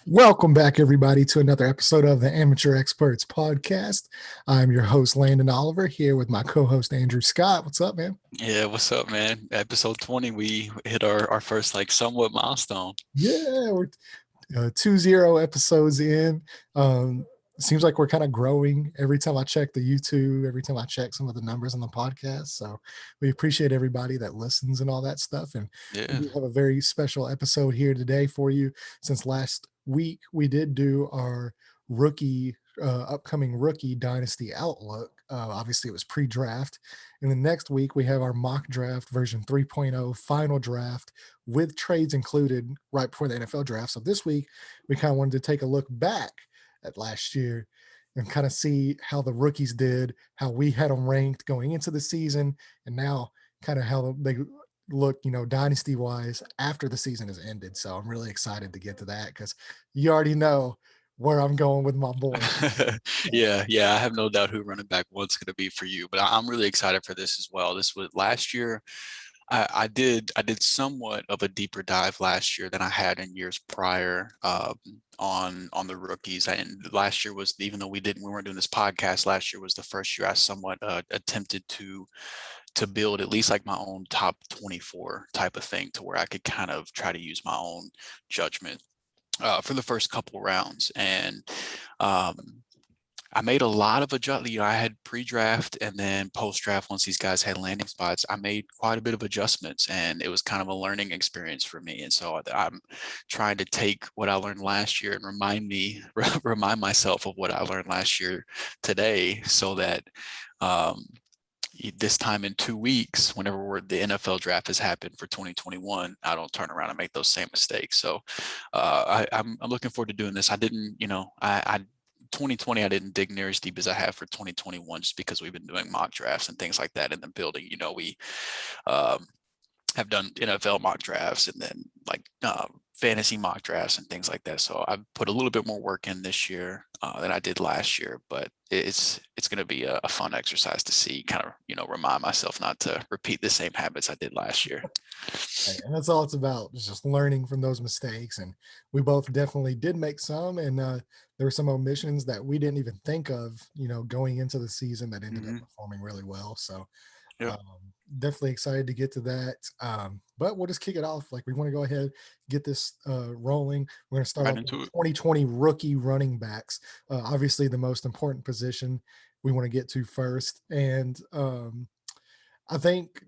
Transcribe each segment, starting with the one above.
Welcome back, everybody, to another episode of the Amateur Experts Podcast. I'm your host, Landon Oliver, here with my co-host, Andrew Scott. What's up, man? Yeah, what's up, man? Episode 20, we hit our first somewhat milestone. Yeah, we're 2-0 episodes in. Seems like we're kind of growing every time I check the YouTube, every time I check some of the numbers on the podcast. So we appreciate everybody that listens and all that stuff. And we Yeah. do have a very special episode here today for you. Since last week we did do our upcoming rookie dynasty outlook. Obviously, it was pre-draft. And then next week we have our mock draft version 3.0 final draft with trades included right before the NFL draft. So this week we kind of wanted to take a look back at last year and kind of see how the rookies did, how we had them ranked going into the season, and now kind of how they look, dynasty wise after the season has ended. So I'm really excited to get to that because you already know where I'm going with my boy. Yeah. I have no doubt who running back one's going to be for you, but I'm really excited for this as well. This was last year. I did somewhat of a deeper dive last year than I had in years prior on the rookies. And last year was, even though we weren't doing this podcast, last year was the first year I somewhat attempted to build at least like my own top 24 type of thing, to where I could kind of try to use my own judgment for the first couple rounds. And um, I made a lot of adjustments. I had pre-draft and then post-draft, once these guys had landing spots, I made quite a bit of adjustments, and it was kind of a learning experience for me. And so I'm trying to take what I learned last year and remind myself of what I learned last year today, so that um, this time in 2 weeks, whenever the NFL draft has happened for 2021, I don't turn around and make those same mistakes. So I'm looking forward to doing this. I didn't, I 2020, I didn't dig near as deep as I have for 2021, just because we've been doing mock drafts and things like that in the building. We um, have done NFL mock drafts and then fantasy mock drafts and things like that. So I put a little bit more work in this year than I did last year, but it's going to be a fun exercise to see, kind of, remind myself not to repeat the same habits I did last year. And that's all it's about, is just learning from those mistakes. And we both definitely did make some, and there were some omissions that we didn't even think of, going into the season, that ended up performing really well. So Yep. definitely excited to get to that. But we'll just kick it off. Like, we want to go ahead, get this rolling. We're going to start Right off with into it. 2020 rookie running backs. Obviously, the most important position we want to get to first. And I think,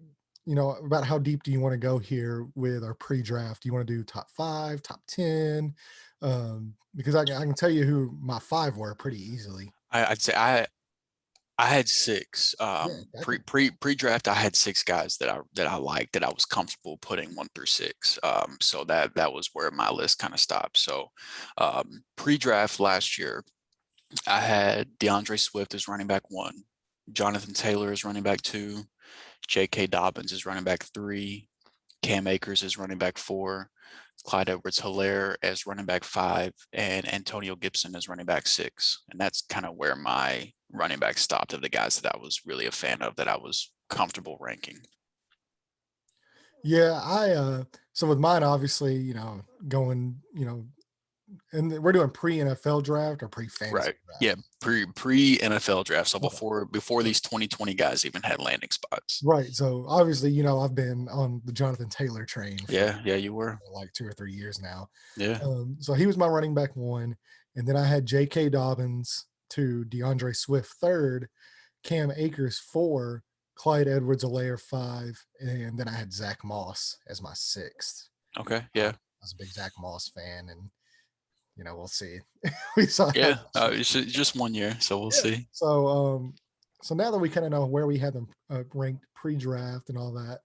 about how deep do you want to go here with our pre-draft? Do you want to do top 5, top 10? Because I can tell you who my 5 were pretty easily. I'd say I had 6. Yeah, Pre-draft, I had 6 guys that I liked, that I was comfortable putting 1 through 6. So that was where my list kind of stopped. So pre-draft last year, I had Deandre Swift as running back 1, Jonathan Taylor as running back 2, J.K. Dobbins as running back 3, Cam Akers as running back 4, Clyde Edwards-Helaire as running back 5, and Antonio Gibson as running back 6. And that's kind of where my running back stopped, of the guys that I was really a fan of, that I was comfortable ranking. Yeah, so with mine, obviously, going, and we're doing pre-NFL draft or pre-fantasy Right. draft. Yeah. Pre NFL draft. So Okay. before these 2020 guys even had landing spots. Right. So obviously, I've been on the Jonathan Taylor train for Yeah, you were. like 2 or 3 years now. Yeah. So he was my running back 1, and then I had J.K. Dobbins 2, DeAndre Swift 3rd, Cam Akers 4, Clyde Edwards-Helaire 5, and then I had Zach Moss as my 6th. Okay. Yeah. I was a big Zach Moss fan, and we'll see. We saw. Yeah. It's just 1 year, so we'll see. So now that we kind of know where we had them ranked pre-draft and all that,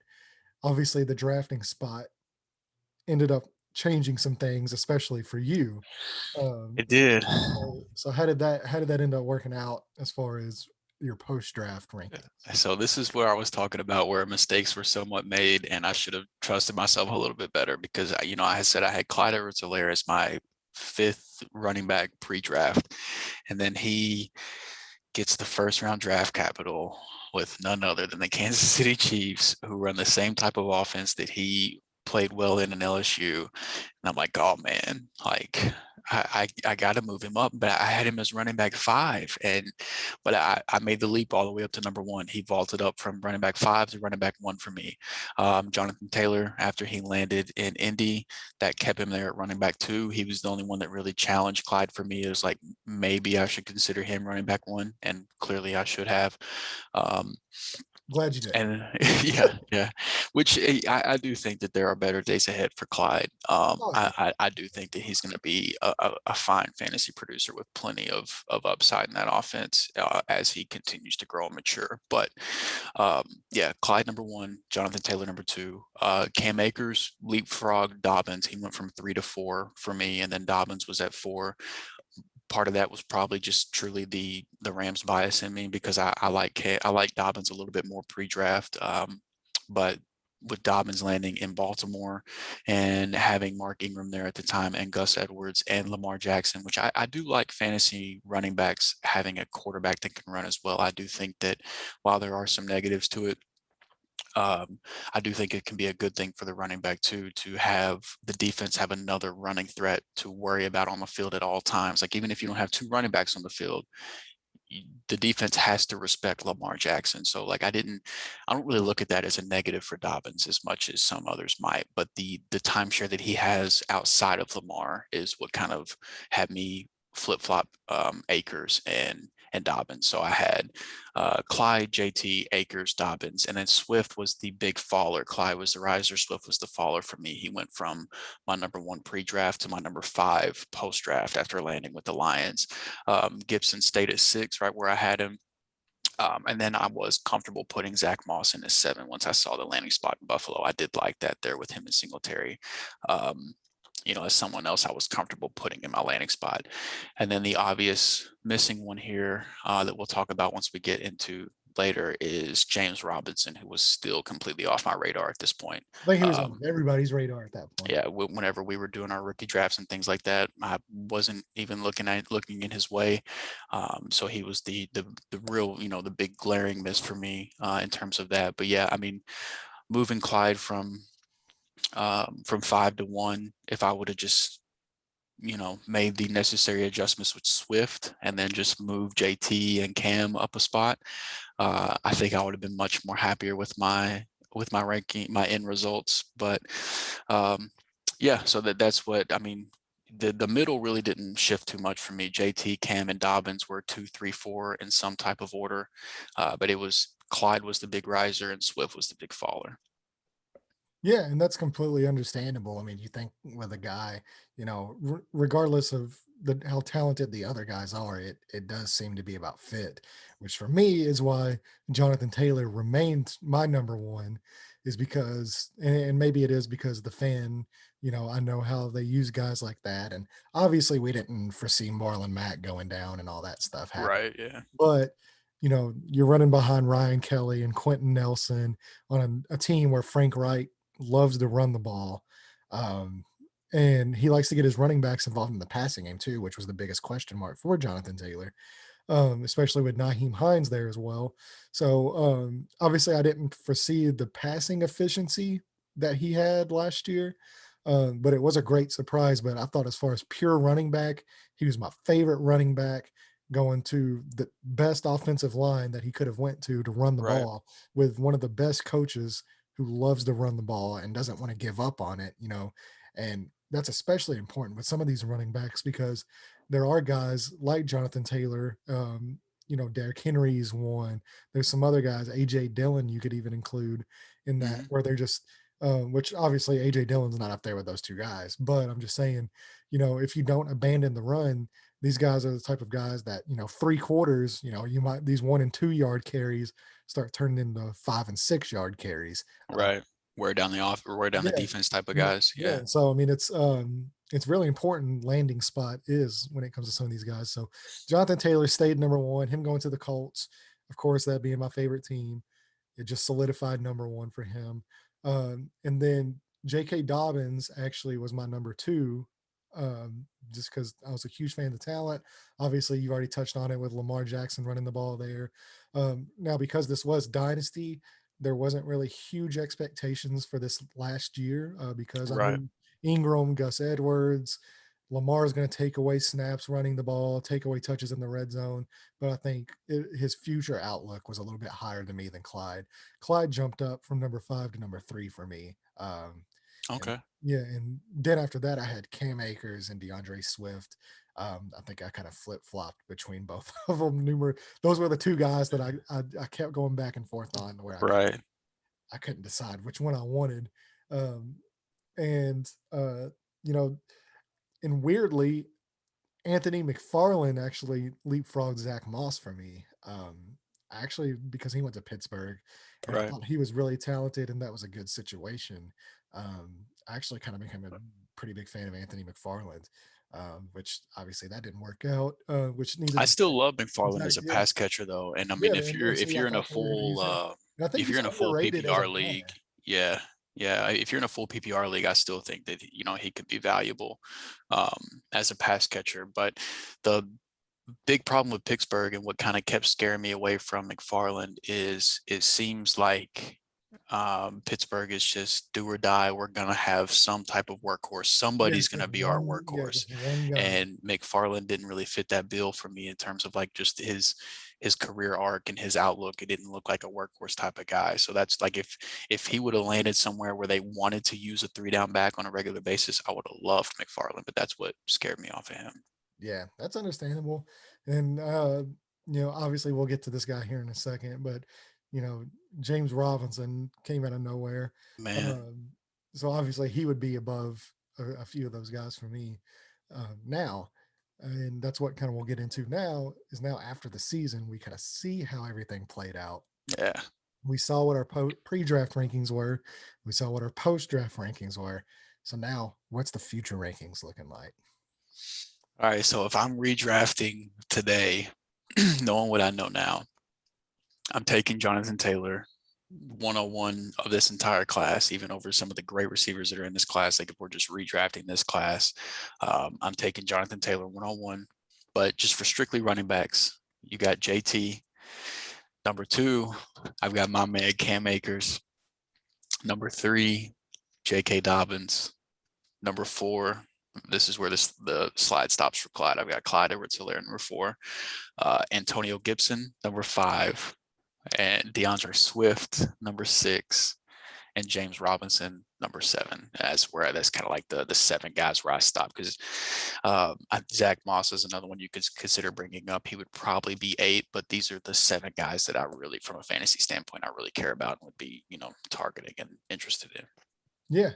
obviously the drafting spot ended up changing some things, especially for you. It did. So how did that end up working out as far as your post-draft ranking? So this is where I was talking about where mistakes were somewhat made, and I should have trusted myself a little bit better, because I had said I had Clyde Edwards-Helaire as my 5th running back pre-draft, and then he gets the first round draft capital with none other than the Kansas City Chiefs, who run the same type of offense that he played well in LSU. And I'm like, oh man, like I got to move him up, but I had him as running back 5, but I made the leap all the way up to number 1. He vaulted up from running back 5 to running back 1 for me. Jonathan Taylor, after he landed in Indy, that kept him there at running back 2. He was the only one that really challenged Clyde for me. It was like maybe I should consider him running back 1, and clearly I should have. Um, Glad you did. and yeah, yeah, which I do think that there are better days ahead for Clyde. Oh yeah. I do think that he's going to be a fine fantasy producer with plenty of upside in that offense as he continues to grow and mature. But yeah, Clyde number 1, Jonathan Taylor number 2, Cam Akers leapfrog Dobbins. He went from 3 to 4 for me, and then Dobbins was at 4. Part of that was probably just truly the Rams bias in me, because I like Dobbins a little bit more pre-draft, but with Dobbins landing in Baltimore and having Mark Ingram there at the time, and Gus Edwards and Lamar Jackson, which I do like fantasy running backs having a quarterback that can run as well. I do think that while there are some negatives to it, I do think it can be a good thing for the running back too, to have the defense have another running threat to worry about on the field at all times. Like, even if you don't have 2 running backs on the field, the defense has to respect Lamar Jackson. So like, I don't really look at that as a negative for Dobbins as much as some others might, but the timeshare that he has outside of Lamar is what kind of had me flip-flop Akers and Dobbins. So I had Clyde, JT, Akers, Dobbins, and then Swift was the big faller. Clyde was the riser. Swift was the faller for me. He went from my number 1 pre-draft to my number 5 post-draft after landing with the Lions. Gibson stayed at 6, right where I had him. And then I was comfortable putting Zach Moss in as 7 once I saw the landing spot in Buffalo. I did like that there with him and Singletary. As someone else I was comfortable putting in my landing spot. And then the obvious missing one here that we'll talk about once we get into later is James Robinson, who was still completely off my radar at this point. I think he was on everybody's radar at that point. Yeah, whenever we were doing our rookie drafts and things like that, I wasn't even looking in his way. So he was the real, the big glaring miss for me in terms of that. But yeah, I mean, moving Clyde from 5 to 1, if I would have just made the necessary adjustments with Swift and then just move JT and Cam up a spot, I think I would have been much more happier with my ranking, my end results. But yeah, so that's what I mean. The middle really didn't shift too much for me. JT, Cam, and Dobbins were 2, 3, 4 in some type of order, but it was Clyde was the big riser and Swift was the big faller. Yeah, and that's completely understandable. I mean, you think with a guy, regardless of how talented the other guys are, it does seem to be about fit, which for me is why Jonathan Taylor remained my number 1, is because, and maybe it is because the fan, I know how they use guys like that, and obviously we didn't foresee Marlon Mack going down and all that stuff happening, Right. Yeah. but you're running behind Ryan Kelly and Quentin Nelson on a team where Frank Wright loves to run the ball. And he likes to get his running backs involved in the passing game too, which was the biggest question mark for Jonathan Taylor, especially with Nyheim Hines there as well. So obviously I didn't foresee the passing efficiency that he had last year. But it was a great surprise. But I thought as far as pure running back, he was my favorite running back, going to the best offensive line that he could have went to run the Right. ball with one of the best coaches who loves to run the ball and doesn't want to give up on it, and that's especially important with some of these running backs, because there are guys like Jonathan Taylor, Derrick Henry's one. There's some other guys, AJ Dillon, you could even include in that, Hmm. where they're just, which obviously AJ Dillon's not up there with those 2 guys, but I'm just saying, if you don't abandon the run, these guys are the type of guys that, 3 quarters, you might, these 1 and 2 yard carries start turning into 5 and 6 yard carries. Right. Wear down the Yeah, defense type of yeah, guys. yeah. Yeah. So I mean, it's really important landing spot is when it comes to some of these guys. So Jonathan Taylor stayed number 1. Him going to the Colts, of course, that being my favorite team, it just solidified number 1 for him. And then J.K. Dobbins actually was my number 2, just because I was a huge fan of the talent. Obviously, you've already touched on it with Lamar Jackson running the ball there. Now, because this was Dynasty, there wasn't really huge expectations for this last year, because I Right. knew Ingram, Gus Edwards, Lamar is going to take away snaps running the ball, take away touches in the red zone. But I think his future outlook was a little bit higher to me than Clyde. Clyde jumped up from number 5 to number 3 for me. And Okay. yeah, and then after that, I had Cam Akers and Deandre Swift. I think I kind of flip flopped between both of them. Those were the two guys that I kept going back and forth on, where Right. I couldn't decide which one I wanted. Um, and you know, and weirdly, Anthony McFarlane actually leapfrogged Zach Moss for me. Actually, because he went to Pittsburgh, and I Right. thought he was really talented, and that was a good situation. I actually kind of became a pretty big fan of Anthony McFarland, which obviously that didn't work out. Which neither I did still love McFarland Zach. as a Yeah, pass catcher though. And I yeah, mean and if see, I you're in a thought they were going to full use him, and I think if he's you're in a full underrated as a PPR league, runner. yeah. Yeah, if you're in a full PPR league, I still think that he could be valuable as a pass catcher. But the big problem with Pittsburgh and what kind of kept scaring me away from McFarland is it seems like Pittsburgh is just do or die. We're going to have some type of workhorse. Yeah, Somebody's it's going to just be our one. Yeah, workhorse. just one guy. And McFarland didn't really fit that bill for me in terms of like just his career arc and his outlook. It didn't look like a workhorse type of guy. So that's like if he would have landed somewhere where they wanted to use a 3-down back on a regular basis, I would have loved McFarland, but that's what scared me off of him. Yeah, that's understandable. And obviously we'll get to this guy here in a second, but James Robinson came out of nowhere. Man, Um, so obviously he would be above a few of those guys for me now. And that's what kind of we'll get into now is now after the season, we kind of see how everything played out. yeah. We saw what our pre-draft rankings were. We saw what our post-draft rankings were. So now what's the future rankings looking like? All right, so if I'm redrafting today, knowing what I know now, I'm taking Jonathan Taylor, 101 of this entire class, even over some of the great receivers that are in this class. Like if we're just redrafting this class, I'm taking Jonathan Taylor 101. But just for strictly running backs, you got JT. Number 2, I've got my man Cam Akers. Number 3, J.K. Dobbins. Number 4, this is where the slide stops for Clyde. I've got Clyde Edwards-Helaire, number 4. Antonio Gibson, number 5. And Deandre Swift, number 6. And James Robinson, number 7. That's kind of like the 7 guys where I stop, because Zach Moss is another one you could consider bringing up. He would probably be 8, but these are the 7 guys that I really, from a fantasy standpoint, I really care about and would be, targeting and interested in. Yeah.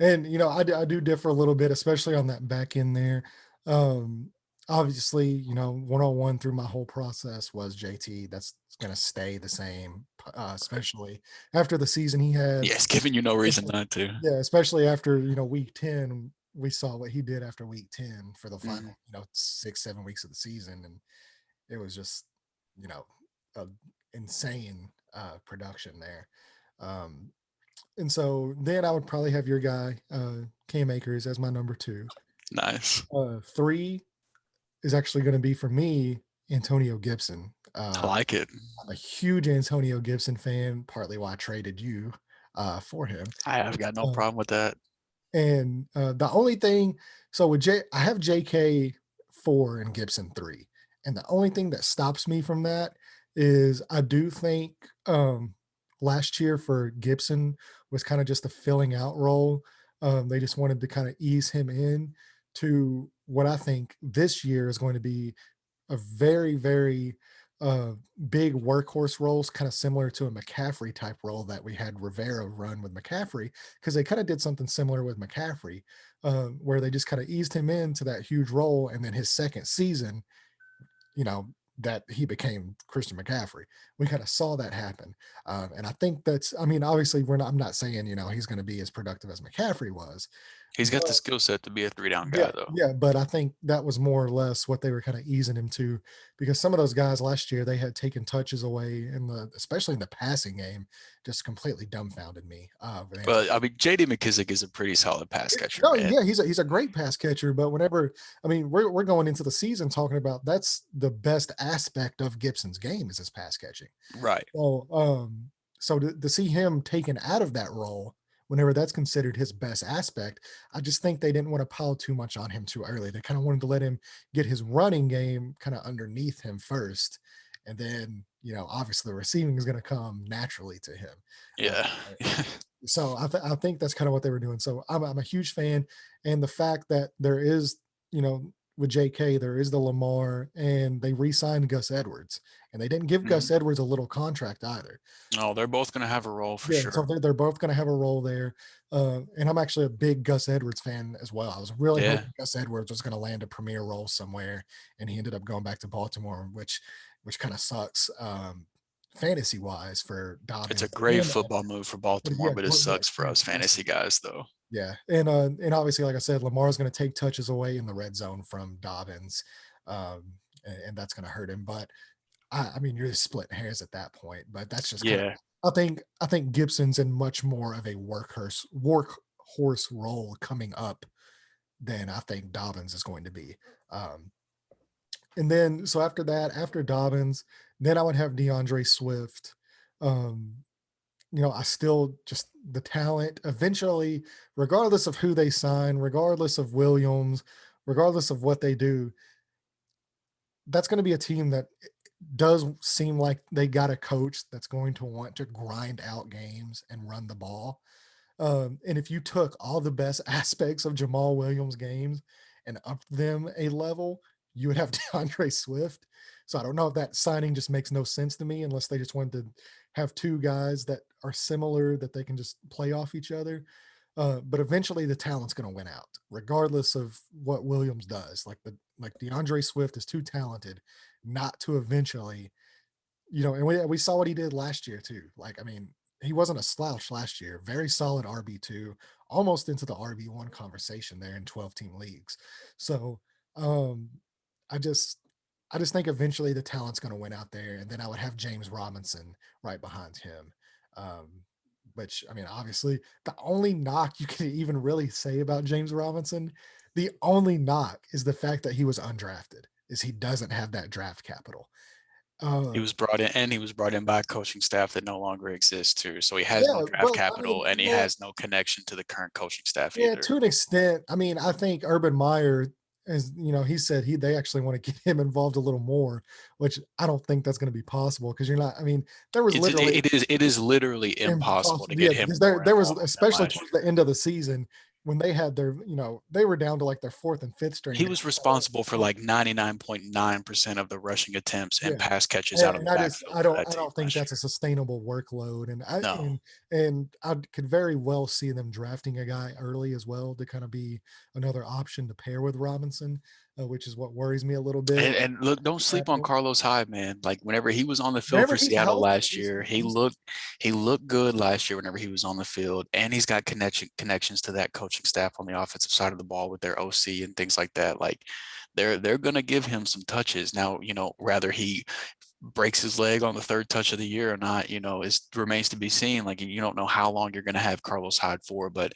And I do differ a little bit, especially on that back end there. Um, Obviously, 101 through my whole process was JT. That's going to stay the same, especially after the season he had. Yes, giving you no reason Especially- not to. Yeah, especially after week 10, we saw what he did after week 10 for the Mm. final 6-7 weeks of the season, and it was just a insane production there. Um, and so then I would probably have your guy, Cam Akers, as my number 2. Nice. 3 is actually going to be for me, Antonio Gibson. I like it. I'm a huge Antonio Gibson fan, partly why I traded you for him. I have got no problem with that. And the only thing, so with I have JK 4 and Gibson 3. And the only thing that stops me from that is I do think last year for Gibson was kind of just a filling out role. They just wanted to kind of ease him in to what I think this year is going to be a very, very uh, big workhorse roles, kind of similar to a McCaffrey type role that we had Rivera run with McCaffrey, because they kind of did something similar with McCaffrey, where they just kind of eased him into that huge role. And then his second season, that he became Christian McCaffrey. We kind of saw that happen. And I think obviously I'm not saying, he's going to be as productive as McCaffrey was. He's got the skill set to be a 3-down guy, though. Yeah, but I think that was more or less what they were kind of easing him to, because some of those guys last year, they had taken touches away especially in the passing game, just completely dumbfounded me. But I mean, J.D. McKissick is a pretty solid pass catcher. No, Man. yeah, he's a great pass catcher. But we're going into the season talking about that's the best aspect of Gibson's game is his pass catching. Right. So to see him taken out of that role whenever that's considered his best aspect. I just think they didn't want to pile too much on him too early. They kind of wanted to let him get his running game kind of underneath him first. And then, obviously the receiving is going to come naturally to him. Uh, Yeah. so I think that's kind of what they were doing. So I'm a huge fan. And the fact that there is, with JK, there is the Lamar, and they re-signed Gus Edwards, and they didn't give Gus Mhm. Edwards a little contract either. Oh, they're both going to have a role for Yeah, so sure. they're both going to have a role there. And I'm actually a big Gus Edwards fan as well. I was really Yeah. hoping Gus Edwards was going to land a premier role somewhere, and he ended up going back to Baltimore, which kind of sucks, fantasy wise for It's a Dobbins. great football move for Baltimore, Yeah, but it yeah, sucks for us fantasy guys, though. yeah, and obviously, like I said, Lamar's going to take touches away in the red zone from Dobbins, and that's going to hurt him. But I mean, you're just splitting hairs at that point. But that's just kind of. Yeah. I think Gibson's in much more of a workhorse role coming up than I think Dobbins is going to be. Um, and then so after that, after Dobbins, then I would have DeAndre Swift. Um, I still just the talent eventually, regardless of who they sign, regardless of Williams, regardless of what they do, that's going to be a team that does seem like they got a coach that's going to want to grind out games and run the ball. And if you took all the best aspects of Jamal Williams' games and upped them a level, you would have DeAndre Swift. So I don't know if that signing just makes no sense to me unless they just wanted to have two guys that are similar that they can just play off each other. But eventually the talent's going to win out, regardless of what Williams does. Like DeAndre Swift is too talented not to eventually, and we saw what he did last year too. Like, I mean, he wasn't a slouch last year. Very solid RB2, almost into the RB1 conversation there in 12-team leagues. So um I just I just think eventually the talent's going to win out there, and then I would have James Robinson right behind him. Which, I mean, obviously the only knock you can even really say about James Robinson, the only knock is the fact that he was undrafted, is he doesn't have that draft capital. He Um, was brought in, and he was brought in by a coaching staff that no longer exists too. So he has no yeah, draft well, I mean, capital, and he yeah, has no connection to the current coaching staff yeah, either. to an extent. I mean, I think Urban Meyer, as he said they actually want to get him involved a little more, which I don't think that's going to be possible because you're not. I mean, there was It's literally it is literally impossible to impossible. get Yeah, him because there more there was involved than especially last towards year. the end of the season when they had their, they were down to like their fourth and fifth string He guys. was responsible for like 99.9% of the rushing attempts and Yeah. pass catches out of And the I just backfield I for don't that I team don't think last that's year. a sustainable workload. No. And I could very well see them drafting a guy early as well to kind of be another option to pair with Robinson, which is what worries me a little bit. And look, don't sleep on Carlos Hyde, man. Like whenever he was on the field Whenever for he's Seattle healthy, last year, he looked good last year whenever he was on the field, and he's got connections to that coaching staff on the offensive side of the ball with their OC and things like that. Like they're gonna give him some touches. Now, whether he breaks his leg on the third touch of the year or not, it remains to be seen. Like you don't know how long you're gonna have Carlos Hyde for, but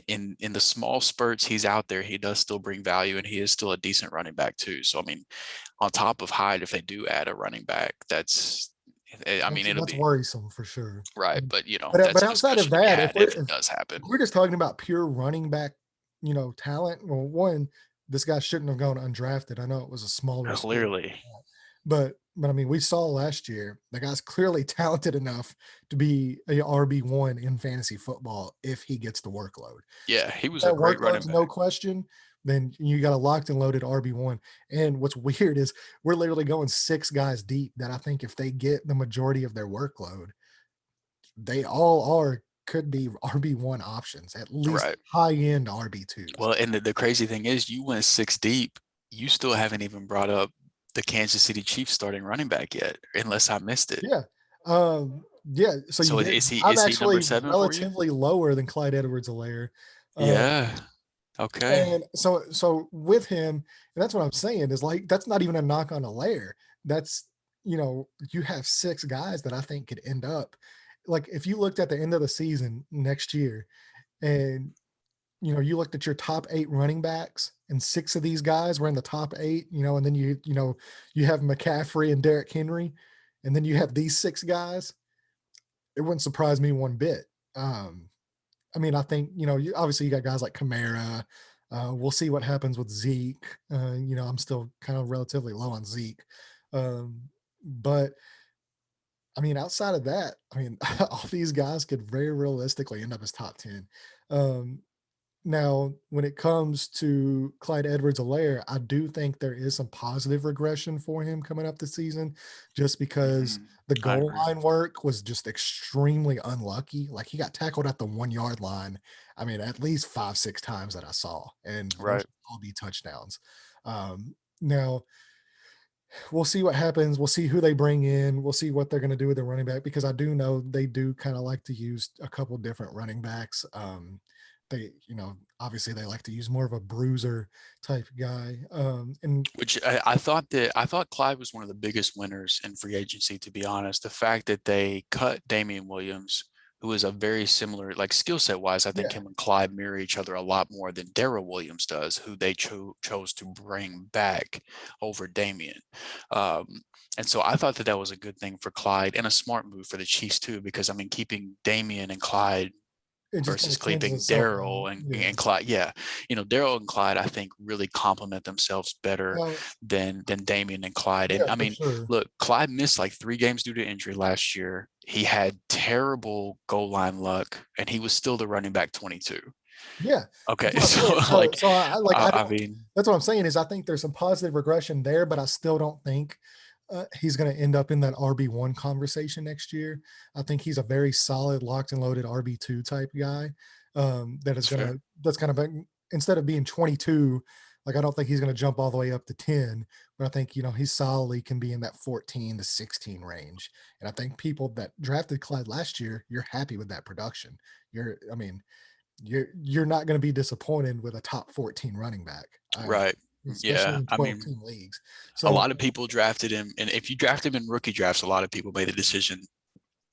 in the small spurts he's out there, he does still bring value, and he is still a decent running back too. So I mean, on top of Hyde, if they do add a running back, I mean, it'll that's be worrisome for sure. right, but But that's a outside of discussion to be that, had if it does if happen. we're just talking about pure running back, talent, well, one, this guy shouldn't have gone undrafted. I know it was a smaller school, Clearly, but I mean, we saw last year the guy's clearly talented enough to be a RB1 in fantasy football if he gets the workload. So yeah, he if was a that great running workload's no back. question, then you got a locked and loaded RB1. And what's weird is we're literally going six guys deep that I think if they get the majority of their workload, they all could be RB1 options, at least Right. high end RB2s. Well, and the crazy thing is, you went six deep. You still haven't even brought up the Kansas City Chiefs starting running back yet, unless I missed it. Yeah. Yeah. So you So did. is I'm he number actually 7 for you? relatively lower than Clyde Edwards-Helaire. Uh, Yeah. Okay. and so with him, and that's what I'm saying is like, that's not even a knock on Lair. That's, you have six guys that I think could end up like, if you looked at the end of the season next year and, you looked at your top 8 running backs and 6 of these guys were in the top 8, and then you have McCaffrey and Derrick Henry, and then you have these 6 guys, it wouldn't surprise me one bit. Um, I mean, I think, obviously you got guys like Kamara. We'll see what happens with Zeke. I'm still kind of relatively low on Zeke. But I mean, outside of that, I mean, all these guys could very realistically end up as top 10. Um, Now, when it comes to Clyde Edwards-Helaire, I do think there is some positive regression for him coming up this season, just because the I goal agree. line work was just extremely unlucky. Like, he got tackled at the 1-yard line, I mean, at least 5, 6 times that I saw, and those Right. should all be touchdowns. Now we'll see what happens. We'll see who they bring in. We'll see what they're going to do with the running back, because I do know they do kind of like to use a couple different running backs. Obviously they like to use more of a bruiser type guy. And Which I thought Clyde was one of the biggest winners in free agency, to be honest. The fact that they cut Damian Williams, who is a very similar, like skill set wise, I think yeah, him and Clyde mirror each other a lot more than Darrell Williams does, who they chose to bring back over Damian. Um, and so I thought that that was a good thing for Clyde and a smart move for the Chiefs too, because I mean, keeping Damian and Clyde it just kind versus of cleanses keeping itself out. Darrell and, Yeah. and Clyde. Yeah. Darrell and Clyde, I think, really complement themselves better Well, than Damian and Clyde. And yeah, I for mean, sure. look, Clyde missed like 3 games due to injury last year. He had terrible goal line luck, and he was still the running back 22. Yeah. Okay. That's what I'm So saying. So, like, so I like, I, I I don't, mean, that's what I'm saying is I think there's some positive regression there, but I still don't think he's going to end up in that RB1 conversation next year. I think he's a very solid, locked and loaded RB2 type guy. it's fair. That's kind of, instead of being 22, like, I don't think he's going to jump all the way up to 10, but I think, he solidly can be in that 14 to 16 range. And I think people that drafted Clyde last year, you're happy with that production. I mean, you're not going to be disappointed with a top 14 running back, Right. especially Yeah. in I 12 mean, team leagues. a So lot of people drafted him. And if you draft him in rookie drafts, a lot of people made the decision,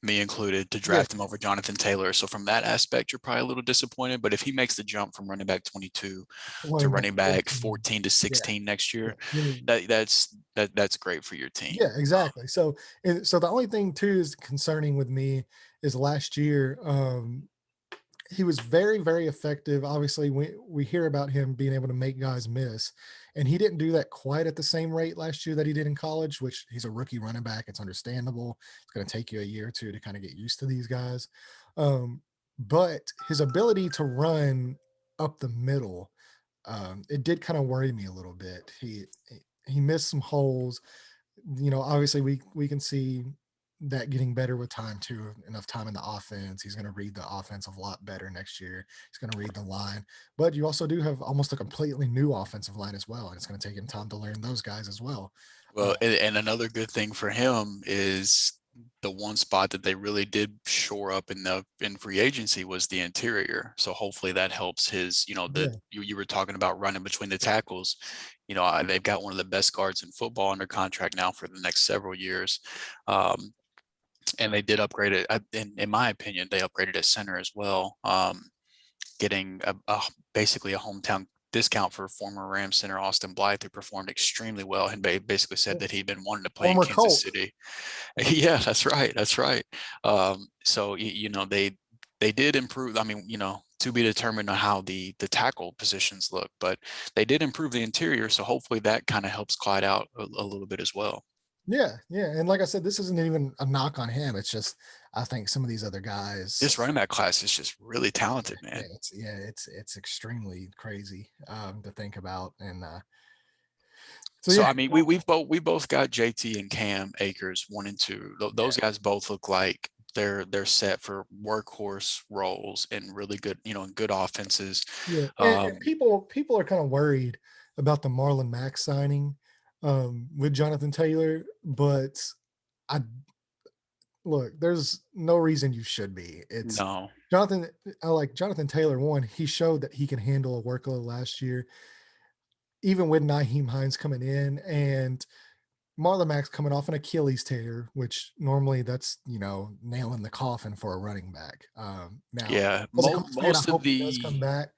me included, to yeah, draft him over Jonathan Taylor. So from that aspect, you're probably a little disappointed. But if he makes the jump from running back 22 to running back running back 14. 14 to Yeah, 16 next yeah, year, that's great for your team. yeah, exactly. So the only thing too is concerning with me is last year. He was very, very effective. Obviously, we hear about him being able to make guys miss, and he didn't do that quite at the same rate last year that he did in college, which he's a rookie running back. It's understandable. It's going to take you a year or two to kind of get used to these guys. But his ability to run up the middle, it did kind of worry me a little bit. He missed some holes. Obviously we can see that getting better with time too. Enough time in the offense, he's going to read the offense a lot better next year. He's going to read the line, but you also do have almost a completely new offensive line as well, and it's going to take him time to learn those guys as well. Well, and another good thing for him is the one spot that they really did shore up in free agency was the interior. So hopefully that helps his, Yeah, you were talking about running between the tackles. They've got one of the best guards in football under contract now for the next several years. And they did upgrade it. In my opinion, they upgraded at center as well, getting basically a hometown discount for former Rams center Austin Blythe, who performed extremely well and basically said that he'd been wanting to play in former Kansas Colt. City. Yeah, that's right. That's right. So they did improve. I mean, to be determined on how the tackle positions look, but they did improve the interior. So hopefully that kind of helps Clyde out a little bit as well. Yeah, yeah, and like I said, this isn't even a knock on him. It's just I think some of these other This guys. running back class is just really talented, Yeah, man. it's extremely crazy to think about, and so So yeah, I mean, we both got JT and Cam Akers 1 and 2. yeah, Those guys both look like they're set for workhorse roles and really good, in good offenses. yeah. And Um, people are kind of worried about the Marlon Mack signing with Jonathan Taylor, but I look, there's no reason you should be. It's no, Jonathan. I like Jonathan Taylor. One, he showed that he can handle a workload last year, even with Naheem Hines coming in, and Marlon Mack's coming off an Achilles tear, which normally that's nailing the coffin for a running back. Now, yeah, as a Colts fan, I most of hope he does come the back,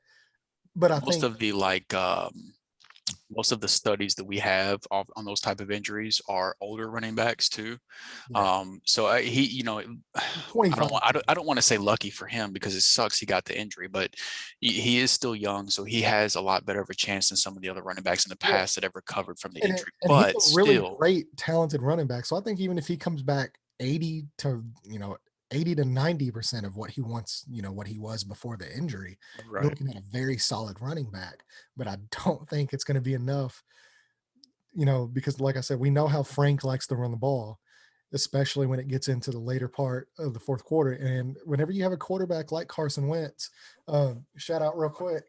but I most think of the like most of the studies that we have on those type of injuries are older running backs too. Yeah. So he, He's 25. I don't want to say lucky for him because it sucks he got the injury, but he is still young, so he has a lot better of a chance than some of the other running backs in the Yeah. past that have recovered from the And injury. he's But a really still, great, talented running back. So I think even if he comes back 80 to, 80 to 90% of what he wants, what he was before the injury, you're right. looking at a very solid running back. But I don't think it's going to be enough, because like I said, we know how Frank likes to run the ball, especially when it gets into the later part of the fourth quarter. And whenever you have a quarterback like Carson Wentz, shout out real quick.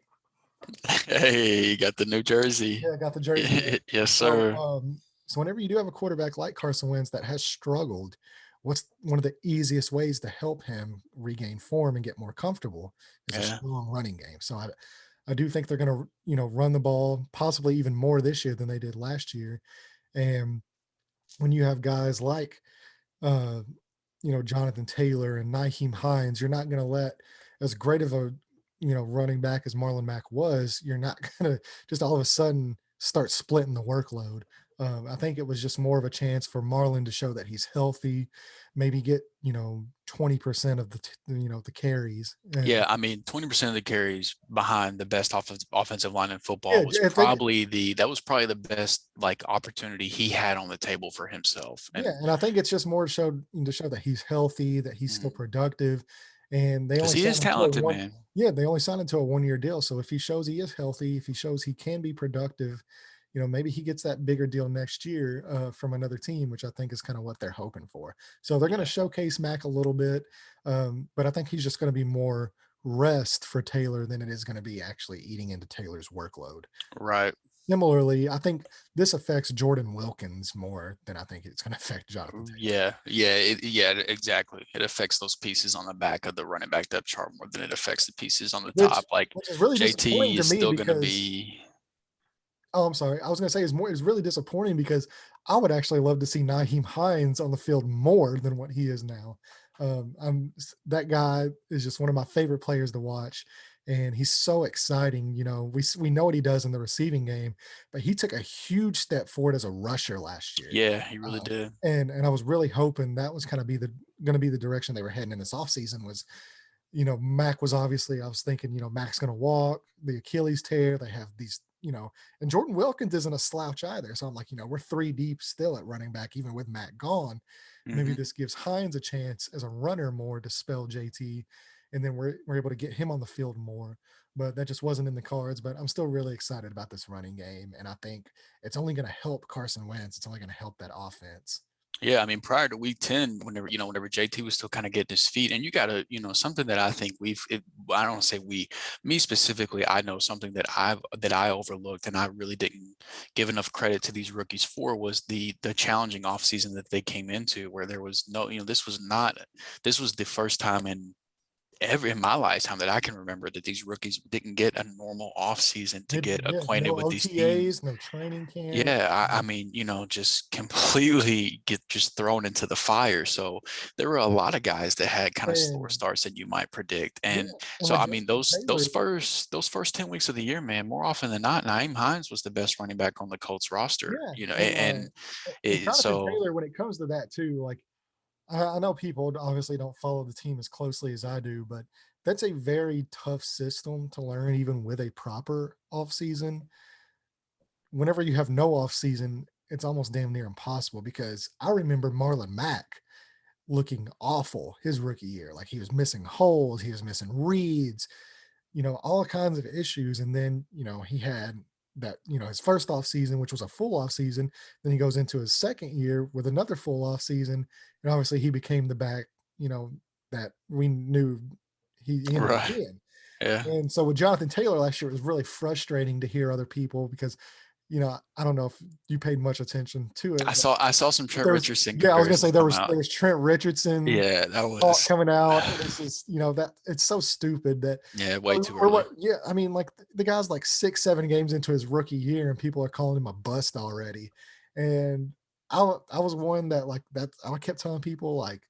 Hey, you got the New Jersey. Yeah, I got the jersey. Yes, So, sir. so whenever you do have a quarterback like Carson Wentz that has struggled, what's one of the easiest ways to help him regain form and get more comfortable is a Yeah. strong running game. So I do think they're going to, run the ball possibly even more this year than they did last year. And when you have guys like, uh, Jonathan Taylor and Nyheim Hines, you're not going to let as great of a, running back as Marlon Mack was, you're not going to just all of a sudden start splitting the workload. I think it was just more of a chance for Marlon to show that he's healthy, maybe get, 20% of the carries. And Yeah, I mean, 20% of the carries behind the best offensive line in yeah, football was I think, probably the best like opportunity he had on the table for himself. yeah. And And I think it's just more to show that he's healthy, that he's still productive. And they because only he is signed him to a talented, one, man. yeah, they only signed him to a 1 year deal. So if he shows he is healthy, if he shows he can be productive, maybe he gets that bigger deal next year from another team, which I think is kind of what they're hoping for. So they're going to Yeah, showcase Mac a little bit, but I think he's just going to be more rest for Taylor than it is going to be actually eating into Taylor's workload. right. Similarly, I think this affects Jordan Wilkins more than I think it's going to affect Jonathan Taylor. Yeah, exactly. It affects those pieces on the back of the running back depth chart more than it affects the pieces on the which top. Like which is really disappointing JT to is me still going to because be. oh, I'm sorry. I was going to say it's really disappointing because I would actually love to see Nyheim Hines on the field more than what he is now. That guy is just one of my favorite players to watch, and he's so exciting. We know what he does in the receiving game, but he took a huge step forward as a rusher last year. Yeah, he really Um, did. and I was really hoping that was kind of going to be the direction they were heading in this offseason was, Mac was obviously, I was thinking, Mac's going to walk the Achilles tear. They have these, and Jordan Wilkins isn't a slouch either. So I'm like, we're three deep still at running back, even with Mac gone. Maybe Hmm. this gives Hines a chance as a runner more to spell JT. And then we're able to get him on the field more. But that just wasn't in the cards. But I'm still really excited about this running game. And I think it's only going to help Carson Wentz. It's only going to help that offense. Yeah, I mean, prior to week 10, whenever JT was still kind of getting his feet, and you got to, something that I think I don't want to say me specifically, I know something that I overlooked and I really didn't give enough credit to these rookies for was the challenging offseason that they came into where there was no, this was the first time ever in my lifetime that I can remember that these rookies didn't get a normal offseason to get Yeah, acquainted no with these teams. OTAs, no training camp. Yeah, I mean, just completely get just thrown into the fire. So there were a lot of guys that had kind of slower And starts than you might predict. yeah, And and so like I mean Jonathan those Taylor, first 10 weeks of the year, man, more often than not, Naeem Hines was the best running back on the Colts roster, yeah, and and it, Jonathan so Taylor, when it comes to that too, like I know people obviously don't follow the team as closely as I do, but that's a very tough system to learn, even with a proper off season. Whenever you have no off season, it's almost damn near impossible because I remember Marlon Mack looking awful his rookie year. Like he was missing holes, he was missing reads, all kinds of issues. And then, he had that, his first off season, which was a full off season. Then he goes into his second year with another full off season. And obviously he became the back, that we knew he ended up right, being. yeah. And so with Jonathan Taylor last year, it was really frustrating to hear other people because, I don't know if you paid much attention to it, I saw some but Trent there was, Richardson yeah, I was gonna say comparisons there come was out. there was Trent Richardson Yeah, that talk was coming out, and it's just that it's so stupid that yeah, way too or early. what? Yeah, I mean, like the guy's like 6, 7 games into his rookie year, and people are calling him a bust already. And I was one that like that I kept telling people like,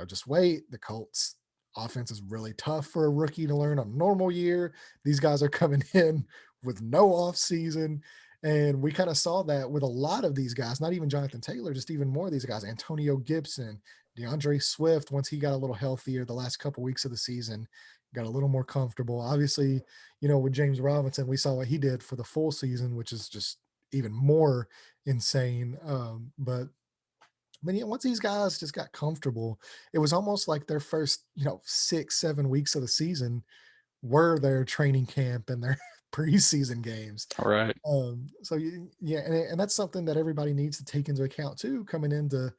just wait. The Colts offense is really tough for a rookie to learn on a normal year. These guys are coming in with no off season, And we kind of saw that with a lot of these guys, not even Jonathan Taylor, just even more of these guys. Antonio Gibson, DeAndre Swift, once he got a little healthier the last couple weeks of the season, got a little more comfortable. Obviously, with James Robinson, we saw what he did for the full season, which is just even more insane. But yeah, once these guys just got comfortable, it was almost like their first, 6, 7 weeks of the season were their training camp and their preseason games. All right. Yeah, and that's something that everybody needs to take into account too, coming into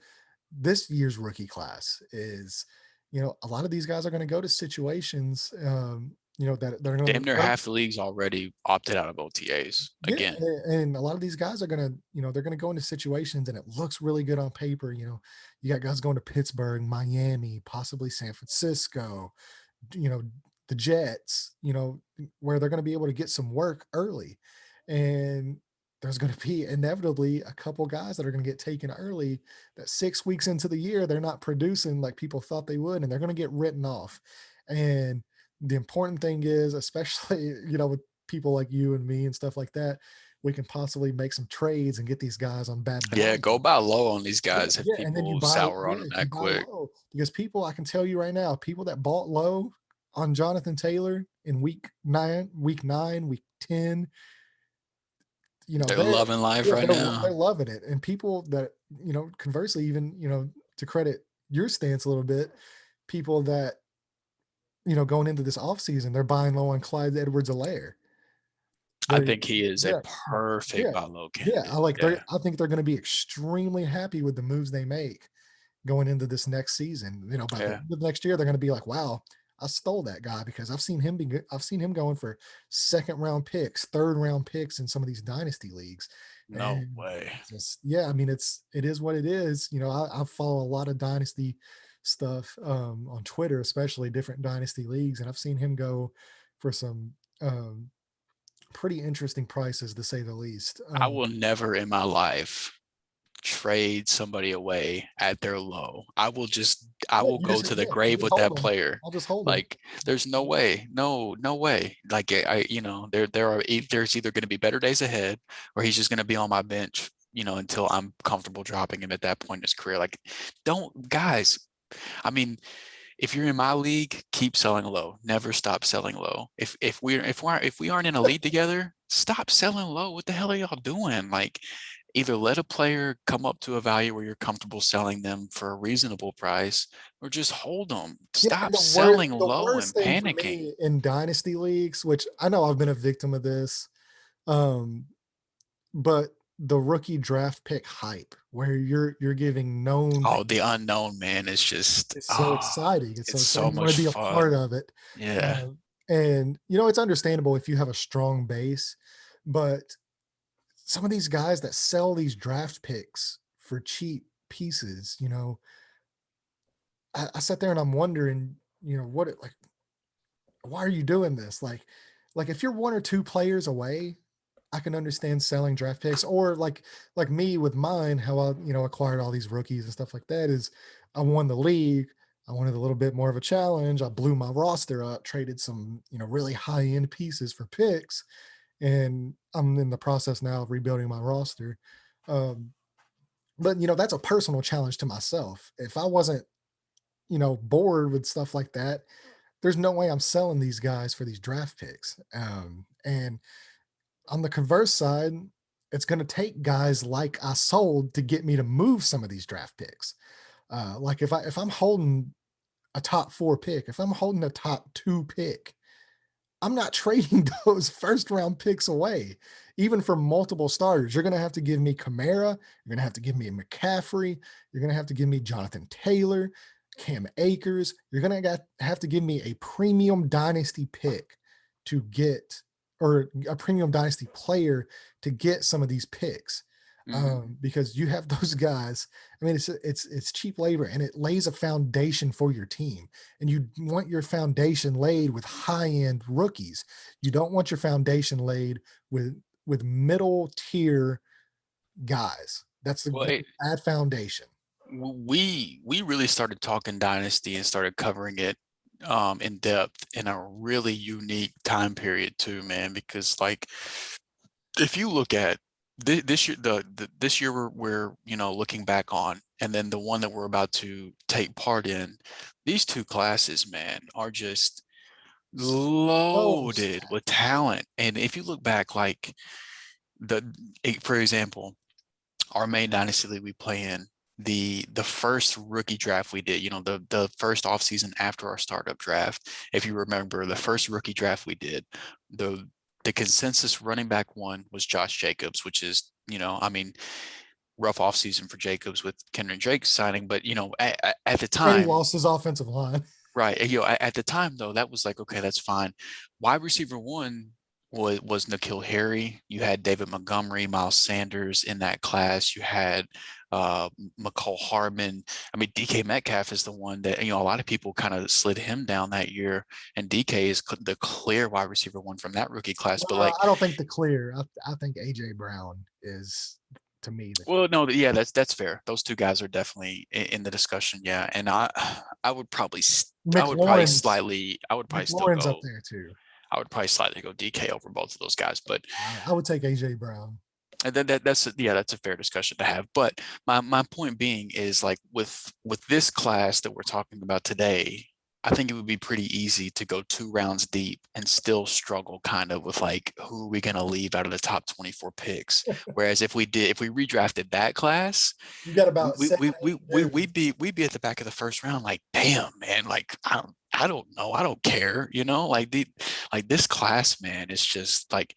this year's rookie class is, a lot of these guys are going to go to situations, that they're going Damn near to, half the league's already opted out of OTAs yeah, again. and a lot of these guys are going to, they're going to go into situations and it looks really good on paper. You got guys going to Pittsburgh, Miami, possibly San Francisco, you know, the Jets, where they're going to be able to get some work early. And there's going to be inevitably a couple guys that are going to get taken early that 6 weeks into the year, they're not producing like people thought they would, and they're going to get written off. And the important thing is, especially, with people like you and me and stuff like that, we can possibly make some trades and get these guys on bad Yeah, value. go buy low on these Yeah, guys if yeah, and then people sour on them you that buy quick. low because people, I can tell you right now, people that bought low on Jonathan Taylor in week 9, week 10, They're they're loving life yeah, right now. they're loving it. And people that, conversely, even, to credit your stance a little bit, people that, going into this offseason, they're buying low on Clyde Edwards-Helaire. I They're think he is a yeah, perfect yeah, buy low yeah. candidate. Yeah. I think they're going to be extremely happy with the moves they make going into this next season. By the Yeah. end of next year, they're going to be like, wow, I stole that guy because I've seen him be good. I've seen him going for second round picks, third round picks in some of these dynasty leagues. No And way. just, yeah, I mean, it is what it is. I follow a lot of dynasty stuff on Twitter, especially different dynasty leagues. And I've seen him go for some pretty interesting prices, to say the least. I will never in my life trade somebody away at their low. I will go to the You grave just with hold that them. player. I'll just hold them. Like there's no way. No way. Like there's either going to be better days ahead or he's just going to be on my bench, until I'm comfortable dropping him at that point in his career. Like guys, I mean, if you're in my league, keep selling low. Never stop selling low. If we aren't in a league together, stop selling low. What the hell are y'all doing? Like, either let a player come up to a value where you're comfortable selling them for a reasonable price, or just hold them. Yeah, and Stop selling the low worst and thing for panicking. me in dynasty leagues, which I know I've been a victim of this, um, but the rookie draft pick hype, where you're giving known Oh, things, the unknown, man, is just it's so exciting. It's so it's exciting. so You want to much be a part fun. of it, Yeah. and it's understandable if you have a strong base, but some of these guys that sell these draft picks for cheap pieces, I sat there and I'm wondering, what it like why are you doing this? Like if you're one or two players away, I can understand selling draft picks, or like me with mine, how I, acquired all these rookies and stuff like that is I won the league. I wanted a little bit more of a challenge. I blew my roster up, traded some, really high end pieces for picks, and I'm in the process now of rebuilding my roster. Um, but that's a personal challenge to myself. If I wasn't, bored with stuff like that, there's no way I'm selling these guys for these draft picks. And on the converse side, it's going to take guys like I sold to get me to move some of these draft picks. Like if I'm holding a top 4 pick, if I'm holding a top 2 pick, I'm not trading those first round picks away, even for multiple starters. You're going to have to give me Kamara. You're going to have to give me McCaffrey. You're going to have to give me Jonathan Taylor, Cam Akers. You're going to have to give me a premium dynasty pick to get, or a premium dynasty player to get some of these picks. Because you have those guys. I mean, it's cheap labor, and it lays a foundation for your team. And you want your foundation laid with high-end rookies. You don't want your foundation laid with middle tier guys. That's Well, a bad foundation. we really started talking dynasty and started covering it in depth in a really unique time period too, man, because like if you look at this year, this year we're looking back on, and then the one that we're about to take part in, these two classes, man, are just Those loaded with talent. And if you look back, like the for example, our main dynasty league we play in, the first rookie draft we did, the first offseason after our startup draft, if you remember, the first rookie draft we did, the consensus running back one was Josh Jacobs, which is, I mean, rough offseason for Jacobs with Kendrick Drake signing, but at the and he time, lost his offensive line. right, at the time though, that was like, okay, that's fine. Wide receiver one was N'Keal Harry. You had David Montgomery, Miles Sanders in that class. You had McCall Hardman. I mean, DK Metcalf is the one that, a lot of people kind of slid him down that year, and DK is the clear wide receiver one from that rookie class. But Well, like, I don't think the clear. I think AJ Brown is, to me, the clear. well, no, yeah, that's fair. Those two guys are definitely in the discussion, yeah. And I would probably, McLaurin's I would probably still McLaurin's up go. there too. I would probably slightly go DK over both of those guys, but I would take AJ Brown. and then that's a fair discussion to have. But my point being is, like, with this class that we're talking about today, I think it would be pretty easy to go 2 rounds deep and still struggle kind of with, like, who are we going to leave out of the top 24 picks. Whereas if we redrafted that class, You got about we seven, we we, eight we dudes. we'd be at the back of the first round, like, damn, man, like, I don't know, I don't care, like this class, man. It's just like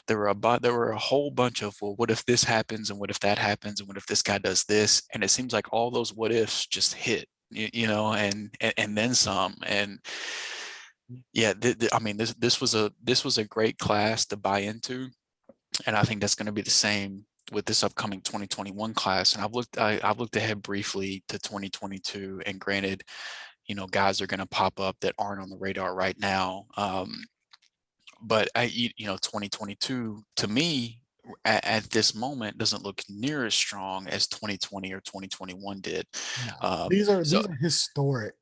there were a whole bunch of, well, what if this happens, and what if that happens, and what if this guy does this, and it seems like all those what ifs just hit, and then some. And yeah, I mean, this was a great class to buy into, and I think that's going to be the same with this upcoming 2021 class. And I've looked ahead briefly to 2022, and granted, guys are going to pop up that aren't on the radar right now. But 2022 to me at this moment doesn't look near as strong as 2020 or 2021 did. No, So these are historic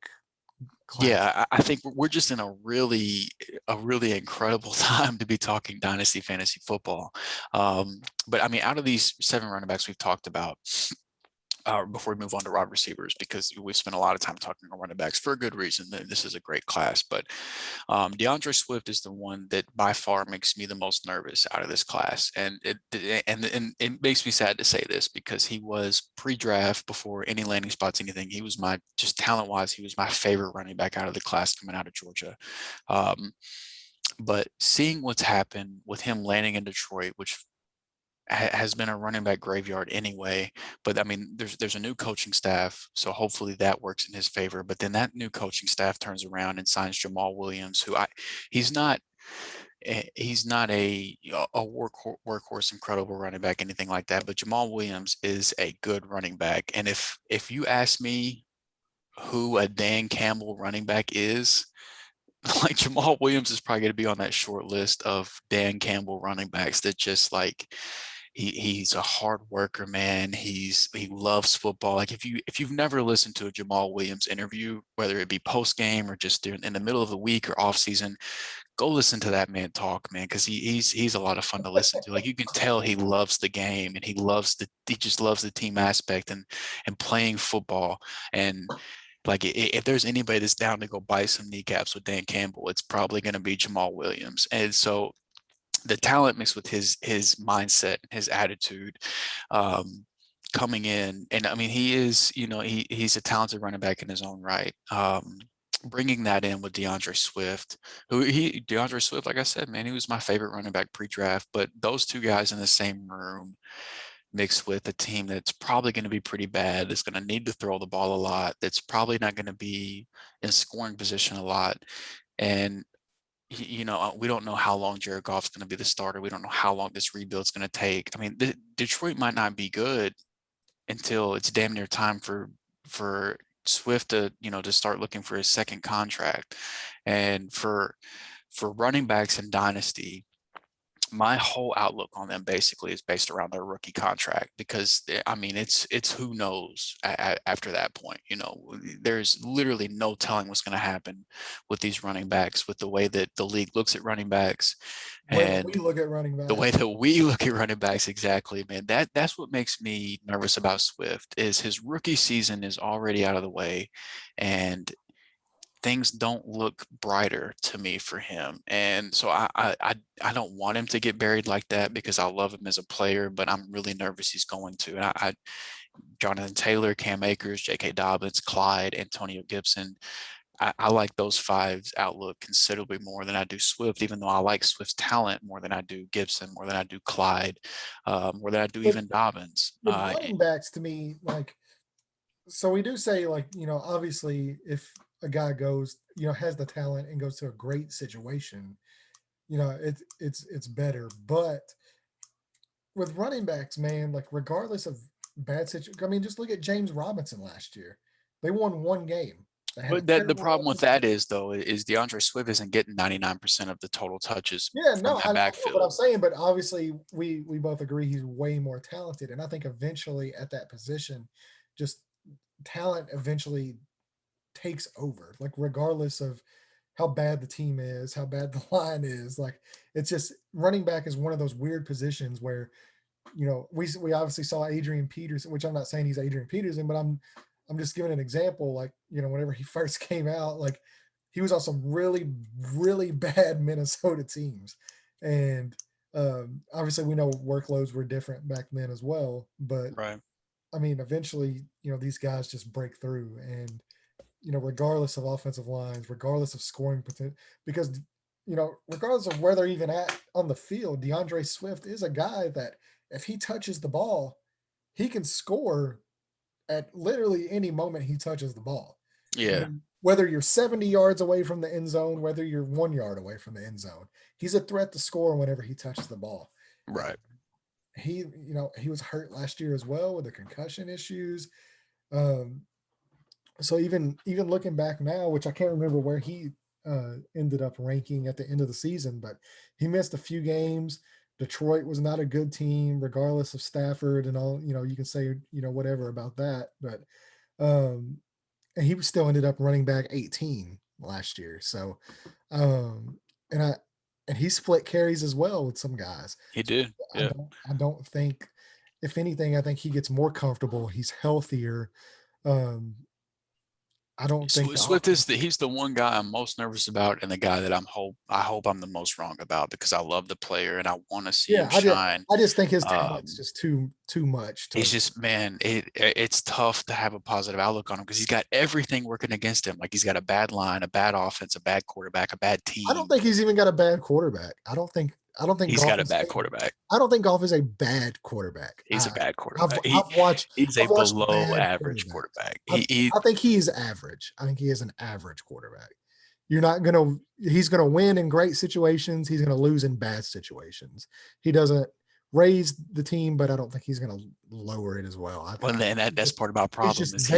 class. yeah, I think we're just in a really incredible time to be talking dynasty fantasy football. But I mean, out of these 7 running backs we've talked about, before we move on to wide receivers, because we've spent a lot of time talking about running backs for a good reason. This is a great class, but DeAndre Swift is the one that by far makes me the most nervous out of this class, and it makes me sad to say this, because he was pre-draft, before any landing spots, anything. He was just talent-wise, he was my favorite running back out of the class coming out of Georgia. But seeing what's happened with him landing in Detroit, which has been a running back graveyard anyway. But I mean, there's a new coaching staff, so hopefully that works in his favor. But then that new coaching staff turns around and signs Jamal Williams, who he's not a workhorse, incredible running back, anything like that. But Jamal Williams is a good running back. And if you ask me who a Dan Campbell running back is, like, Jamal Williams is probably going to be on that short list of Dan Campbell running backs that just, like, he's a hard worker, man. He loves football. Like, if you've never listened to a Jamal Williams interview, whether it be post game or just in the middle of the week or off season, go listen to that man talk, man, because he's a lot of fun to listen to. Like, you can tell he loves the game, and he just loves the team aspect and playing football. And like, if there's anybody that's down to go bite some kneecaps with Dan Campbell, it's probably going to be Jamal Williams. And so the talent mixed with his mindset, his attitude, coming in, and I mean, he is, he's a talented running back in his own right. Bringing that in with DeAndre Swift, DeAndre Swift, like I said, man, he was my favorite running back pre-draft. But those two guys in the same room, mixed with a team that's probably going to be pretty bad, that's going to need to throw the ball a lot, that's probably not going to be in scoring position a lot. And we don't know how long Jared Goff's going to be the starter. We don't know how long this rebuild's going to take. I mean, Detroit might not be good until it's damn near time for Swift to start looking for his second contract. And for running backs in Dynasty, my whole outlook on them basically is based around their rookie contract because I mean it's who knows after that point. There's literally no telling what's going to happen with these running backs, with the way that the league looks at running backs The way that we and look at running the backs. way that we look at running backs. Exactly, man. That's what makes me nervous about Swift is his rookie season is already out of the way, and things don't look brighter to me for him. And so I don't want him to get buried like that because I love him as a player, but I'm really nervous he's going to. And Jonathan Taylor, Cam Akers, J.K. Dobbins, Clyde, Antonio Gibson. I like those fives outlook considerably more than I do Swift, even though I like Swift's talent more than I do Gibson, more than I do Clyde, more than I do With even Dobbins. running backs, to me, like, so we do say, like, obviously if a guy goes, has the talent and goes to a great situation, it's better. But with running backs, man, like regardless of bad situation, I mean, just look at James Robinson last year. They won one game. They had a But the terrible problem with offensive. that is though is DeAndre Swift isn't getting 99% of the total touches Yeah, from no, that I know what I'm backfield. saying, but obviously we both agree he's way more talented, and I think eventually at that position, just talent eventually takes over. Like regardless of how bad the team is, how bad the line is, like it's just running back is one of those weird positions where we obviously saw Adrian Peterson, which I'm not saying he's Adrian Peterson, but I'm just giving an example. Like, whenever he first came out, like he was on some really, really bad Minnesota teams. And obviously we know workloads were different back then as well. But Right. I mean, eventually, these guys just break through and, regardless of offensive lines, regardless of scoring potential, because, regardless of where they're even at on the field, DeAndre Swift is a guy that if he touches the ball, he can score at literally any moment he touches the ball. Yeah. Whether you're 70 yards away from the end zone, whether you're 1 yard away from the end zone, he's a threat to score whenever he touches the ball. And Right. he was hurt last year as well with the concussion issues. Um, so even looking back now, which I can't remember where he ended up ranking at the end of the season, but he missed a few games. Detroit was not a good team, regardless of Stafford and all. You can say whatever about that, but um, and he still ended up running back 18 last year. So, um, and I and he split carries as well with some guys. He So did. Yeah. I don't think, if anything, I think he gets more comfortable. He's healthier. Um, I don't think the Swift is offense. he's the one guy I'm most nervous about, and the guy that I hope I'm the most wrong about because I love the player and I want to see Yeah, him shine. I just think his talent's Um, just too much he's to. just man, it's tough to have a positive outlook on him because he's got everything working against him. Like he's got a bad line, a bad offense, a bad quarterback, a bad I don't team. think he's even got a bad quarterback. I don't think He's golf got a is. bad quarterback. I don't think golf is a bad quarterback. He's a bad I've quarterback. I've watched He's a I've watched below bad average quarterbacks. quarterback. He I think he is average. I think he is an average quarterback. You're not gonna. He's gonna win in great situations. He's gonna lose in bad situations. He doesn't raise the team, but I don't think he's gonna lower it as well. Well, I then that's part of my he's problem just is there.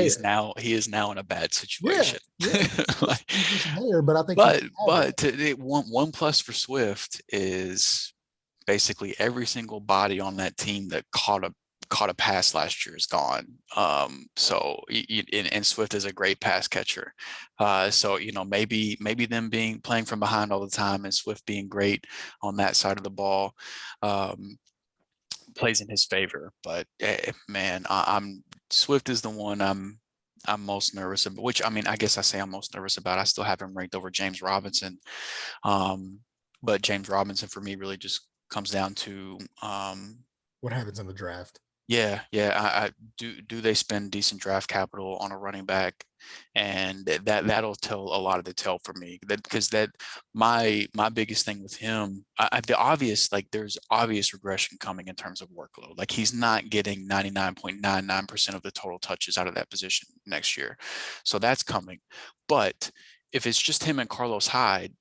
he is now in a bad Yeah, situation. yeah. Like, He's just there, but I think he's average. but one plus for Swift is basically every single body on that team that caught a pass last year is gone. So and Swift is a great pass catcher. So maybe them being playing from behind all the time and Swift being great on that side of the ball. Plays in his favor. But man, I'm Swift is the one I'm most nervous about. Which I mean, I guess I say I'm most nervous about. I still have him ranked over James Robinson, but James Robinson for me really just comes down to What happens in the draft? yeah. I do they spend decent draft capital on a running back, and that'll tell a lot of the tale for me. Because my biggest thing with him, the obvious there's obvious regression coming in terms of workload. Like he's not getting 99.99% of the total touches out of that position next year, so that's coming. But if it's just him and Carlos Hyde,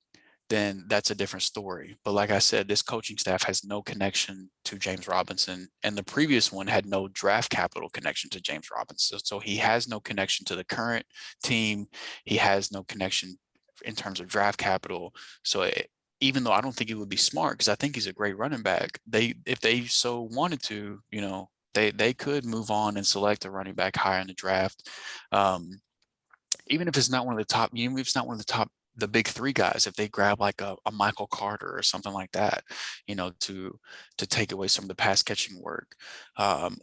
then that's a different story. But like I said, this coaching staff has no connection to James Robinson, and the previous one had no draft capital connection to James Robinson. So he has no connection to the current team. He has no connection in terms of draft capital. So even though I don't think it would be smart because I think he's a great running back, if they so wanted to, they could move on and select a running back higher in the draft. Even if it's not one of the top, even if it's not one of the big three guys, if they grab like a Michael Carter or something like that, to take away some of the pass catching work,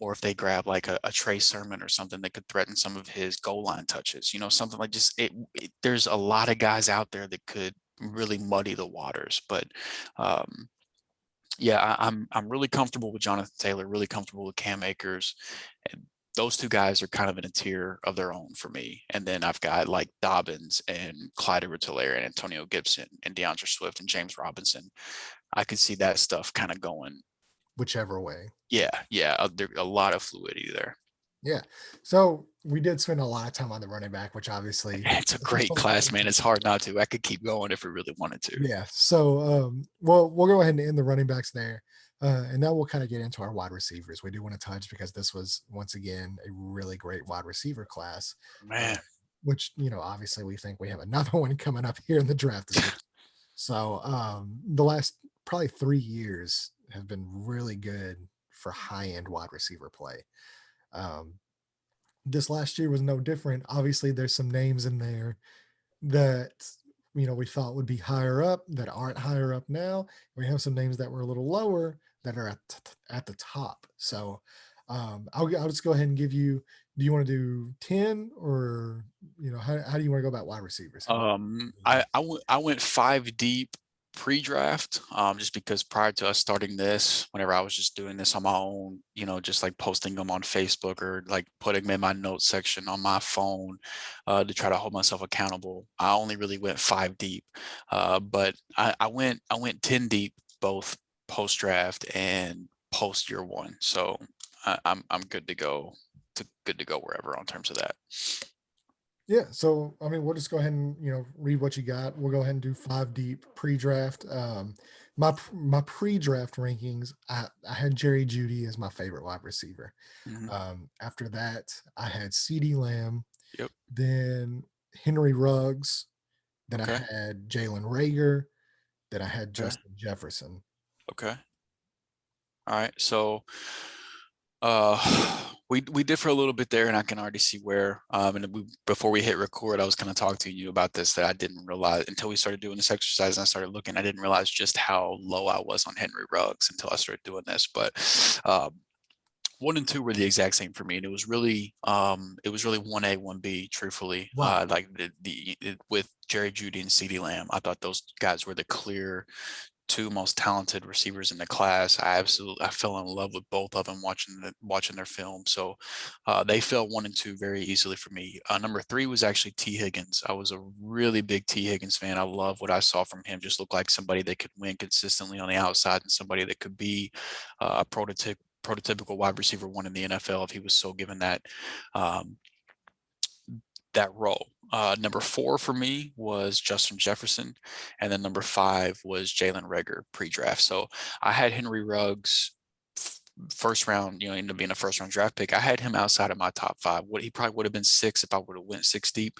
or if they grab like a Trey Sermon or something that could threaten some of his goal line touches, something like just there's a lot of guys out there that could really muddy the waters. But yeah, I'm really comfortable with Jonathan Taylor, really comfortable with Cam Akers, and those two guys are kind of in a tier of their own for me. And then I've got like Dobbins and Clyde Lair and Antonio Gibson and Deandre Swift and James Robinson. I could see that stuff kind of going whichever way. Yeah, there's a lot of fluidity there. Yeah. So we did spend a lot of time on the running back, which obviously it's a great class, man. It's hard not to. I could keep going if we really wanted to. Yeah. So we'll go ahead and end the running backs there. And now we'll kind of get into our wide receivers. We do want to touch because this was once again a really great wide receiver class. Man. Which, obviously we think we have another one coming up here in the draft this year. So the last probably 3 years have been really good for high-end wide receiver play. This last year was no different. Obviously, there's some names in there that we thought would be higher up that aren't higher up now. We have some names that were a little lower that are at the top. So I'll just go ahead and give you. Do you want to do 10 or how do you want to go about wide receivers? I went 5 deep pre-draft, just because prior to us starting this, whenever I was just doing this on my own, just like posting them on Facebook or like putting them in my notes section on my phone, to try to hold myself accountable, I only really went 5 deep. But I went 10 deep, both post-draft and post year one. So I'm good to go. Good to go wherever on terms of that. Yeah, so I mean, we'll just go ahead and read what you got. We'll go ahead and do 5 deep pre-draft. My pre-draft rankings, I had Jerry Judy as my favorite wide receiver. Mm-hmm. After that, I had CeeDee Lamb. Yep. Then Henry Ruggs. Then okay. I had Jalen Rager. Then I had Justin Jefferson. Okay. All right. So we differ a little bit there, and I can already see where. And before we hit record, I was kind of talking to you about this, that I didn't realize until we started doing this exercise and I started looking. I didn't realize just how low I was on Henry Ruggs until I started doing this. But 1 and 2 were the exact same for me, and it was really 1A, 1B. Truthfully, Wow. like with Jerry Judy and CeeDee Lamb, I thought those guys were the clear 2 most talented receivers in the class. I fell in love with both of them watching their film. So they fell 1 and 2 very easily for me. Number 3 was actually T. Higgins. I was a really big T. Higgins fan. I love what I saw from him. Just looked like somebody that could win consistently on the outside and somebody that could be a prototypical wide receiver 1 in the NFL if he was so given that role. Number 4 for me was Justin Jefferson, and then number 5 was Jalen Rager pre-draft. So I had Henry Ruggs first round, ended up being a first round draft pick. I had him outside of my top 5. He probably would have been 6 if I would have went 6 deep.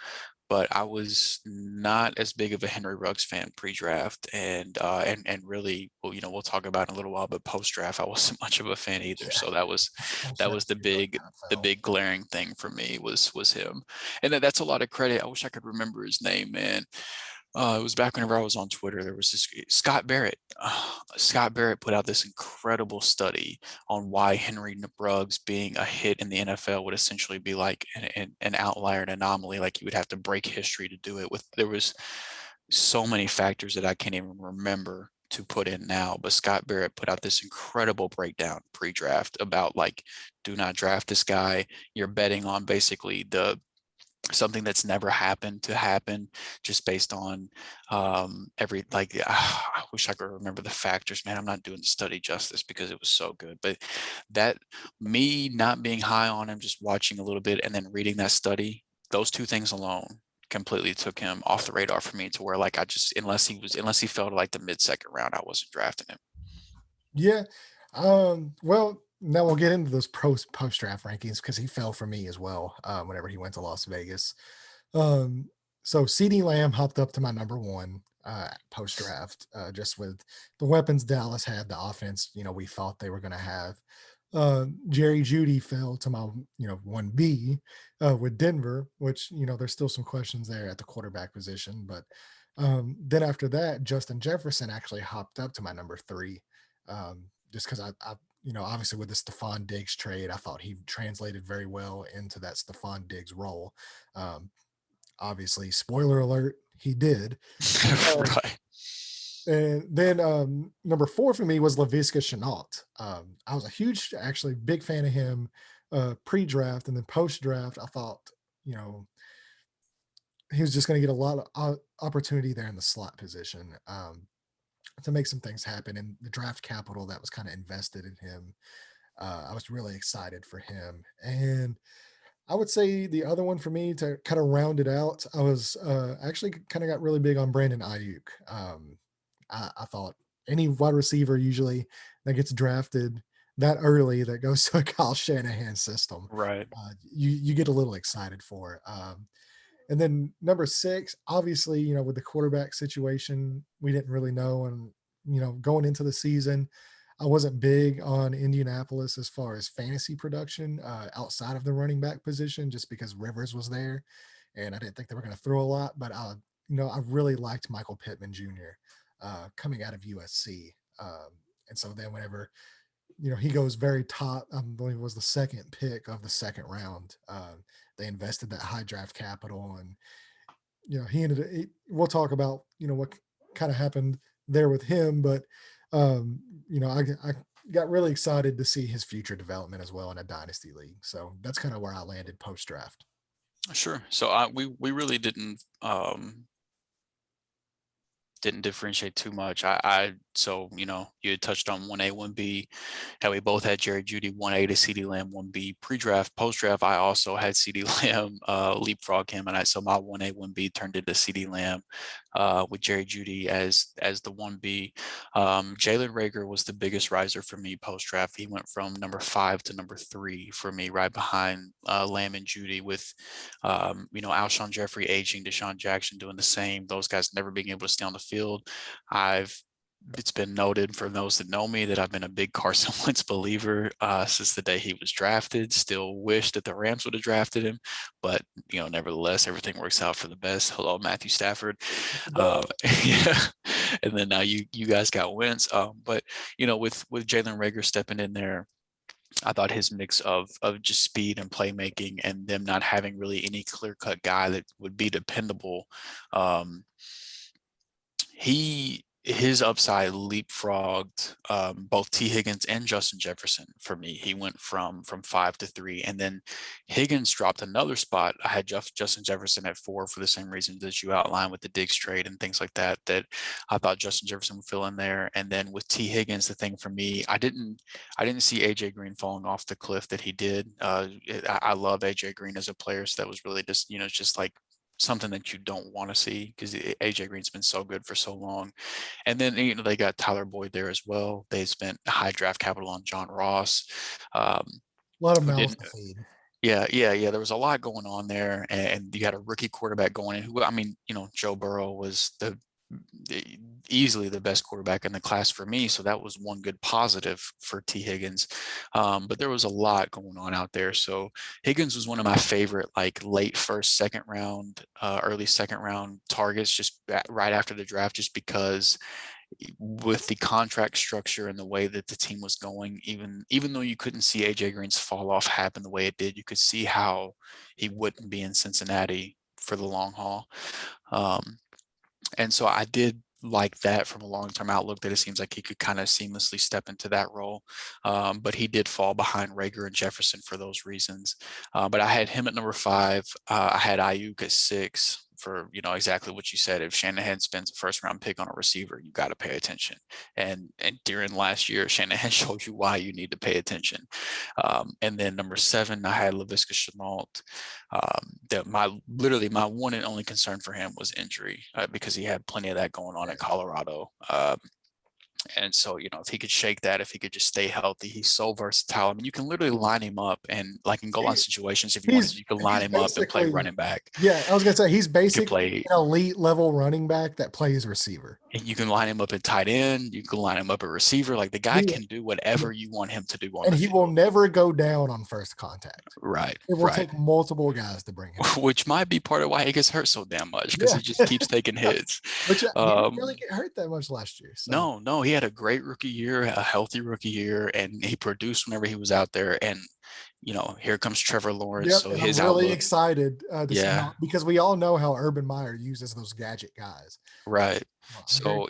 But I was not as big of a Henry Ruggs fan pre-draft, and really, well, we'll talk about it in a little while. But post-draft, I wasn't much of a fan either. Yeah. So that was the big glaring thing for me was him, and that's a lot of credit. I wish I could remember his name, man. It was back whenever I was on Twitter. There was this Scott Barrett. Scott Barrett put out this incredible study on why Henry Ruggs being a hit in the NFL would essentially be like an outlier, an anomaly. Like you would have to break history to do it. There was so many factors that I can't even remember to put in now. But Scott Barrett put out this incredible breakdown pre-draft about like, do not draft this guy. You're betting on basically something that's never happened to happen just based on I wish I could remember the factors, man. I'm not doing the study justice because it was so good, but that me not being high on him, just watching a little bit and then reading that study, those 2 things alone completely took him off the radar for me to where like unless he fell to like the mid-second round, I wasn't drafting him. Yeah. Well, now we'll get into those post-draft rankings because he fell for me as well whenever he went to Las Vegas. So CeeDee Lamb hopped up to my number 1. post draft, just with the weapons Dallas had, the offense, we thought they were going to have. Jerry Judy fell to my, 1B with Denver, which, there's still some questions there at the quarterback position. But then after that, Justin Jefferson actually hopped up to my number 3, just because obviously with the Stephon Diggs trade, I thought he translated very well into that Stephon Diggs role. Obviously, spoiler alert, he did. Um, Right. and then number 4 for me was Leviska Chanaut. I was a huge, actually big fan of him pre-draft, and then post-draft, I thought, you know, he was just going to get a lot of opportunity there in the slot position to make some things happen. And the draft capital that was kind of invested in him, I was really excited for him. And I would say the other one for me to kind of round it out, I was actually kind of got really big on Brandon Ayuk. I thought any wide receiver usually that gets drafted that early that goes to a Kyle Shanahan system, Right. you get a little excited for. And then number 6, obviously, with the quarterback situation, we didn't really know. And, going into the season, I wasn't big on Indianapolis as far as fantasy production outside of the running back position, just because Rivers was there. And I didn't think they were going to throw a lot. But, I really liked Michael Pittman Jr. Coming out of USC. And so then whenever, he goes very top, I believe it was the second pick of the second round. They invested that high draft capital, and we'll talk about what kind of happened there with him, but I got really excited to see his future development as well in a dynasty league. So that's kind of where I landed post draft. Sure. So we really didn't differentiate too much. So you had touched on 1A, 1B, and we both had Jerry Judy 1A to CeeDee Lamb 1B. Pre-draft, post-draft, I also had CeeDee Lamb leapfrog him, and so my 1A, 1B turned into CeeDee Lamb with Jerry Judy as the 1B. Jalen Rager was the biggest riser for me post-draft. He went from number 5 to number 3 for me, right behind Lamb and Judy, with Alshon Jeffrey aging, Deshaun Jackson doing the same. Those guys never being able to stay on the field. It's been noted for those that know me that I've been a big Carson Wentz believer since the day he was drafted. Still wish that the Rams would have drafted him, but nevertheless, everything works out for the best. Hello, Matthew Stafford. Yeah, and then now you guys got Wentz. But with Jalen Rager stepping in there, I thought his mix of just speed and playmaking, and them not having really any clear-cut guy that would be dependable, his upside leapfrogged both T. Higgins and Justin Jefferson for me. He went from 5 to 3, and then Higgins dropped another spot. I had Justin Jefferson at 4 for the same reasons that you outlined with the Diggs trade and things like that. That I thought Justin Jefferson would fill in there. And then with T. Higgins, the thing for me, I didn't see AJ Green falling off the cliff that he did. I love AJ Green as a player, so that was really just like something that you don't want to see, because AJ Green's been so good for so long. And then they got Tyler Boyd there as well. They spent high draft capital on John Ross. A lot of who mouths didn't to feed. Yeah. There was a lot going on there, and you had a rookie quarterback going in who, Joe Burrow was easily the best quarterback in the class for me. So that was one good positive for T. Higgins. But there was a lot going on out there. So Higgins was one of my favorite, like late first, second round, early second round targets, just right after the draft, just because with the contract structure and the way that the team was going, even though you couldn't see AJ Green's fall off happen the way it did, you could see how he wouldn't be in Cincinnati for the long haul. And so I did like that from a long-term outlook, that it seems like he could kind of seamlessly step into that role. But he did fall behind Rager and Jefferson for those reasons. But I had him at number 5. I had Ayuk at 6 for, exactly what you said. If Shanahan spends a first-round pick on a receiver, you got to pay attention. And during last year, Shanahan showed you why you need to pay attention. And then number 7, I had Lebiska Chemault. That my one and only concern for him was injury, because he had plenty of that going on in Colorado. And so, if he could shake that, if he could just stay healthy, he's so versatile. I mean, you can literally line him up and like in goal line He, situations, if you wanted to, he's you can line he's him up and play basically, running back. yeah, I was gonna say he's You could basically play an elite level running back that plays receiver. You can line him up at tight end. You can line him up at receiver. Like the guy He can do whatever you want him to do on and the he will field. never go down on first contact. Right, It will right. take multiple guys to bring him down. Which might be part of why he gets hurt so damn much because Yeah, he just keeps taking hits. which he didn't really Um, get hurt that much last year. So no, no, he had a great rookie year, a healthy rookie year, and he produced whenever he was out there. And here comes Trevor Lawrence. yep, So and I'm his really outlook, excited to see yeah, how, because we all know how Urban Meyer uses those gadget guys. right. I'm very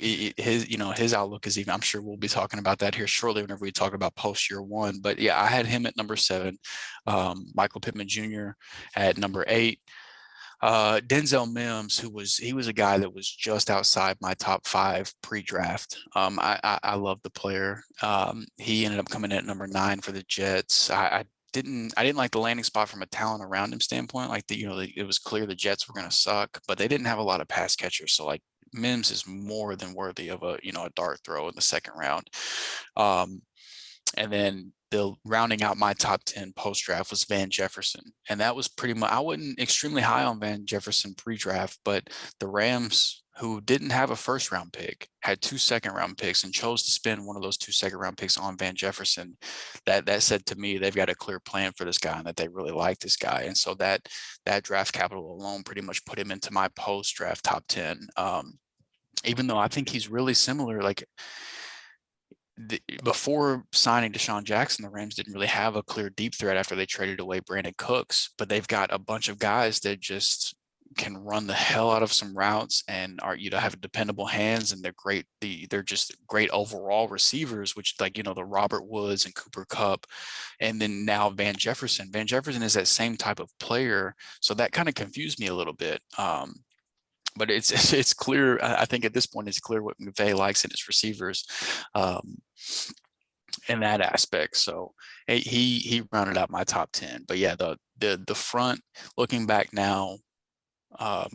So his outlook is even. I'm sure we'll be talking about that here shortly whenever we talk about post year one. But yeah, I had him at number 7, Michael Pittman Jr. at number 8. Denzel Mims, he was a guy that was just outside my top 5 pre-draft. I love the player. He ended up coming in at number 9 for the Jets. I didn't like the landing spot from a talent around him standpoint. Like it was clear the Jets were going to suck, but they didn't have a lot of pass catchers. So like Mims is more than worthy of a dart throw in the second round. Um, and then the rounding out my top 10 post draft was Van Jefferson. And that was pretty much, I wasn't extremely high on Van Jefferson pre draft, but the Rams, who didn't have a first round pick, had 2 second round picks and chose to spend one of those 2 second round picks on Van Jefferson. That said to me, they've got a clear plan for this guy and that they really like this guy. And so that draft capital alone pretty much put him into my post draft top 10. Even though I think he's really similar, like before signing Deshaun Jackson, the Rams didn't really have a clear deep threat after they traded away Brandon Cooks, but they've got a bunch of guys that just can run the hell out of some routes and are have dependable hands, and they're great. They're just great overall receivers, which like the Robert Woods and Cooper Kupp, and then now Van Jefferson. Van Jefferson is that same type of player, so that kind of confused me a little bit. But it's clear. I think at this point it's clear what McVay likes in his receivers, in that aspect. So he rounded out my top 10. But yeah, the front, looking back now,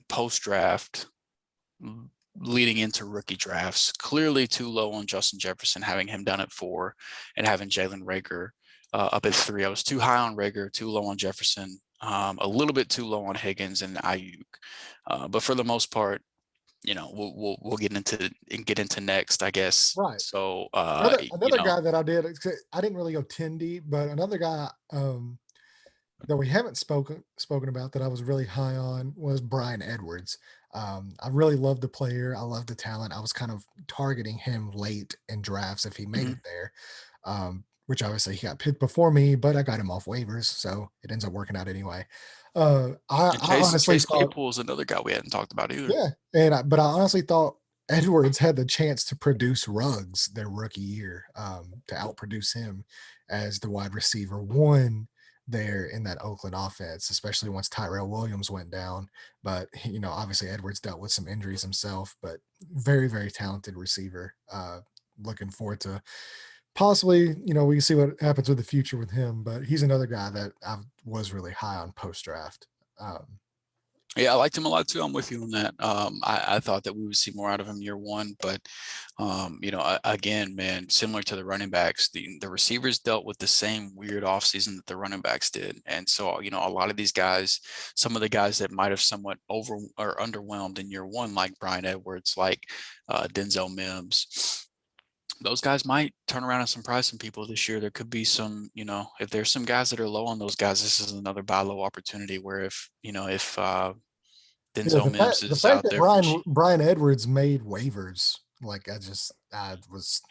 post draft, leading into rookie drafts, clearly too low on Justin Jefferson, having him down at 4, and having Jalen Rager up at 3. I was too high on Rager, too low on Jefferson. A little bit too low on Higgins and Ayuk, but for the most part, we'll get into next, I guess. right. So, Another guy that I didn't really go 10 deep, but another guy that we haven't spoken about that I was really high on was Bryan Edwards. I really love the player. I love the talent. I was kind of targeting him late in drafts if he made it there. Which obviously he got picked before me, but I got him off waivers, so it ends up working out anyway. I honestly Chase thought, Claypool is another guy we hadn't talked about either. yeah, but I honestly thought Edwards had the chance to produce Ruggs their rookie year, to outproduce him as the wide receiver 1 there in that Oakland offense, especially once Tyrell Williams went down. But obviously Edwards dealt with some injuries himself, but very, very talented receiver. Looking forward to possibly, we can see what happens with the future with him, but he's another guy that I was really high on post draft. Yeah, I liked him a lot too. I'm with you on that. I thought that we would see more out of him year 1, but again, man, similar to the running backs, the receivers dealt with the same weird offseason that the running backs did. And so, a lot of these guys, some of the guys that might have somewhat over or underwhelmed in year 1, like Bryan Edwards, like Denzel Mims, those guys might turn around and surprise some people this year. There could be some, if there's some guys that are low on those guys, this is another buy low opportunity where if Yeah, Denzel Mims the is fact out that there for Bryan Edwards made waivers, like I was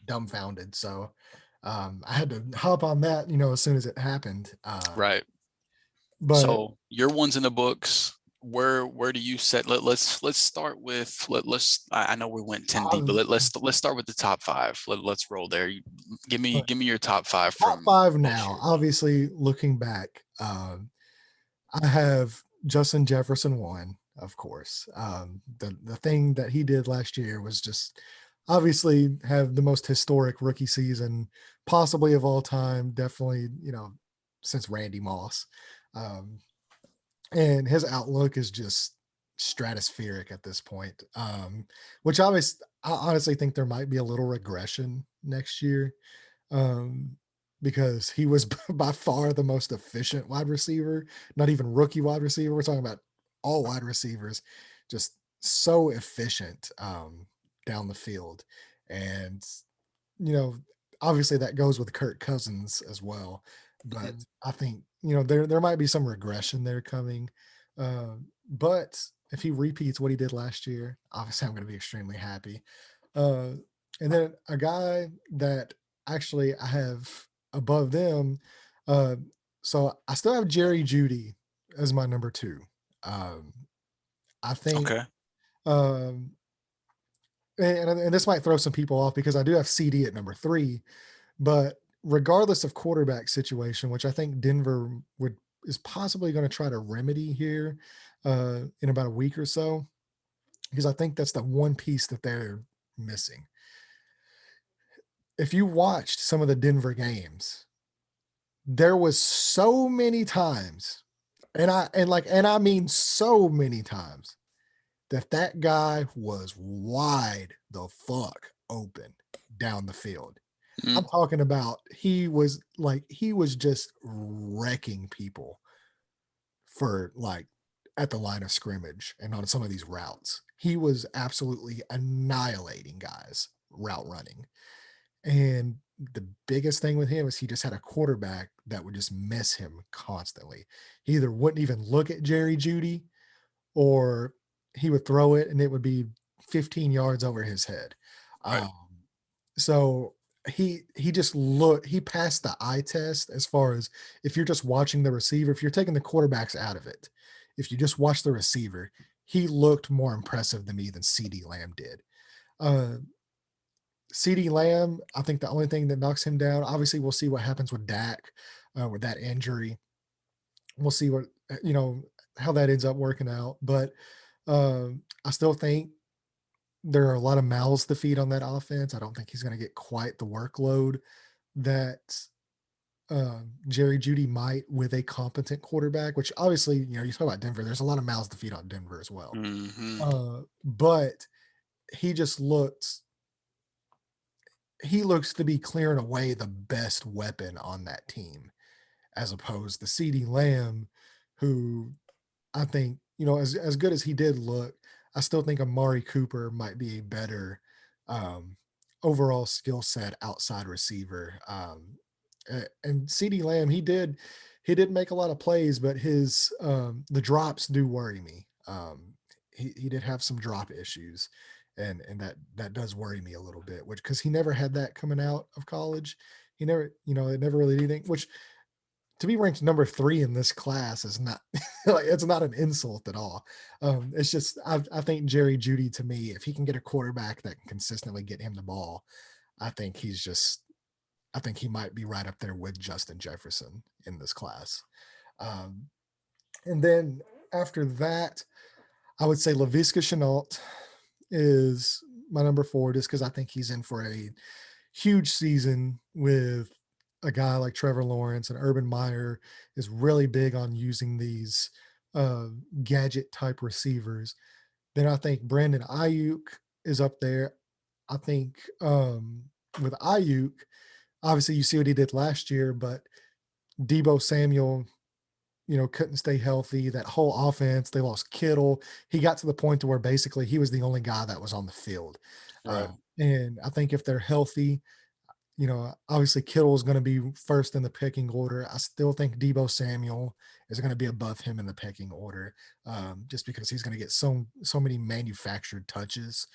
dumbfounded. So I had to hop on that, as soon as it happened. right. But So your one's in the books. Where do you set? Let's start with let's. I know we went 10 deep, but let's start with the top 5. Let's roll there. Give me your top 5 top from 5 post now. year 1. Obviously, looking back, I have Justin Jefferson 1, of course. The thing that he did last year was just obviously have the most historic rookie season possibly of all time. Definitely, since Randy Moss. And his outlook is just stratospheric at this point. Which I honestly think there might be a little regression next year, um, because he was by far the most efficient wide receiver, not even rookie wide receiver. We're talking about all wide receivers, just so efficient down the field. And, you know, obviously that goes with Kirk Cousins as well. But Mhm. I think, there might be some regression there coming. But if he repeats what he did last year, obviously I'm going to be extremely happy. Uh, and then a guy that actually I have above them. Uh, so I still have Jerry Judy as my number two. Um, I think, Okay. um, and this might throw some people off because I do have CD at number three, but regardless of quarterback situation, which I think Denver would is possibly going to try to remedy here in about a week or so, because I think that's the one piece that they're missing. If you watched some of the Denver games, there was so many times, and I mean so many times, that guy was wide the fuck open down the field. Mm, I'm talking about he was just wrecking people for like at the line of scrimmage and on some of these routes. He was absolutely annihilating guys route running. And the biggest thing with him is he just had a quarterback that would just miss him constantly. He either wouldn't even look at Jerry Judy, or he would throw it and it would be 15 yards over his head. right. Um, so he passed the eye test as far as if you're just watching the receiver, if you're taking the quarterbacks out of it, if you just watch the receiver, he looked more impressive to me than CD Lamb did. Uh, CD Lamb, I think the only thing that knocks him down, obviously, we'll see what happens with Dak with that injury. We'll see how that ends up working out. But I still think there are a lot of mouths to feed on that offense. I don't think he's going to get quite the workload that Jerry Judy might with a competent quarterback, which obviously, you talk about Denver, there's a lot of mouths to feed on Denver as well. Hmm. But he just looks to be clearing away the best weapon on that team, as opposed to CD Lamb, who I think, as good as he did look, I still think Amari Cooper might be a better um, overall skill set outside receiver. And CD Lamb, he did make a lot of plays, but his the drops do worry me. He did have some drop issues, and that does worry me a little bit, which because he never had that coming out of college. He never, it never really did anything, which to be ranked number three in this class is not like it's not an insult at all. It's just I think Jerry Judy, to me, if he can get a quarterback that can consistently get him the ball, I think I think he might be right up there with Justin Jefferson in this class. Um, and then after that, I would say Leviska Chanaut is my number four, just because I think he's in for a huge season with a guy like Trevor Lawrence, and Urban Meyer is really big on using these uh, gadget type receivers. Then I think Brandon Ayuk is up there. I think with Ayuk, obviously you see what he did last year, but Debo Samuel, couldn't stay healthy. That whole offense, they lost Kittle. He got to the point to where basically he was the only guy that was on the field. Right. And I think if they're healthy, obviously Kittle is going to be first in the pecking order. I still think Debo Samuel is going to be above him in the pecking order, just because he's going to get so many manufactured touches,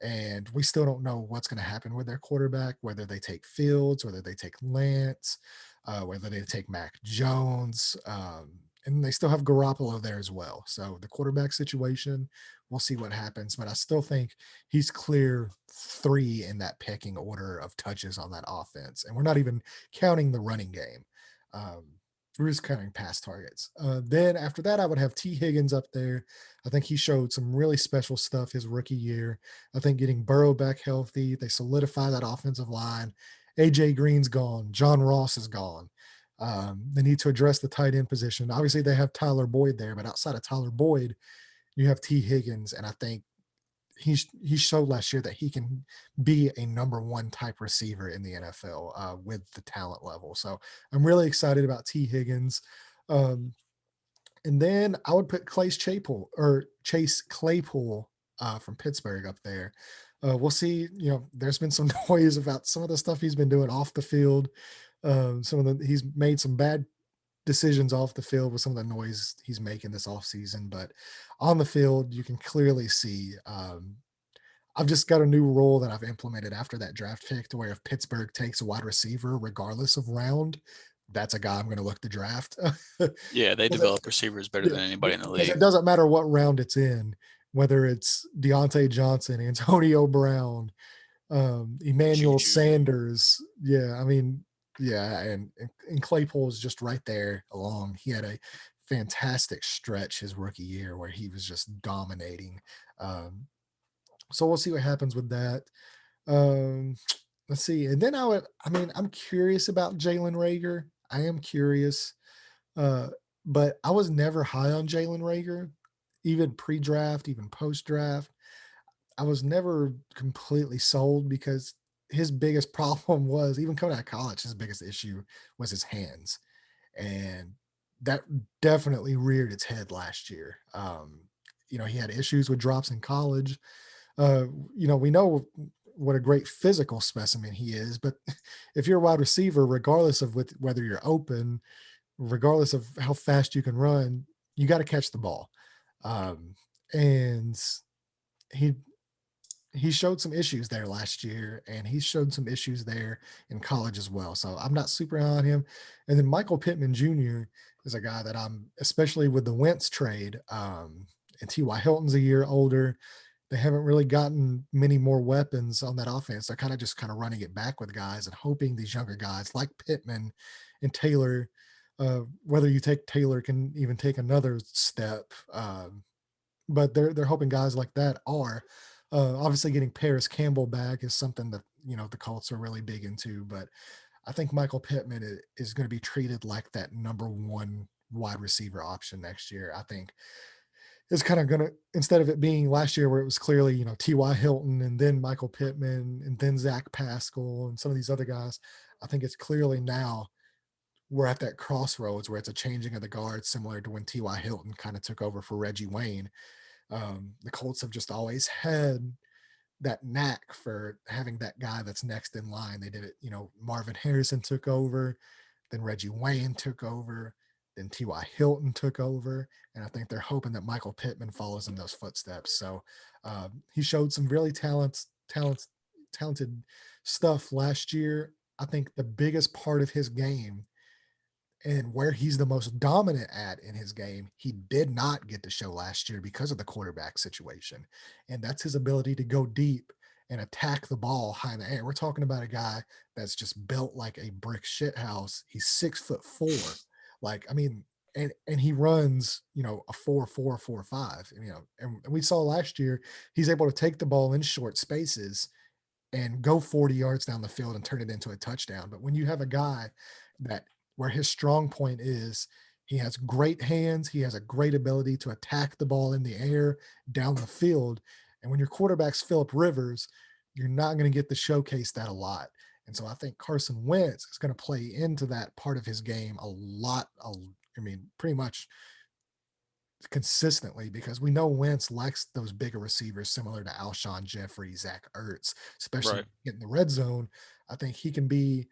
and we still don't know what's going to happen with their quarterback, whether they take Fields, whether they take Lance, whether they take Mac Jones. And they still have Garoppolo there as well. So the quarterback situation, we'll see what happens. But I still think he's clear three in that pecking order of touches on that offense. And we're not even counting the running game. Um, we're just counting pass targets. Then after that, I would have T. Higgins up there. I think he showed some really special stuff his rookie year. I think getting Burrow back healthy, they solidify that offensive line. AJ Green's gone. John Ross is gone. They need to address the tight end position. Obviously, they have Tyler Boyd there, but outside of Tyler Boyd, you have T. Higgins, and I think he showed last year that he can be a number one type receiver in the NFL with the talent level. So I'm really excited about T. Higgins. Um, and then I would put Chase Claypool from Pittsburgh up there. We'll see. You know, there's been some noise about some of the stuff he's been doing off the field. He's made some bad decisions off the field with some of the noise he's making this offseason, but on the field, you can clearly see. I've just got a new rule that I've implemented after that draft pick to where if Pittsburgh takes a wide receiver, regardless of round, that's a guy I'm going to look to draft. Yeah, they Because develop receivers better yeah, than anybody in the because league. it doesn't matter what round it's in, whether it's Deontay Johnson, Antonio Brown, Emmanuel Juju. Sanders. Yeah, I mean, yeah, and Claypool is just right there along. He had a fantastic stretch his rookie year where he was just dominating. Um, so we'll see what happens with that. Um, let's see. And then I'm curious about Jalen Rager. I am curious. Uh, but I was never high on Jalen Rager, even pre-draft, even post-draft. I was never completely sold because his biggest problem was, even coming out of college, his biggest issue was his hands. And that definitely reared its head last year. He had issues with drops in college. Uh, we know what a great physical specimen he is, but if you're a wide receiver, regardless of whether you're open, regardless of how fast you can run, you got to catch the ball. And he he showed some issues there last year, and he showed some issues there in college as well. So I'm not super high on him. And then Michael Pittman Jr. is a guy that I'm, especially with the Wentz trade, and T.Y. Hilton's a year older. They haven't really gotten many more weapons on that offense. They're kind of running it back with guys and hoping these younger guys like Pittman and Taylor, whether you take Taylor can even take another step. But they're hoping guys like that are. Obviously, getting Paris Campbell back is something that the Colts are really big into. But I think Michael Pittman is going to be treated like that number one wide receiver option next year. I think it's kind of going to, instead of it being last year where it was clearly T.Y. Hilton and then Michael Pittman and then Zach Pascal and some of these other guys. I think it's clearly now we're at that crossroads where it's a changing of the guard, similar to when T.Y. Hilton kind of took over for Reggie Wayne. The Colts have just always had that knack for having that guy that's next in line. They did it, Marvin Harrison took over, then Reggie Wayne took over, then T.Y. Hilton took over, and I think they're hoping that Michael Pittman follows in those footsteps. So he showed some really talented stuff last year. I think the biggest part of his game and where he's the most dominant at in his game, he did not get to show last year because of the quarterback situation. And that's his ability to go deep and attack the ball high in the air. We're talking about a guy that's just built like a brick shit house. He's 6'4". Like, I mean, and he runs, a 4.4, 4.5. And we saw last year he's able to take the ball in short spaces and go 40 yards down the field and turn it into a touchdown. But when you have a guy that where his strong point is, he has great hands, he has a great ability to attack the ball in the air down the field. And when your quarterback's Philip Rivers, you're not going to get to showcase that a lot. And so I think Carson Wentz is going to play into that part of his game a lot. Pretty much consistently, because we know Wentz likes those bigger receivers similar to Alshon Jeffrey, Zach Ertz, especially Right. in the red zone. I think he can be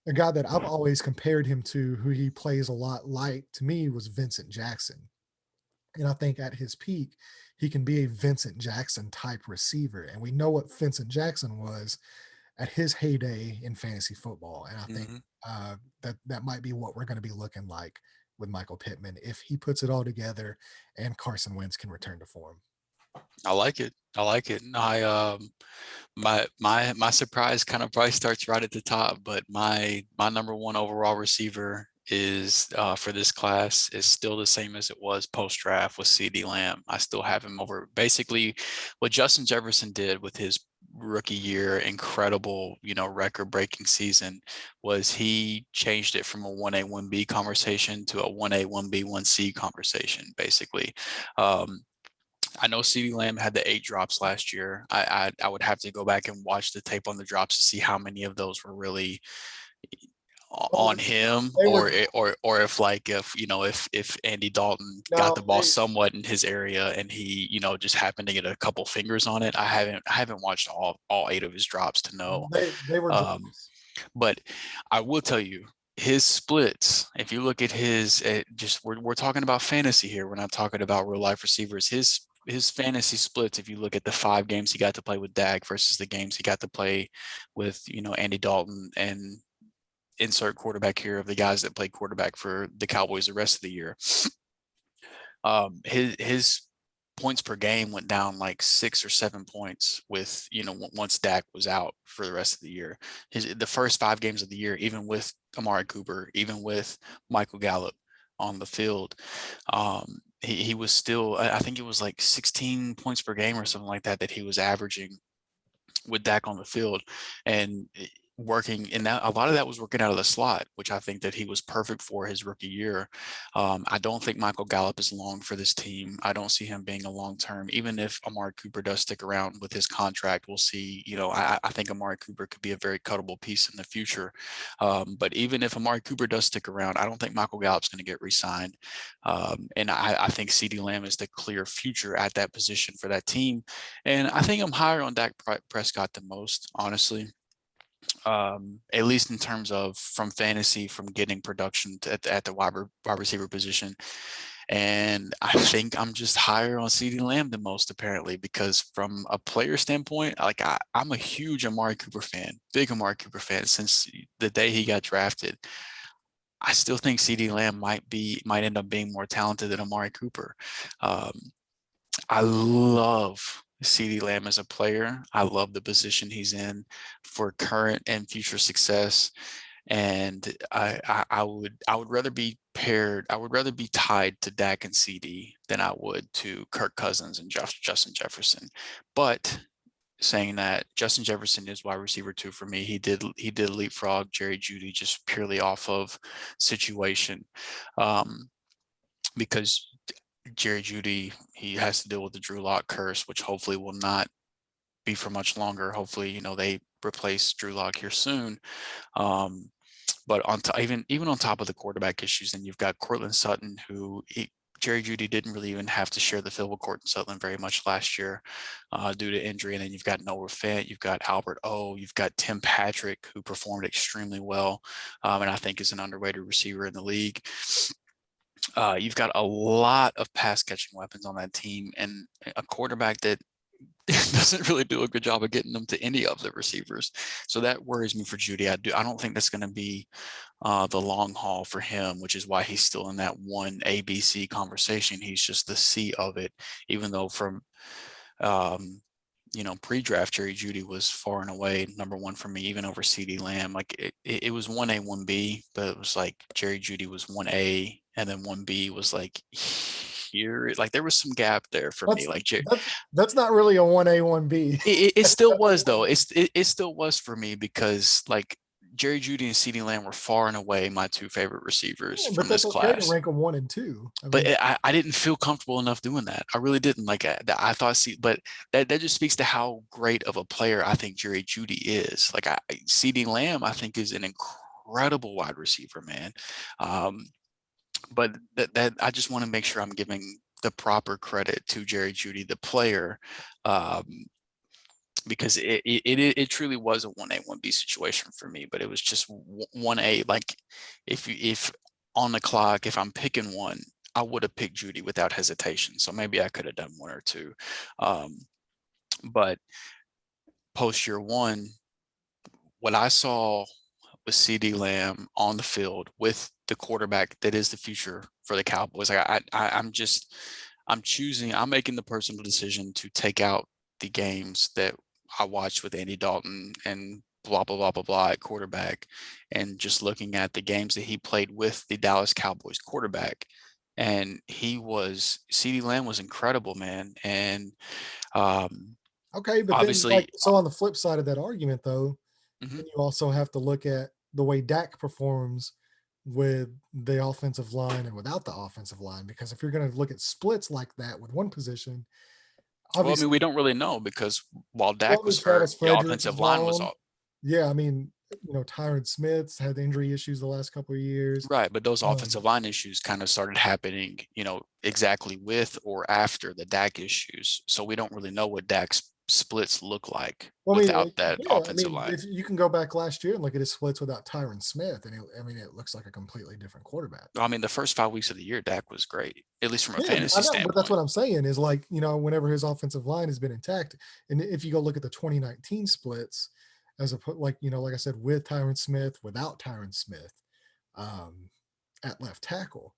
a guy that I've always compared him to, who he plays a lot like, to me, was Vincent Jackson. And I think at his peak, he can be a Vincent Jackson type receiver. And we know what Vincent Jackson was at his heyday in fantasy football. And I think Mm-hmm. that might be what we're going to be looking like with Michael Pittman if he puts it all together and Carson Wentz can return to form. I like it. I like it. My surprise kind of probably starts right at the top, but my number one overall receiver is for this class is still the same as it was post draft with CeeDee Lamb. I still have him over basically what Justin Jefferson did with his rookie year, incredible, record breaking season, was he changed it from a 1A 1B conversation to a 1A 1B 1C conversation basically. I know CeeDee Lamb had the 8 drops last year. I would have to go back and watch the tape on the drops to see how many of those were really Oh, on him, they or were if like if Andy Dalton got no, the ball somewhat in his area and he just happened to get a couple fingers on it. I haven't watched all 8 of his drops to know. they were Um, drops. but I will tell you, his splits, if you look at his, just we're talking about fantasy here. We're not talking about real life receivers. His fantasy splits, if you look at the 5 games he got to play with Dak versus the games he got to play with, Andy Dalton, and insert quarterback here of the guys that played quarterback for the Cowboys the rest of the year. His points per game went down like 6 or 7 points with once Dak was out for the rest of the year. The first 5 games of the year, even with Amari Cooper, even with Michael Gallup on the field, he was still, I think it was like 16 points per game or something like that he was averaging with Dak on the field. And working in that, a lot of that was working out of the slot, which I think that he was perfect for his rookie year. I don't think Michael Gallup is long for this team. I don't see him being a long term, even if Amari Cooper does stick around with his contract. We'll see. I think Amari Cooper could be a very cuttable piece in the future. But even if Amari Cooper does stick around, I don't think Michael Gallup's going to get re-signed. And I think CeeDee Lamb is the clear future at that position for that team. And I think I'm higher on Dak Prescott than most, honestly. At least in terms of from fantasy, from getting production at the wide receiver position. And I think I'm just higher on CeeDee Lamb than most, apparently, because from a player standpoint, like I'm a huge Amari Cooper fan, big Amari Cooper fan since the day he got drafted. I still think CeeDee Lamb might end up being more talented than Amari Cooper. Um, I love CeeDee Lamb as a player. I love the position he's in for current and future success. And I would rather be paired. I would rather be tied to Dak and CD than I would to Kirk Cousins and Justin Jefferson. But saying that, Justin Jefferson is wide receiver 2 for me. He did leapfrog Jerry Judy just purely off of situation, because Jerry Judy, he has to deal with the Drew Lock curse, which hopefully will not be for much longer. Hopefully, they replace Drew Lock here soon. But even on top of the quarterback issues, then you've got Cortland Sutton, who Jerry Judy didn't really even have to share the field with Cortland Sutton very much last year due to injury. And then you've got Noah Fant, you've got Albert O, you've got Tim Patrick, who performed extremely well, and I think is an underrated receiver in the league. You've got a lot of pass catching weapons on that team, and a quarterback that doesn't really do a good job of getting them to any of the receivers. So that worries me for Judy. I don't think that's going to be the long haul for him, which is why he's still in that one ABC conversation. He's just the C of it, even though from pre-draft, Jerry Judy was far and away number 1 for me, even over CeeDee Lamb. Like it was 1A, 1B, but it was like Jerry Judy was 1A, and then 1B was like here. Like there was some gap there for me. Like That's not really a 1A, 1B. it still was though. It still was for me, because like Jerry Judy and CeeDee Lamb were far and away my 2 favorite receivers Yeah, but from that's this okay to class. rank them 1 and 2. I But mean, I didn't feel comfortable enough doing that. I really didn't. Like I thought, but that just speaks to how great of a player I think Jerry Judy is. Like CeeDee Lamb, I think, is an incredible wide receiver, man. But that I just want to make sure I'm giving the proper credit to Jerry Judy, the player, because it truly was a 1A, 1B situation for me. But it was just 1A. Like if on the clock, if I'm picking one, I would have picked Judy without hesitation. So maybe I could have done 1 or 2. But post year 1, what I saw with CeeDee Lamb on the field with the quarterback that is the future for the Cowboys, I'm making the personal decision to take out the games that I watched with Andy Dalton and blah, blah, blah, blah, blah at quarterback, and just looking at the games that he played with the Dallas Cowboys quarterback. And CeeDee Lamb was incredible, man. And okay, but then obviously, so on the flip side of that argument though, mm-hmm. then you also have to look at the way Dak performs with the offensive line and without the offensive line, because if you're going to look at splits like that with one position, Well, I mean, Obviously, we don't really know because while well, I Dak mean, was hurt, Travis the Frederick is offensive line was gone. all Yeah, I mean, Tyron Smith's had injury issues the last couple of years. right. But those Um, offensive line issues kind of started happening, exactly with or after the Dak issues. So we don't really know what Dak's splits look like well, I without mean, that yeah, I offensive mean, line. if you can go back last year and look at his splits without Tyron Smith, and it looks like a completely different quarterback. I mean, the first 5 weeks of the year, Dak was great, at least from a Yeah, I fantasy know, but that's standpoint. what I'm saying is like, whenever his offensive line has been intact, and if you go look at the 2019 splits, as a like I said, with Tyron Smith, without Tyron Smith, um, at left tackle,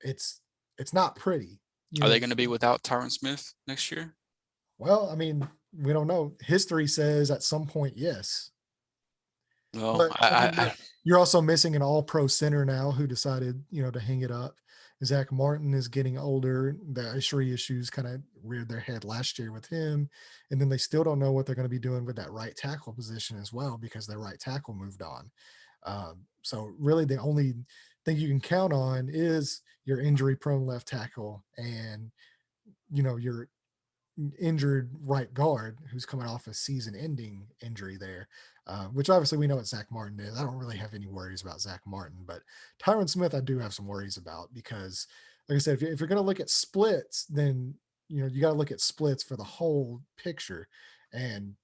it's it's not pretty. Are they going to be without Tyron Smith next year? Well, I mean, we don't know. History says at some point, yes. Well, But I mean, you're also missing an all-pro center now who decided, to hang it up. Zach Martin is getting older. The injury issues kind of reared their head last year with him, and then they still don't know what they're going to be doing with that right tackle position as well because their right tackle moved on. So really, the only thing you can count on is your injury-prone left tackle and your injured right guard who's coming off a season-ending injury there, which obviously we know what Zach Martin is. I don't really have any worries about Zach Martin, but Tyron Smith I do have some worries about because, like I said, if you're going to look at splits, then you got to look at splits for the whole picture, and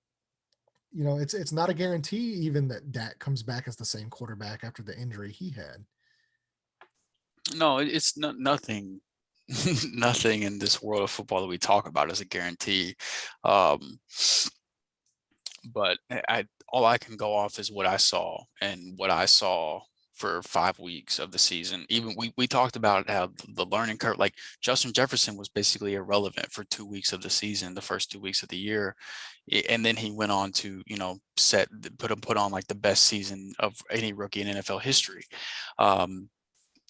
it's not a guarantee even that Dak comes back as the same quarterback after the injury he had. no, it's nothing. Nothing in this world of football that we talk about is a guarantee. Um, but all I can go off is what I saw, and what I saw for 5 weeks of the season. Even we talked about how the learning curve, like Justin Jefferson was basically irrelevant for 2 weeks of the season, the first 2 weeks of the year. And then he went on to, put on like the best season of any rookie in NFL history.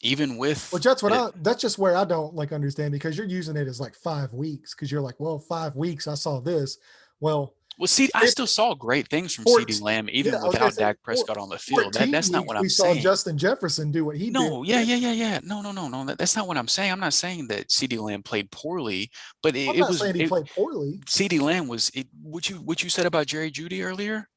Even with Well, that's just where I don't understand because you're using it as like 5 weeks because you're like, well, 5 weeks I saw this. Well, I still saw great things from CeeDee 14, Lamb, yeah, even I was gonna without say Dak Prescott on the field. 14 That's not weeks what I'm we saw saying. Justin Jefferson do what he did. No, yeah. No. That's not what I'm saying. I'm not saying that CeeDee Lamb played poorly, but I'm it not was saying he played poorly. CeeDee Lamb was it. What you said about Jerry Judy earlier.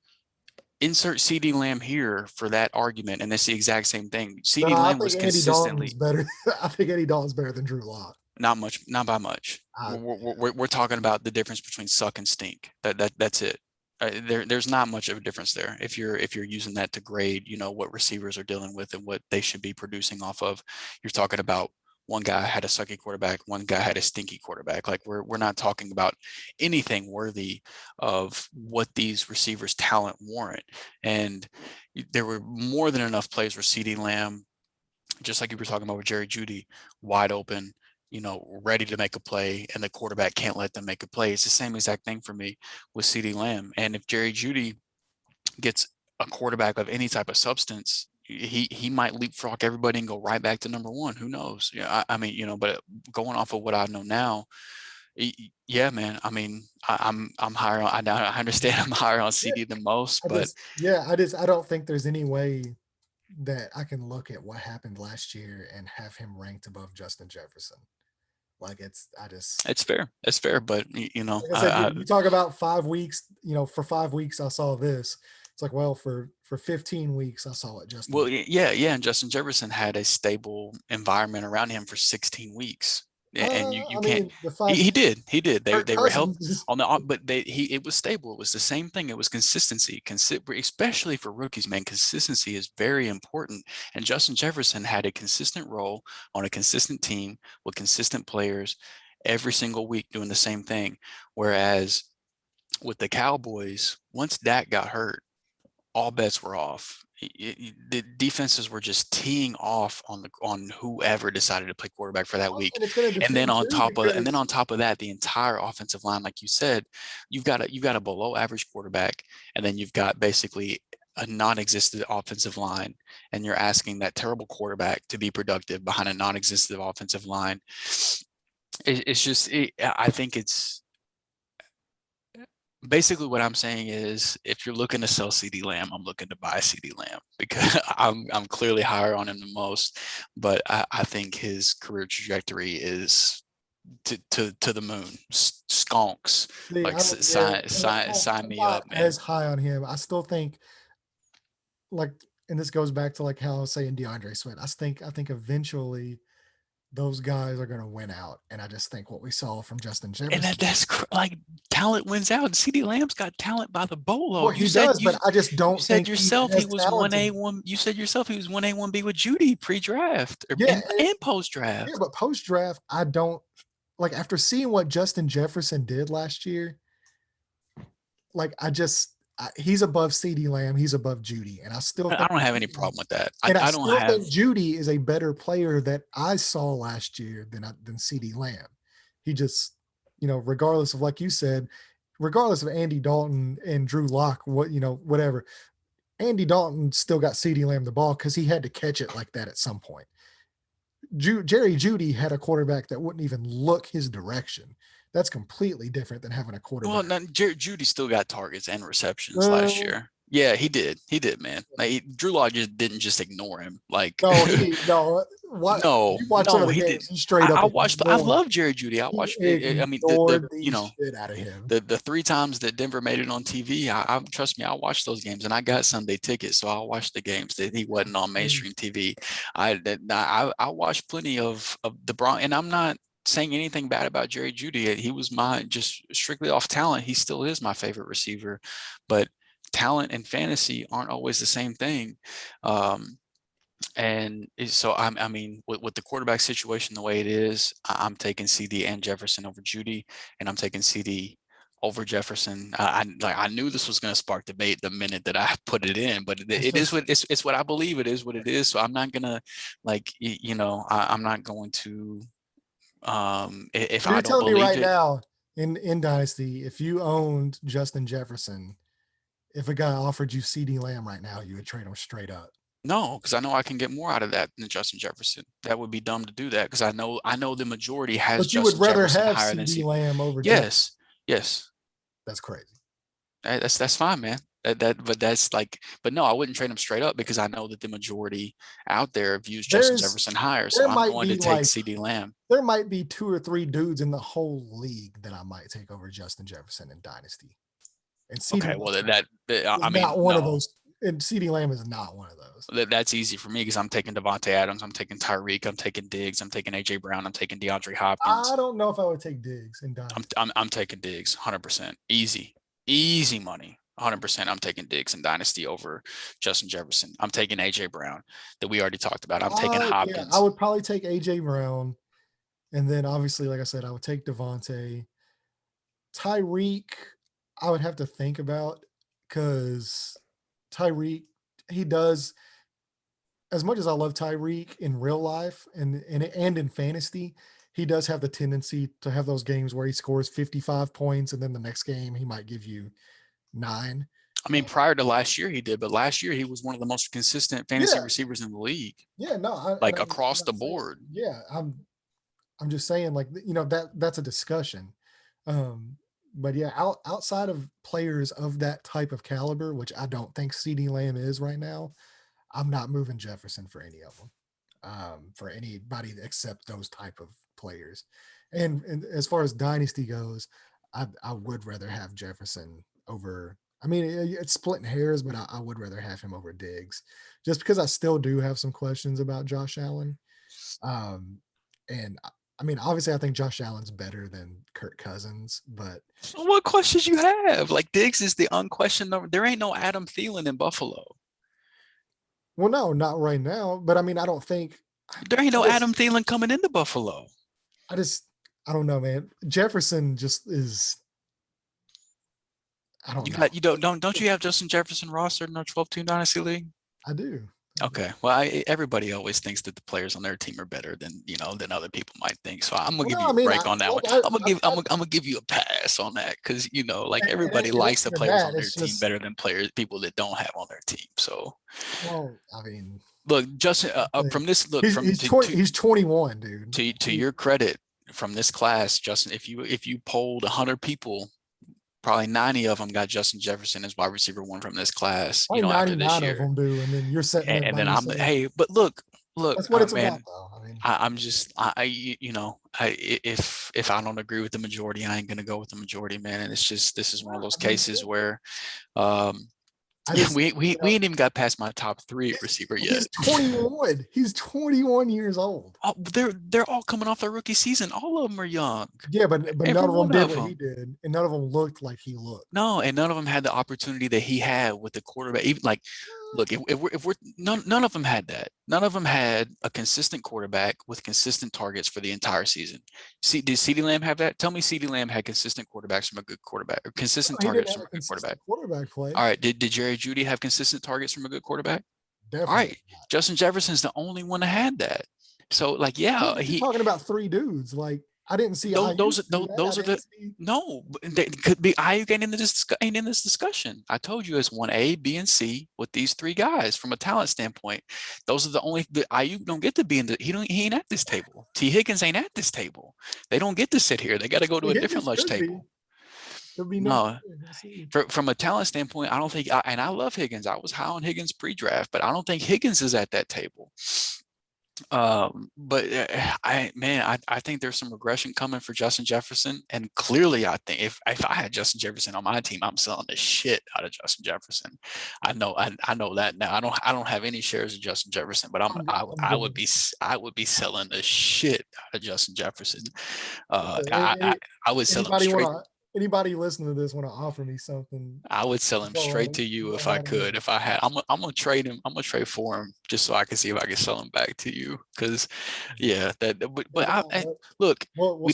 Insert CeeDee Lamb here for that argument, and that's the exact same thing. No, CeeDee I Lamb was think Andy Dalton's consistently better. I think Andy Dalton's better than Drew Lock. not much, not by much. I, We're talking about the difference between suck and stink. That's it. There's not much of a difference there if you're using that to grade, what receivers are dealing with and what they should be producing off of. You're talking about one guy had a sucky quarterback, one guy had a stinky quarterback. Like we're not talking about anything worthy of what these receivers' talent warrant. And there were more than enough plays where CeeDee Lamb, just like you were talking about with Jerry Judy, wide open, ready to make a play, and the quarterback can't let them make a play. It's the same exact thing for me with CeeDee Lamb. And if Jerry Judy gets a quarterback of any type of substance, he might leapfrog everybody and go right back to number one. Who knows? Yeah, I mean, but going off of what I know now, yeah, man. I mean, I'm higher on. I understand I'm higher on yeah, CD than most, I but just, I don't think there's any way that I can look at what happened last year and have him ranked above Justin Jefferson. Like I just, it's fair. It's fair, but like I said, you talk about 5 weeks. For 5 weeks I saw this. It's like, well, for 15 weeks I saw it. Justin. well, yeah. And Justin Jefferson had a stable environment around him for 16 weeks, and you I can't. mean, the 5 He did. Kirk They were held Cousins. on the, but it was stable. It was the same thing. It was consistency. Especially for rookies, man. Consistency is very important. And Justin Jefferson had a consistent role on a consistent team with consistent players every single week doing the same thing. Whereas with the Cowboys, once Dak got hurt, all bets were off. The defenses were just teeing off on whoever decided to play quarterback for that Well, week, and it's going to depend too because on top of that, the entire offensive line, like you said, you've got a below average quarterback, and then you've got basically a non-existent offensive line, and you're asking that terrible quarterback to be productive behind a non-existent offensive line. It's just, I think it's basically what I'm saying is if you're looking to sell CeeDee Lamb, I'm looking to buy CeeDee Lamb because I'm clearly higher on him than most, but I think his career trajectory is to the moon. Skonks. See, Like I don't, yeah, sign I'm me not up, man. as high on him. I still think like, and this goes back to like how I was saying DeAndre Swift. I think eventually those guys are going to win out, and I just think what we saw from Justin And Jefferson. that's like talent wins out. And CeeDee Lamb's got talent by the Well, boatload. he does, but I just You don't said think he's yourself he as was 1A, talented. 1. You said yourself he was 1A, 1B with Judy pre-draft Yeah, and yeah, post-draft. but post draft, I don't like after seeing what Justin Jefferson did last year. Like he's above CeeDee Lamb, he's above Judy, and I still I think don't have any problem with that. and I I don't still have think Judy is a better player that I saw last year than CeeDee Lamb. He just, regardless of like you said, regardless of Andy Dalton and Drew Lock, whatever, Andy Dalton still got CeeDee Lamb the ball because he had to catch it like that at some point. Jerry Judy had a quarterback that wouldn't even look his direction. That's completely different than having a Well, quarterback. no, Judy still got targets and receptions last Uh, year. Yeah, he did. He did, man. Like, Drew Lock just didn't just ignore him. Like, no. What no, you watch some of no, the he games? did. He straight up I watched. I ignored. love Jerry Judy. I He watched. I mean, ignored the shit out of him. the 3 times that Denver made it on TV, I trust me, I watched those games, and I got Sunday tickets, so I watched the games that he wasn't on mainstream TV. I watched plenty of the Bron, and I'm not saying anything bad about Jerry Judy. He was my just strictly off talent. He still is my favorite receiver, but talent and fantasy aren't always the same thing. And so I mean, with the quarterback situation the way it is, I'm taking CD and Jefferson over Judy, and I'm taking CD over Jefferson. I knew this was going to spark debate the minute that I put it in, but it is what it's what I believe it is what it is. So I'm not gonna I'm not going to if So you're I don't telling me believe right it. now in Dynasty, if you owned Justin Jefferson, if a guy offered you CD Lamb right now, you would trade him straight up. No, because I know I can get more out of that than Justin Jefferson. That would be dumb to do that because I know the majority has But you would Justin rather Jefferson have higher than CD C. Lamb over Jefferson. Yes, yes. That's crazy. That's fine, man. But that's like, but no, I wouldn't trade him straight up because I know that the majority out there views Justin There's Jefferson higher. So there I'm might going to be take like CD Lamb. there might be 2 or 3 dudes in the whole league that I might take over Justin Jefferson in Dynasty. And CD Okay, Lamb well is I mean, not one of no, those. And CD Lamb is not one of those. that's easy for me because I'm taking Devontae Adams, I'm taking Tyreek, I'm taking Diggs, I'm taking AJ Brown, I'm taking DeAndre I Hopkins. don't know if I would take Diggs in Dynasty. I'm taking Diggs, 100%, easy money. 100%. I'm taking Diggs and Dynasty over Justin Jefferson. I'm taking AJ Brown that we already talked about. I'm taking Yeah, I Hopkins. would probably take AJ Brown, and then obviously, like I said, I would take Devontae. Tyreek, I would have to think about because Tyreek, he does as much as I love Tyreek in real life and in fantasy, he does have the tendency to have those games where he scores 55 points and then the next game he might give you 9. I mean, prior to last year, he did, but last year he was one of the most consistent fantasy Yeah, receivers in the league, yeah, no, like I'm across the not saying, board. yeah, I'm just saying like that's a discussion. Um, but yeah, outside of players of that type of caliber, which I don't think CD Lamb is right now, I'm not moving Jefferson for any of them. For anybody except those type of players. And as far as dynasty goes, I would rather have Jefferson over. I mean, it's splitting hairs, but I would rather have him over Diggs, just because I still do have some questions about Josh Allen. Um, and I mean, obviously, I think Josh Allen's better than Kirk Cousins, but So what questions you have? Like Diggs is the unquestioned number. There ain't no Adam Thielen in Buffalo. well, no, not right now. But I mean, I don't think. There ain't I no just, Adam Thielen coming into Buffalo. I just, I don't know, man. Jefferson just is. I don't You know. got you don't you have Justin Jefferson rostered in our 12-team dynasty league? I do. Okay. Well, everybody always thinks that the players on their team are better than than other people might think. So I'm gonna Well, give no, I you a mean, break on that one. I'm gonna give you a pass on that because like everybody it likes ain't the even players that. on their It's team just, better than people that don't have on their team. So well, I mean, look, Justin, from this look from he's 21, dude. to your credit, from this class, Justin, if you polled 100 people, probably 90 of them got Justin Jefferson as wide receiver 1 from this class, Probably after this 99 of year. them do, and then you're sitting there And by then yourself. hey, but look, That's what it's about, man, though. fine. I'm just, if I don't agree with the majority, I ain't gonna go with the majority, man. And it's just, this is one of those cases where, I just, we ain't even got past my top 3 receiver yet. he's 21. He's 21 years old. Oh, they're all coming off their rookie season. All of them are young. Yeah, but Every none of them one did of what them. he did, and none of them looked like he looked. No, and none of them had the opportunity that he had with the quarterback. Even like, look, if we're none of them had that. None of them had a consistent quarterback with consistent targets for the entire season. See, did CeeDee Lamb have that? Tell me CeeDee Lamb had consistent quarterbacks from a good quarterback, or consistent No, he didn't targets have from a a good quarterback. consistent quarterback play. All right, did Jerry Judy have consistent targets from a good quarterback? All Definitely right, not. Justin Jefferson's the only one that had that. So like, yeah, You're talking about 3 dudes. Like, I didn't see Ayuk do that. Those are the no. They could be Ayuk ain't in this discussion. I told you it's 1A, B, and C with these 3 guys from a talent standpoint. Those are the only. The Ayuk don't get to be in the. He ain't at this table. T Higgins ain't at this table. They don't get to sit here. They got to go to a different lunch table. Could be No, from a talent standpoint, I don't think. And I love Higgins. I was high on Higgins pre-draft, but I don't think Higgins is at that table. But I think there's some regression coming for Justin Jefferson, and clearly I think if I had Justin Jefferson on my team, I'm selling the shit out of Justin Jefferson. I know that now. I don't have any shares of Justin Jefferson, but I would be selling the shit out of Justin Jefferson. I would sell him straight. Anybody listening to this want to offer me something? I would sell him straight to you if I could. If I had, I'm gonna trade him. I'm gonna trade for him just so I can see if I can sell him back to you. Because, yeah, look, we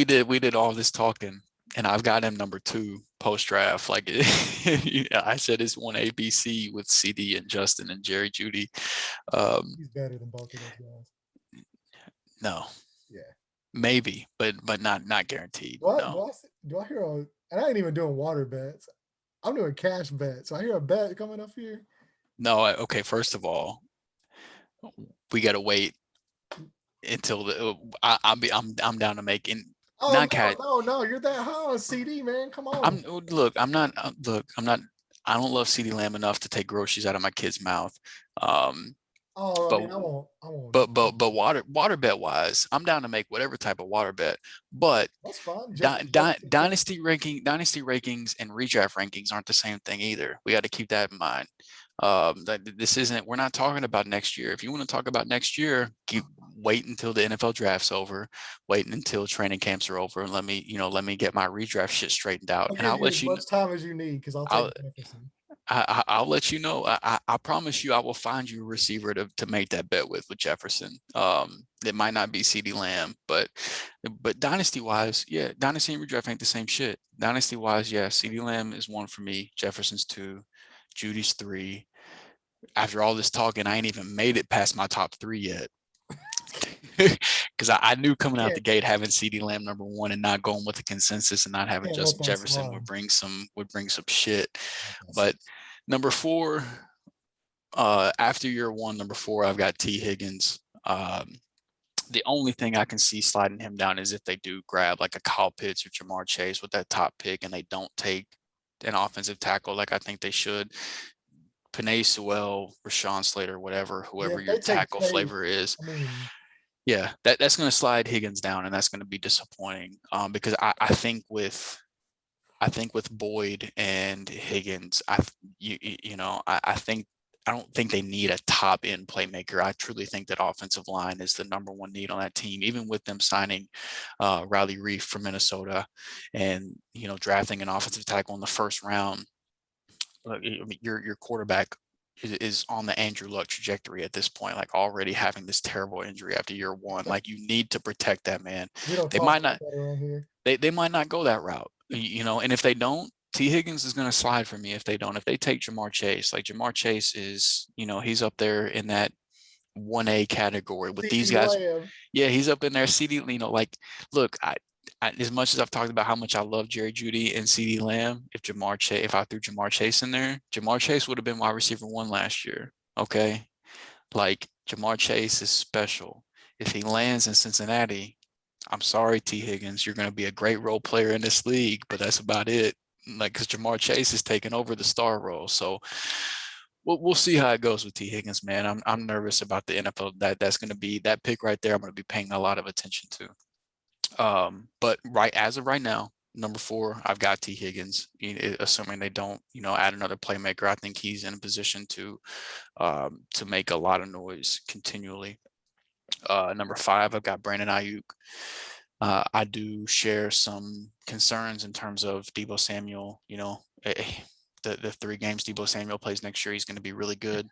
did all this talking, and I've got him number 2 post draft. Like I said, it's 1 ABC with CD and Justin and Jerry Judy. He's better than both of those guys. No. Yeah. Maybe, but not guaranteed. No. Do I hear and I ain't even doing water bets. I'm doing cash bets. So I hear a bet coming up here. No, okay. First of all, we got to wait until I'm down to make in. Oh, no, you're that high on CD, man. Come on. I'm not. I don't love CeeDee Lamb enough to take groceries out of my kid's mouth. I won't. But water bet wise, I'm down to make whatever type of water bet. But that's fine. Dynasty rankings and redraft rankings aren't the same thing either. We got to keep that in mind. We're not talking about next year. If you want to talk about next year, wait until the NFL draft's over, wait until training camps are over, and let me get my redraft shit straightened out. And I'll let you as much time as you need, because I'll take Jefferson. I'll let you know. I promise you, I will find you a receiver to make that bet with Jefferson. It might not be CeeDee Lamb, but dynasty wise, yeah, dynasty and redraft ain't the same shit. Dynasty wise, yeah, CeeDee Lamb is 1 for me. Jefferson's 2, Judy's 3. After all this talking, I ain't even made it past my top 3 yet. Because I knew coming out the gate having CeeDee Lamb number 1 and not going with the consensus and not having Justin Jefferson would bring some shit. But number 4, after year 1, number 4, I've got T Higgins. The only thing I can see sliding him down is if they do grab like a Kyle Pitts or Jamar Chase with that top pick, and they don't take an offensive tackle like I think they should. Penei Sewell, Rashawn Slater, whoever your tackle flavor is. Yeah, that's going to slide Higgins down, and that's going to be disappointing. Because I think with Boyd and Higgins, I don't think they need a top end playmaker. I truly think that offensive line is the number 1 need on that team, even with them signing Riley Reif from Minnesota and drafting an offensive tackle in the first round. Your quarterback is on the Andrew Luck trajectory at this point, like already having this terrible injury after year 1. Like, you need to protect that man. They might not go that route, and if they don't, T Higgins is going to slide for me if they don't. If they take Jamar Chase, like Jamar Chase is, he's up there in that 1A category with these guys. Yeah, he's up in there. CD, look, as much as I've talked about how much I love Jerry Judy and CeeDee Lamb, if I threw Jamar Chase in there, Jamar Chase would have been wide receiver 1 last year. Okay, like Jamar Chase is special. If he lands in Cincinnati, I'm sorry, T Higgins, you're going to be a great role player in this league, but that's about it. Like, because Jamar Chase is taking over the star role. So we'll see how it goes with T. Higgins, man. I'm nervous about the NFL. That's going to be that pick right there. I'm going to be paying a lot of attention to. But as of right now, number 4, I've got T. Higgins. Assuming they don't, add another playmaker, I think he's in a position to make a lot of noise continually. Number 5, I've got Brandon Ayuk. I do share some concerns in terms of Deebo Samuel. The 3 games Deebo Samuel plays next year, he's going to be really good.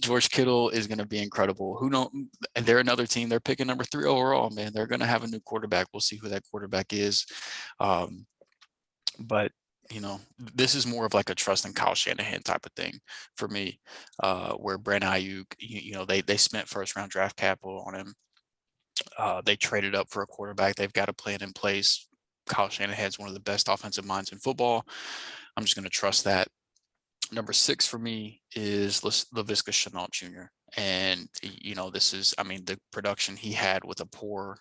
George Kittle is going to be incredible. Who knows? They're another team. They're picking number 3 overall, man. They're going to have a new quarterback. We'll see who that quarterback is. But this is more of like a trust in Kyle Shanahan type of thing for me, where Brandon Ayuk, they spent first-round draft capital on him. They traded up for a quarterback. They've got a plan in place. Kyle Shanahan's one of the best offensive minds in football. I'm just going to trust that. Number 6 for me is Leviska Chanaut Jr. And, this is, the production he had with a poor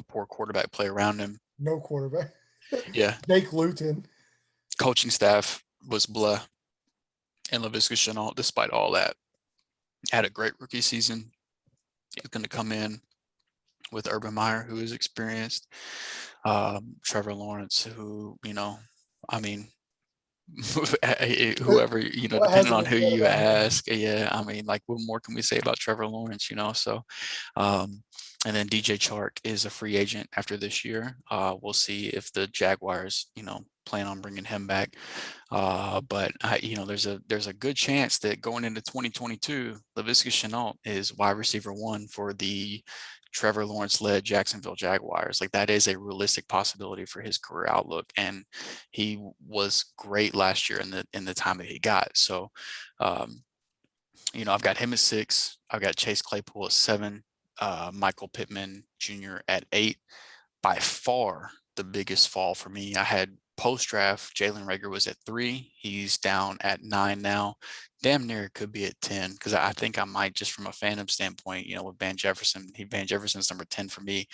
quarterback play around him. No quarterback. Yeah. Jake Luton. Coaching staff was blah. And Leviska Chanaut, despite all that, had a great rookie season. He's going to come in with Urban Meyer, who is experienced. Trevor Lawrence, who, whoever, depending on who you ask. Yeah, what more can we say about Trevor Lawrence, So, and then DJ Chark is a free agent after this year. We'll see if the Jaguars, plan on bringing him back. But there's a good chance that going into 2022, Leviska Chanaut is wide receiver 1 for the Trevor Lawrence-led Jacksonville Jaguars. Like, that is a realistic possibility for his career outlook, and he was great last year in the time that he got. So, I've got him at 6. I've got Chase Claypool at 7. Michael Pittman Jr. at 8. By far the biggest fall for me. I had post-draft, Jalen Rager was at 3. He's down at 9 now. Damn near could be at 10, because I think I might, just from a fandom standpoint, with Van Jefferson. Van Jefferson's number 10 for me.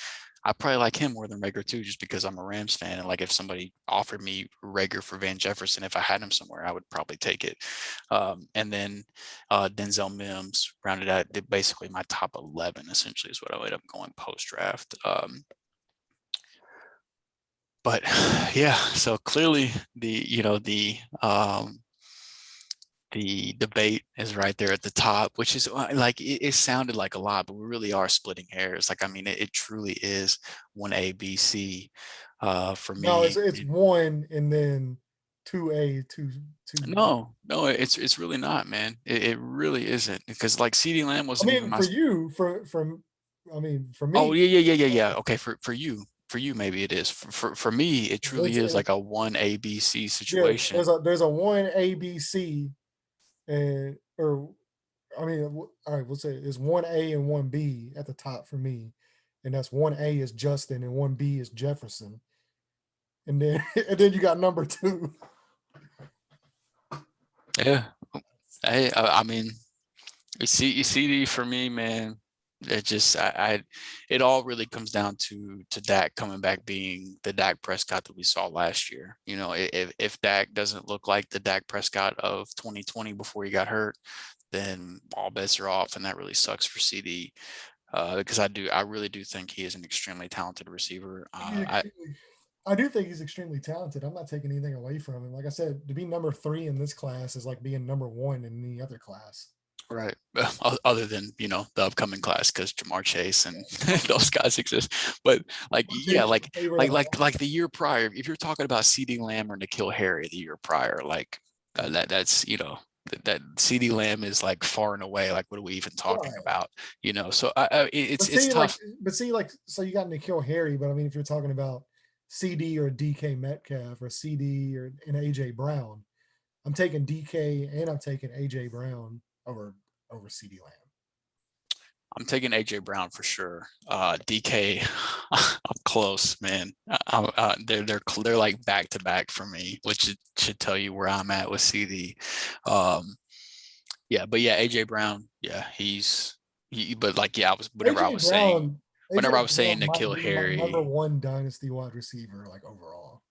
I probably like him more than Rager too, just because I'm a Rams fan. And if somebody offered me Rager for Van Jefferson, if I had him somewhere, I would probably take it. And then Denzel Mims rounded out basically my top 11, essentially, is what I ended up going post-draft. But yeah, so clearly the debate is right there at the top, which is it sounded like a lot, but we really are splitting hairs. It truly is 1A, B, C for me. No, it's 1 and then 2A, 2. No, it's really not, man. It really isn't, because CeeDee Lamb wasn't even my. For you, for me. Oh yeah. Okay, for you. For you, maybe it is. For me, it truly is like a 1A, B, C situation. Yeah, there's a 1A, B, C, all right, we'll say it's 1A and 1B at the top for me, and that's 1A is Justin and 1B is Jefferson, and then you got number 2. Yeah, hey, CD for me, man. It just it all really comes down to Dak coming back being the Dak Prescott that we saw last year. If Dak doesn't look like the Dak Prescott of 2020 before he got hurt, then all bets are off, and that really sucks for CD, because I really do think he is an extremely talented receiver. I do think he's extremely talented. I'm not taking anything away from him. Like I said, to be number 3 in this class is like being number 1 in any other class. Right. Other than, the upcoming class, because Jamar Chase and those guys exist. But like the year prior, if you're talking about CeeDee Lamb or N'Keal Harry the year prior, that's, that CeeDee Lamb is far and away, what are we even talking about? So it's tough. So you got N'Keal Harry, but if you're talking about CD or DK Metcalf or CD or an AJ Brown, I'm taking DK and I'm taking AJ Brown over CD Lamb. I'm taking AJ Brown for sure. DK, I'm close, man. They're like back to back for me, which should tell you where I'm at with CD. Yeah, but yeah, AJ Brown, yeah, whenever I was saying N'Keal Harry, number 1 dynasty wide receiver overall.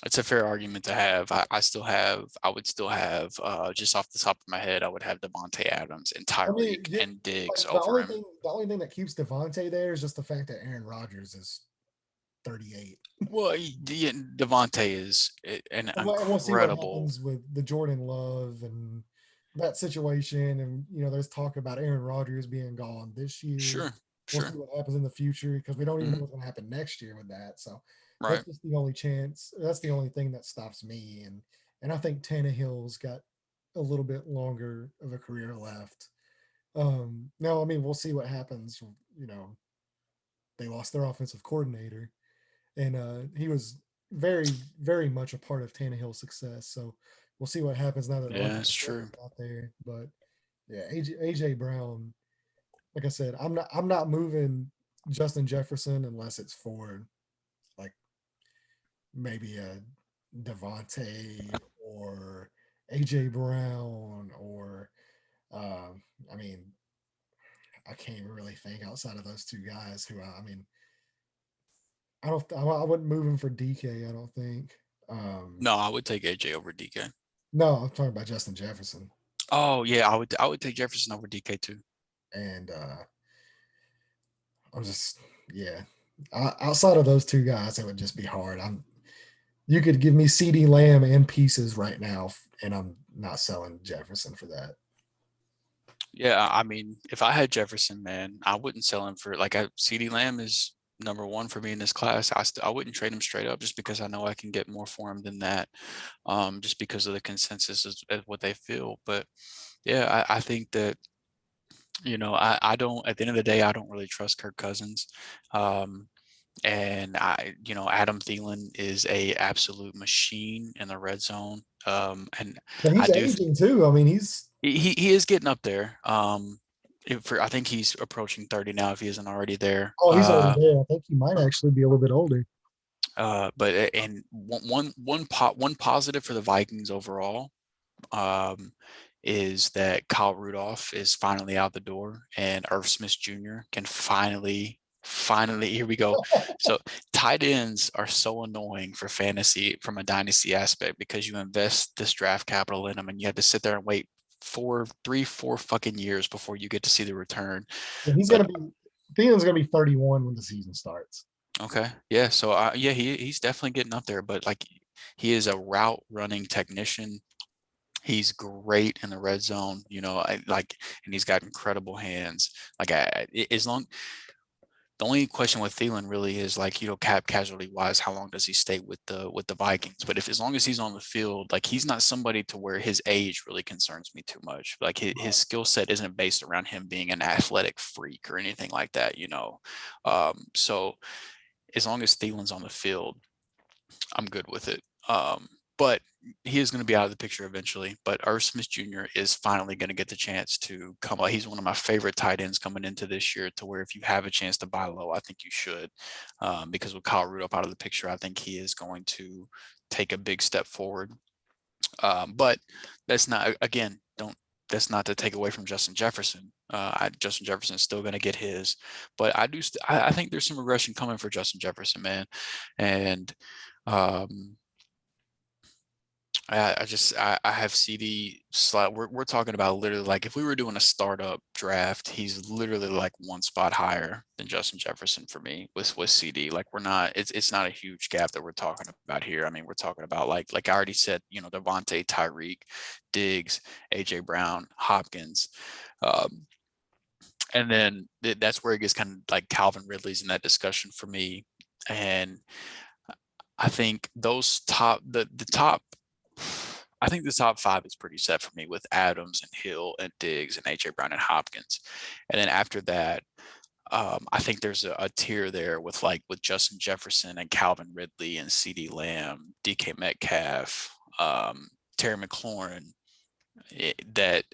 It's a fair argument to have. I would still have, just off the top of my head, I would have Devontae Adams and I mean, Tyreek and Diggs like over him. the only thing that keeps Devontae there is just the fact that Aaron Rodgers is 38. Well, Devontae is an And we'll see what incredible. happens with the Jordan Love and that situation. And there's talk about Aaron Rodgers being gone this year. Sure, We'll see sure. what happens in the future because we don't even know Hmm. what's going to happen next year with that. So that's Right. just the only chance. That's the only thing that stops me. And I think Tannehill's got a little bit longer of a career left. Now, I mean, we'll see what happens. They lost their offensive coordinator, and he was very, very much a part of Tannehill's success. So we'll see what happens now that Yeah, Russell it's true. Wilson's out there. But yeah, AJ Brown, like I said, I'm not moving Justin Jefferson unless it's for like maybe a Devontae or AJ Brown or I mean I can't even really think outside of those two guys who I mean I wouldn't move him for DK. I don't think. Um, No, I would take AJ over DK. no, I'm talking about Justin Jefferson. Oh yeah, I would take Jefferson over DK too. And I'm just yeah. Outside of those two guys, it would just be hard. You could give me CD Lamb and pieces right now, and I'm not selling Jefferson for that. Yeah, I mean, if I had Jefferson, man, I wouldn't sell him for like CD Lamb is number one for me in this class. I wouldn't trade him straight up just because I know I can get more for him than that. Just because of the consensus of what they feel. But yeah, I think that I don't, at the end of the day, I don't really trust Kirk Cousins. Um, and Adam Thielen is a absolute machine in the red zone. And But I he's do, aging too. I mean, he's he is getting up there. I think he's approaching 30 now if he isn't already there. he's already there. I think he might actually be a little bit older. But and one positive for the Vikings overall, um, is that Kyle Rudolph is finally out the door and Irv Smith Jr. can finally, here we go. So tight ends are so annoying for fantasy from a dynasty aspect because you invest this draft capital in them and you have to sit there and wait 4 fucking years before you get to see the return. Yeah, But Thielen's gonna be 31 when the season starts. okay, yeah. So yeah, he's definitely getting up there. But like, he is a route running technician. He's great in the red zone, and he's got incredible hands. Like, as long, the only question with Thielen really is like, cap casualty wise, how long does he stay with the Vikings? But if as long as he's on the field, like he's not somebody to where his age really concerns me too much. Like his skill set isn't based around him being an athletic freak or anything like that. So as long as Thielen's on the field, I'm good with it. But he is going to be out of the picture eventually. But Irv Smith Jr. is finally going to get the chance to come out. He's one of my favorite tight ends coming into this year, to where if you have a chance to buy low, I think you should. Because with Kyle Rudolph out of the picture, I think he is going to take a big step forward. But that's not, again, that's not to take away from Justin Jefferson. Justin Jefferson is still going to get his, but I think there's some regression coming for Justin Jefferson, man. And um, I have CD slot. We're talking about literally, like, if we were doing a startup draft, he's literally like one spot higher than Justin Jefferson for me with CD. Like, it's not a huge gap that we're talking about here. I mean, we're talking about like I already said, Devontae, Tyreek, Diggs, AJ Brown, Hopkins. Um, and then that's where it gets kind of like Calvin Ridley's in that discussion for me. And I think the top, I think the top five is pretty set for me with Adams and Hill and Diggs and AJ Brown and Hopkins. And then after that, I think there's a tier there with Justin Jefferson and Calvin Ridley and CD Lamb, DK Metcalf, Terry McLaurin, that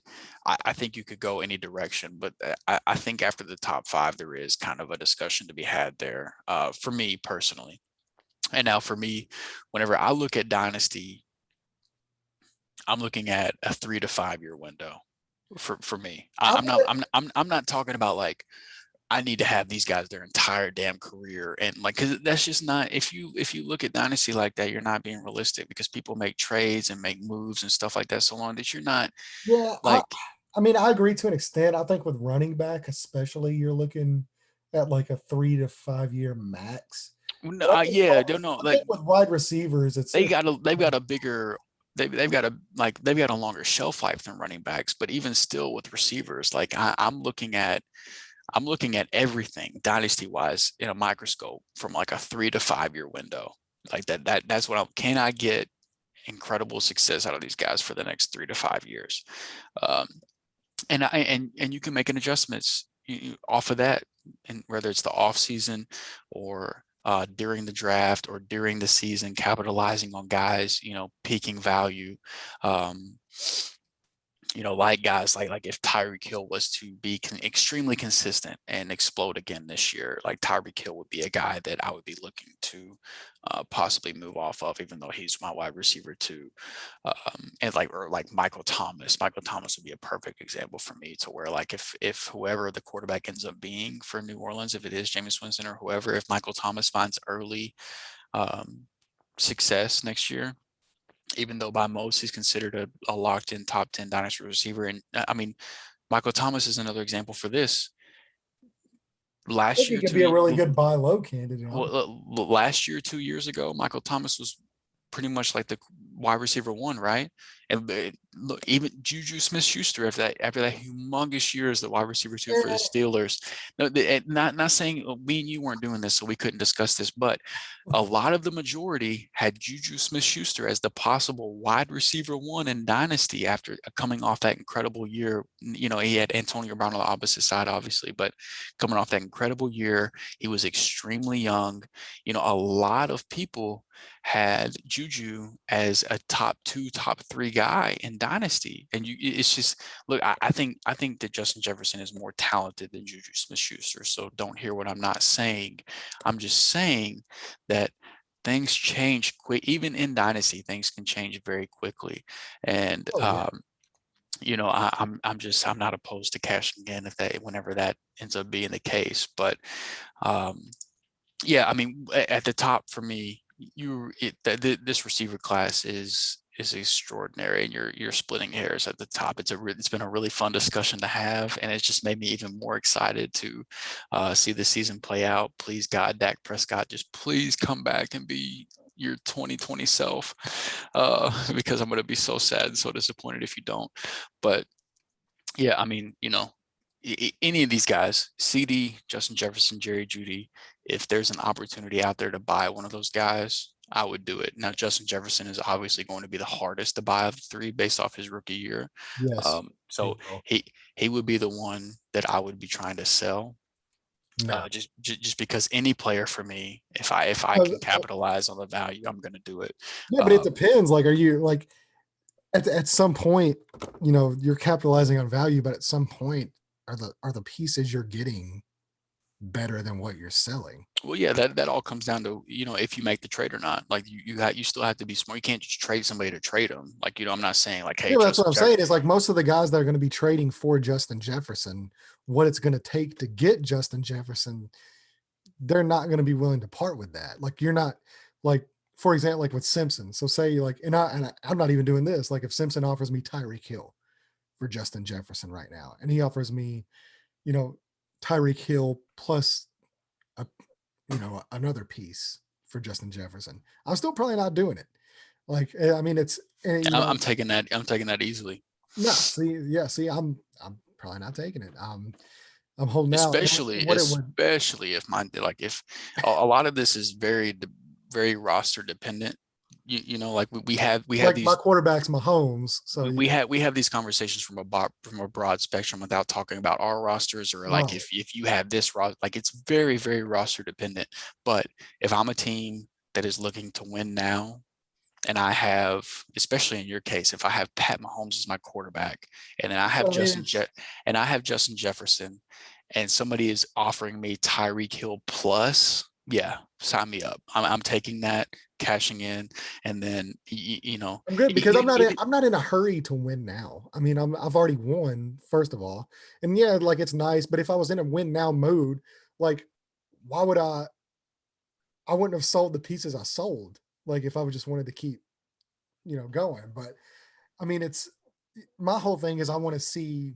I think you could go any direction. But I think after the top five, there is kind of a discussion to be had there, for me personally. And now for me, whenever I look at Dynasty, I'm looking at a 3 to 5 year window for me. I'm I'm not talking about like I need to have these guys their entire damn career. And like, cause that's just not, if you look at Dynasty like that, you're not being realistic because people make trades and make moves and stuff like that so long that you're not Yeah, like, I mean, I agree to an extent. I think with running back, especially, you're looking at like a 3 to 5 year max. no, But I think, yeah, don't know. I Like think with wide receivers, they got a, they've got a bigger, they've got a, like, they've got a longer shelf life than running backs, but even still with receivers, like I'm looking at everything dynasty wise in a microscope from like a 3 to 5 year window. Like that's what can I get incredible success out of these guys for the next 3 to 5 years. Um, and you can make an adjustments off of that, and whether it's the off season or during the draft or during the season, capitalizing on guys, peaking value. Um, like guys like if Tyreek Hill was to be extremely consistent and explode again this year, like Tyreek Hill would be a guy that I would be looking to possibly move off of, even though he's my wide receiver too. And like Michael Thomas. Michael Thomas would be a perfect example for me, to where like if whoever the quarterback ends up being for New Orleans, if it is Jameis Winston or whoever, if Michael Thomas finds early success next year, even though by most he's considered a locked in top 10 dynasty receiver. And I mean, Michael Thomas is another example for this. I Last think he year, could be a really good buy low candidate. last year, 2 years ago, Michael Thomas was pretty much like the wide receiver one, right? And look, even Juju Smith-Schuster after that humongous year as the wide receiver two for the Steelers. No, not saying me and you weren't doing this, so we couldn't discuss this, but a lot of the majority had Juju Smith-Schuster as the possible wide receiver one in Dynasty after coming off that incredible year. He had Antonio Brown on the opposite side, obviously, but coming off that incredible year, he was extremely young. A lot of people had Juju as a top 2, top 3 guy in Dynasty, and it's just look. I think that Justin Jefferson is more talented than Juju Smith-Schuster. So don't hear what I'm not saying. I'm just saying that things change quick. Even in Dynasty, things can change very quickly, and I'm not opposed to cashing in whenever that ends up being the case. But yeah, I mean, at the top for me, this receiver class is extraordinary, and you're splitting hairs at the top. It's been a really fun discussion to have, and it's just made me even more excited to see the season play out. Please God, Dak Prescott, just please come back and be your 2020 self, because I'm going to be so sad and so disappointed if you don't. But yeah, I mean, any of these guys, CD, Justin Jefferson, Jerry Judy, if there's an opportunity out there to buy one of those guys, I would do it. Now, Justin Jefferson is obviously going to be the hardest to buy of the three based off his rookie year. Yes. So he would be the one that I would be trying to sell. No. Just because any player for me, if I can capitalize on the value, I'm going to do it. Yeah, but it depends. Like, are you like at some point, you're capitalizing on value, but at some point, are the pieces you're getting better than what you're selling? Well, yeah, that all comes down to, if you make the trade or not. Like you still have to be smart. You can't just trade somebody to trade them. Like, I'm not saying like, hey, Yeah, that's what I'm saying is like most of the guys that are going to be trading for Justin Jefferson, what it's going to take to get Justin Jefferson, they're not going to be willing to part with that. Like, you're not, like, for example, like with Simpson. So say like, I'm not even doing this. Like if Simpson offers me Tyreek Hill for Justin Jefferson right now, and he offers me, Tyreek Hill plus another piece for Justin Jefferson, I'm still probably not doing it. Like, I mean, it's, I'm taking that. I'm taking that easily. No, see, I'm probably not taking it. I'm holding out. Especially if mine, like if a lot of this is very, very roster dependent. Like we have like these. My quarterback's Mahomes, so we have these conversations from a broad spectrum without talking about our rosters, or like if you have this like it's very, very roster dependent. But if I'm a team that is looking to win now, and I have, especially in your case, if I have Pat Mahomes as my quarterback, and then I have Justin Jefferson, and somebody is offering me Tyreek Hill plus, yeah, sign me up. I'm taking that cashing in, and then you know, I'm good because even I'm not in a hurry to win now. I mean, I've already won, first of all. And yeah, like it's nice, but if I was in a win now mood, like why would I wouldn't have sold the pieces I sold. Like if I would just wanted to keep, going. But I mean, it's my whole thing is I want to see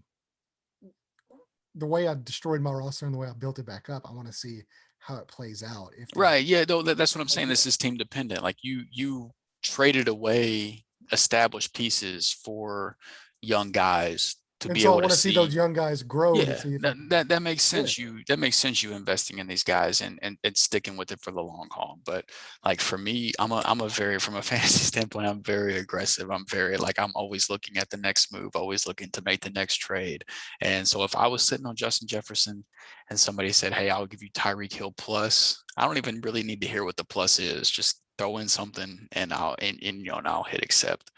the way I destroyed my roster and the way I built it back up. I want to see how it plays out. If they right, yeah, no, that's what I'm saying. This is team dependent. Like you traded away established pieces for young guys to and be so I able to want to see those see. young guys grow to Yeah, see if I that, can that that makes win. sense. You investing in these guys and sticking with it for the long haul. But like for me, I'm a very from a fantasy standpoint, I'm very aggressive. I'm very like I'm always looking at the next move, always looking to make the next trade. And so if I was sitting on Justin Jefferson and somebody said, "Hey, I'll give you Tyreek Hill plus," I don't even really need to hear what the plus is. Just throw in something and I'll hit accept.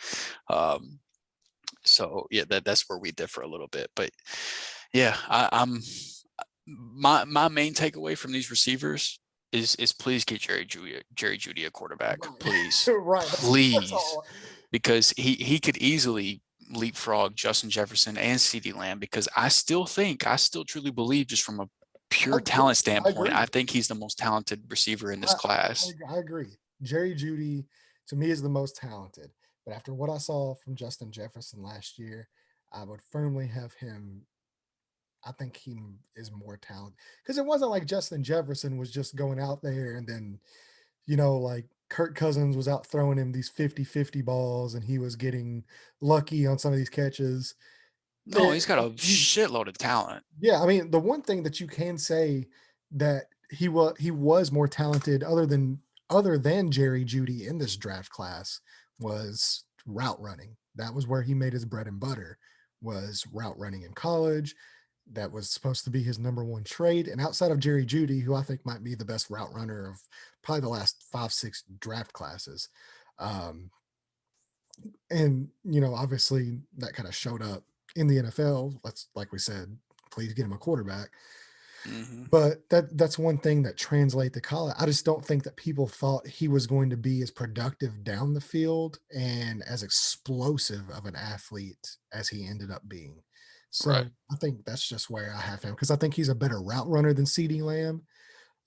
Um, so yeah, that's where we differ a little bit. But yeah, I'm my main takeaway from these receivers is please get Jerry Judy a quarterback, Right. please, Right. That's please, all. because he could easily leapfrog Justin Jefferson and CeeDee Lamb, because I still truly believe, just from a pure Yeah, talent I standpoint, agree. I think he's the most talented receiver in this I, class. I agree. Jerry Judy to me is the most talented, but after what I saw from Justin Jefferson last year, I would firmly have him. I think he is more talented because it wasn't like Justin Jefferson was just going out there and then, like Kirk Cousins was out throwing him these 50-50 balls and he was getting lucky on some of these catches. No, he's got a shitload of talent. Yeah, I mean, the one thing that you can say that he was more talented other than Jerry Judy in this draft class was route running. That was where he made his bread and butter, was route running in college. That was supposed to be his number one trade. And outside of Jerry Judy, who I think might be the best route runner of probably the last 5, 6 draft classes. Um, and obviously that kind of showed up in the NFL. Let's, like we said, please get him a quarterback. Mm-hmm. But that's one thing that translate to college. I just don't think that people thought he was going to be as productive down the field and as explosive of an athlete as he ended up being. Right. So I think that's just where I have him because I think he's a better route runner than CeeDee Lamb.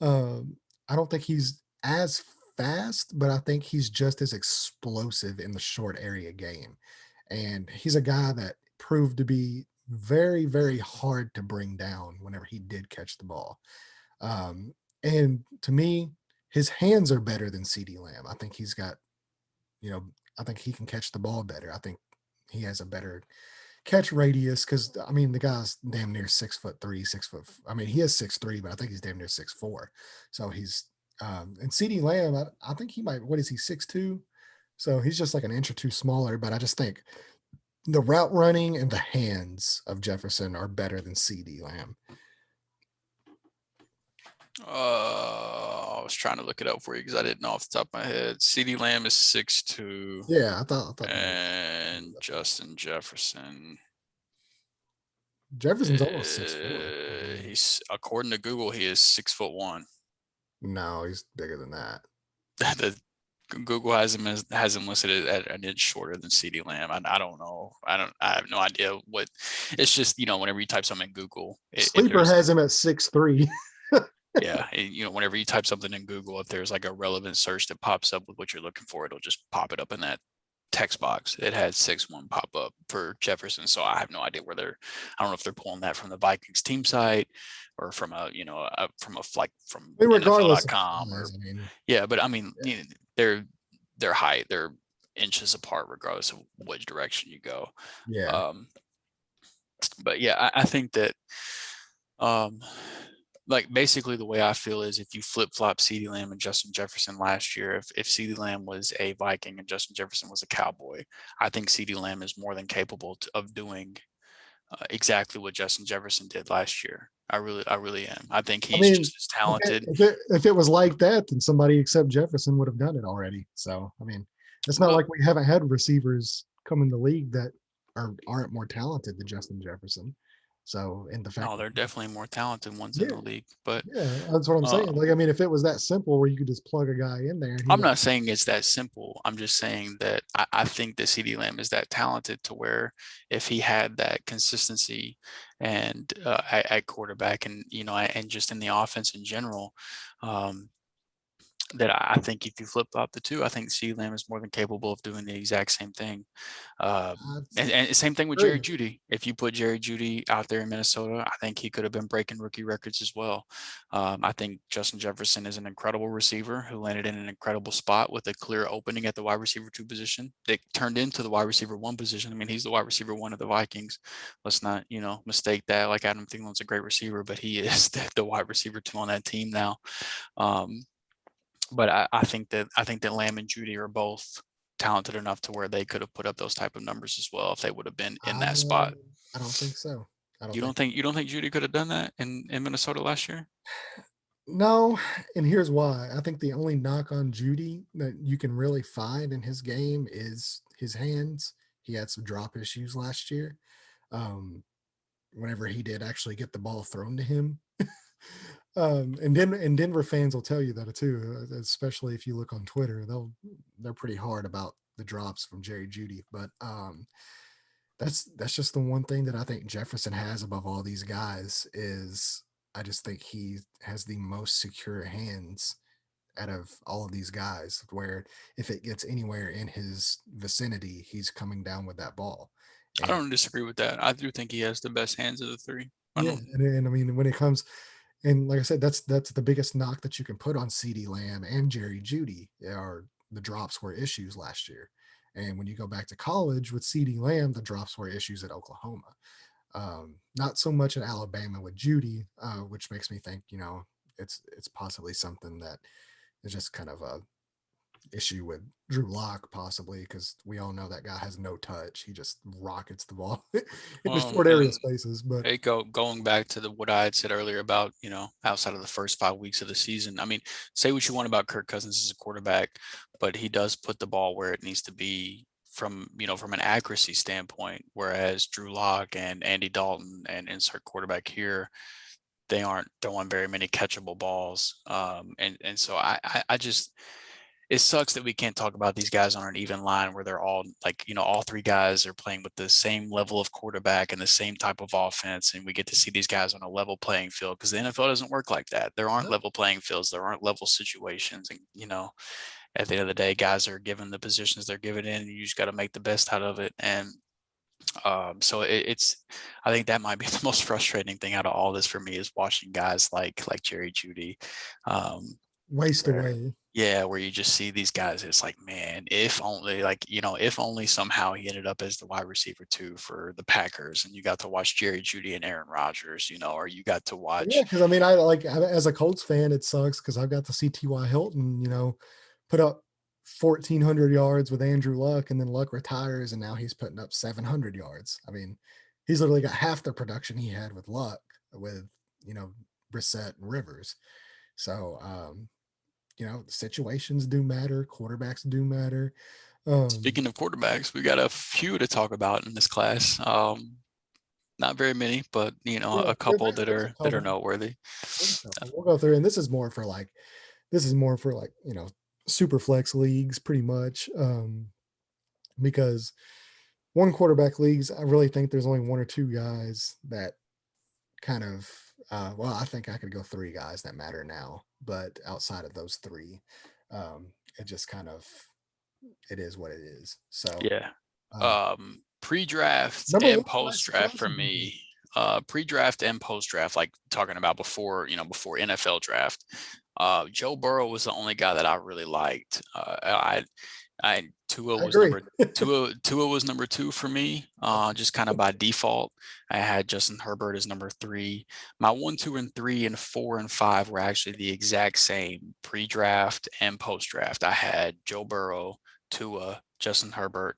Um, I don't think he's as fast, but I think he's just as explosive in the short area game. And he's a guy that proved to be very, very hard to bring down whenever he did catch the ball. Um, and to me, his hands are better than CeeDee Lamb. I think he's got, you know, I think he can catch the ball better. I think he has a better catch radius because I mean the guy's damn near 6'3", 6 foot. I mean he is 6'3", but I think he's damn near 6'4". So he's and CeeDee Lamb, I think he might. What is he, 6'2"? So he's just like an inch or two smaller. But I just think the route running and the hands of Jefferson are better than CeeDee Lamb. I was trying to look it up for you because I didn't know off the top of my head. CeeDee Lamb is 6'2", Yeah, I thought and Justin Jefferson, Jefferson's almost 6'4". he's, according to Google, he is 6'1". No, he's bigger than that. The Google has him listed at an inch shorter than CeeDee Lamb. I don't know. I have no idea what. It's just, whenever you type something in Google, Sleeper has him at 6'3". yeah, whenever you type something in Google, if there's like a relevant search that pops up with what you're looking for, it'll just pop it up in that text box. It had 6'1" pop up for Jefferson. So I have no idea I don't know if they're pulling that from the Vikings team site or from from I mean, regardless of NFL.com or, size, I mean, yeah, but I mean, their height, they're inches apart regardless of which direction you go. yeah. But yeah, I think that, like basically the way I feel is if you flip flop CeeDee Lamb and Justin Jefferson last year, if CeeDee Lamb was a Viking and Justin Jefferson was a Cowboy, I think CeeDee Lamb is more than capable of doing exactly what Justin Jefferson did last year. I really am. I think I he's mean, just as talented. if it was like that, then somebody except Jefferson would have done it already. So, I mean, it's not Well, like we haven't had receivers come in the league that aren't more talented than Justin Jefferson. So, and the fact No, that they're definitely more talented ones in yeah, the league. But yeah, that's what I'm saying. Like, I um, mean, if it was that simple where you could just plug a guy in there and he I'm would, not saying it's that simple. I'm just saying that I think that CeeDee Lamb is that talented to where if he had that consistency and at quarterback and and just in the offense in general, um, that I think if you flip flop the two, I think CeeDee Lamb is more than capable of doing the exact same thing. I'd And same thing with Jerry agree. Judy. If you put Jerry Judy out there in Minnesota, I think he could have been breaking rookie records as well. I think Justin Jefferson is an incredible receiver who landed in an incredible spot with a clear opening at the wide receiver 2 position that turned into the wide receiver 1 position. I mean, he's the wide receiver 1 of the Vikings. Let's not, mistake that. Like Adam Thielen's a great receiver, but he is the wide receiver 2 on that team now. Um, but I think that Lamb and Judy are both talented enough to where they could have put up those type of numbers as well if they would have been in that I, spot. I don't think so. I don't You don't think. think you don't think Judy could have done that in Minnesota last year? No, and here's why. I think the only knock on Judy that you can really find in his game is his hands. He had some drop issues last year. Um, Whenever he did actually get the ball thrown to him. And Denver fans will tell you that too, especially if you look on Twitter. They're pretty hard about the drops from Jerry Judy, but that's just the one thing that I think Jefferson has above all these guys is I just think he has the most secure hands out of all of these guys. Where if it gets anywhere in his vicinity, he's coming down with that ball. I And don't disagree with that. I do think he has the best hands of the three. I yeah, don't. and I mean when it comes and like I said, that's the biggest knock that you can put on CD Lamb and Jerry Judy are the drops were issues last year. And when you go back to college with CD Lamb, the drops were issues at Oklahoma. Not so much in Alabama with Judy, which makes me think, it's possibly something that is just kind of a issue with Drew Lock, possibly, because we all know that guy has no touch. He just rockets the ball in the Well, short area and spaces. But going back to what I had said earlier about outside of the first 5 weeks of the season. I mean, say what you want about Kirk Cousins as a quarterback, but he does put the ball where it needs to be from an accuracy standpoint. Whereas Drew Lock and Andy Dalton and insert quarterback here, they aren't throwing very many catchable balls. And so I just it sucks that we can't talk about these guys on an even line where they're all like, all three guys are playing with the same level of quarterback and the same type of offense. And we get to see these guys on a level playing field because the NFL doesn't work like that. There aren't no, level playing fields. There aren't level situations. And, at the end of the day, guys are given the positions they're given in and you just got to make the best out of it. And so I think that might be the most frustrating thing out of all this for me is watching guys like Jerry Judy, um, waste where away. yeah, where you just see these guys. It's like, man, if only if only somehow he ended up as the wide receiver 2 for the Packers, and you got to watch Jerry Judy and Aaron Rodgers, or you got to Yeah, watch. because I mean, I like as a Colts fan, it sucks because I've got to see T.Y. Hilton, put up 1,400 yards with Andrew Luck, and then Luck retires, and now he's putting up 700 yards. I mean, he's literally got half the production he had with Luck, with you know Brissett and Rivers. So, situations do matter, quarterbacks do matter. Um, Speaking of quarterbacks, we got a few to talk about in this class. Not very many, but yeah, a couple that there's a are couple. noteworthy. There's a couple. We'll go through, and this is more for like super flex leagues, pretty much, because one quarterback leagues, I really think there's only one or two guys that kind of, well, I think I could go three guys that matter now, but outside of those three, it just kind of it is what it is. So, Yeah. um, Pre-draft number and one might post-draft surprise for some people. me. Pre-draft and post-draft, like talking about before NFL draft. Joe Burrow was the only guy that I really liked. Tua I was agree. Tua was number 2 for me, just kind of by default. I had Justin Herbert as number 3. My 1, 2, and 3 and 4 and 5 were actually the exact same pre-draft and post-draft. I had Joe Burrow, Tua, Justin Herbert,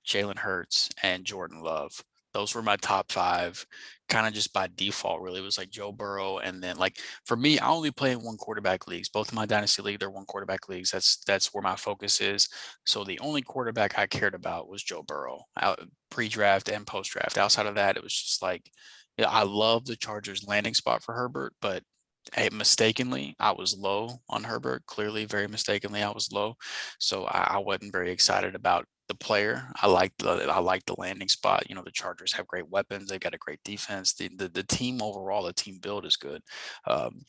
Jalen Hurts, and Jordan Love. Those were my top 5, kind of just by default, really. It was like Joe Burrow, and then like for me, I only play in one quarterback leagues. Both of my dynasty league, they're one quarterback leagues. That's where my focus is. So the only quarterback I cared about was Joe Burrow, out pre-draft and post-draft. Outside of that, it was just like, yeah, I love the Chargers landing spot for Herbert, but hey, mistakenly, I was low on Herbert. Clearly, very mistakenly, I was low. So I wasn't very excited about the player. I like the landing spot. The Chargers have great weapons. They've got a great defense. The team overall, the team build is good. Um,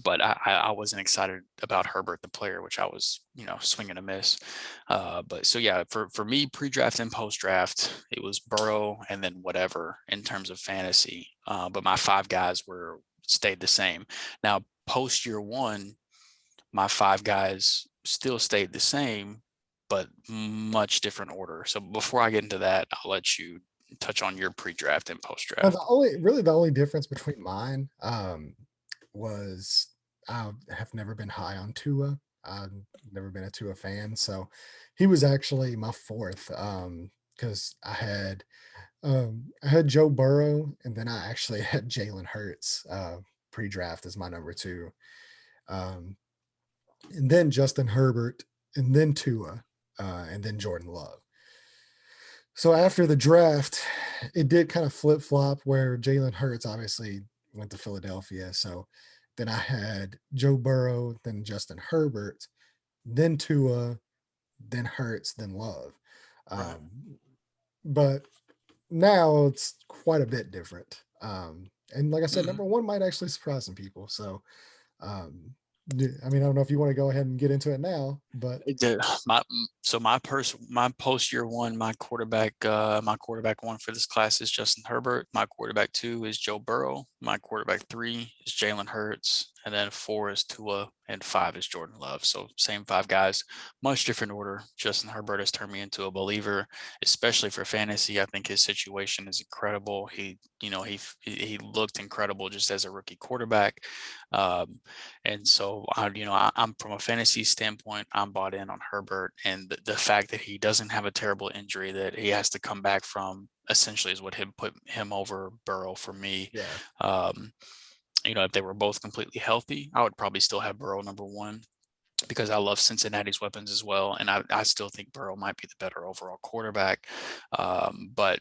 but I wasn't excited about Herbert, the player, which I was, swing and a miss. But so yeah, for me, pre-draft and post-draft, it was Burrow and then whatever in terms of fantasy. But my 5 guys stayed the same. Now, post year 1, my 5 guys still stayed the same, but much different order. So before I get into that, I'll let you touch on your pre-draft and Now, post-draft. the only difference between mine was I have never been high on Tua. I've never been a Tua fan, so he was actually my fourth. Because I had Joe Burrow, and then I actually had Jalen Hurts pre-draft as my number 2, um, and then Justin Herbert, and then Tua, and then Jordan Love. So after the draft, it did kind of flip flop where Jalen Hurts obviously went to Philadelphia. So then I had Joe Burrow, then Justin Herbert, then Tua, then Hurts, then Love. Right. But now it's quite a bit different. And like I said, Mhm. number 1 might actually surprise some people. So, I mean, I don't know if you want to go ahead and get into it now, but My post year 1, my quarterback 1 for this class is Justin Herbert. My quarterback 2 is Joe Burrow. My quarterback 3 is Jalen Hurts, and then 4 is Tua, and 5 is Jordan Love. So same 5 guys, much different order. Justin Herbert has turned me into a believer, especially for fantasy. I think his situation is incredible. He looked incredible just as a rookie quarterback. And so, I'm from a fantasy standpoint, I'm bought in on Herbert, and the fact that he doesn't have a terrible injury that he has to come back from essentially is what put him over Burrow for me. yeah. Um, if they were both completely healthy, I would probably still have Burrow number 1 because I love Cincinnati's weapons as well, and I still think Burrow might be the better overall quarterback. But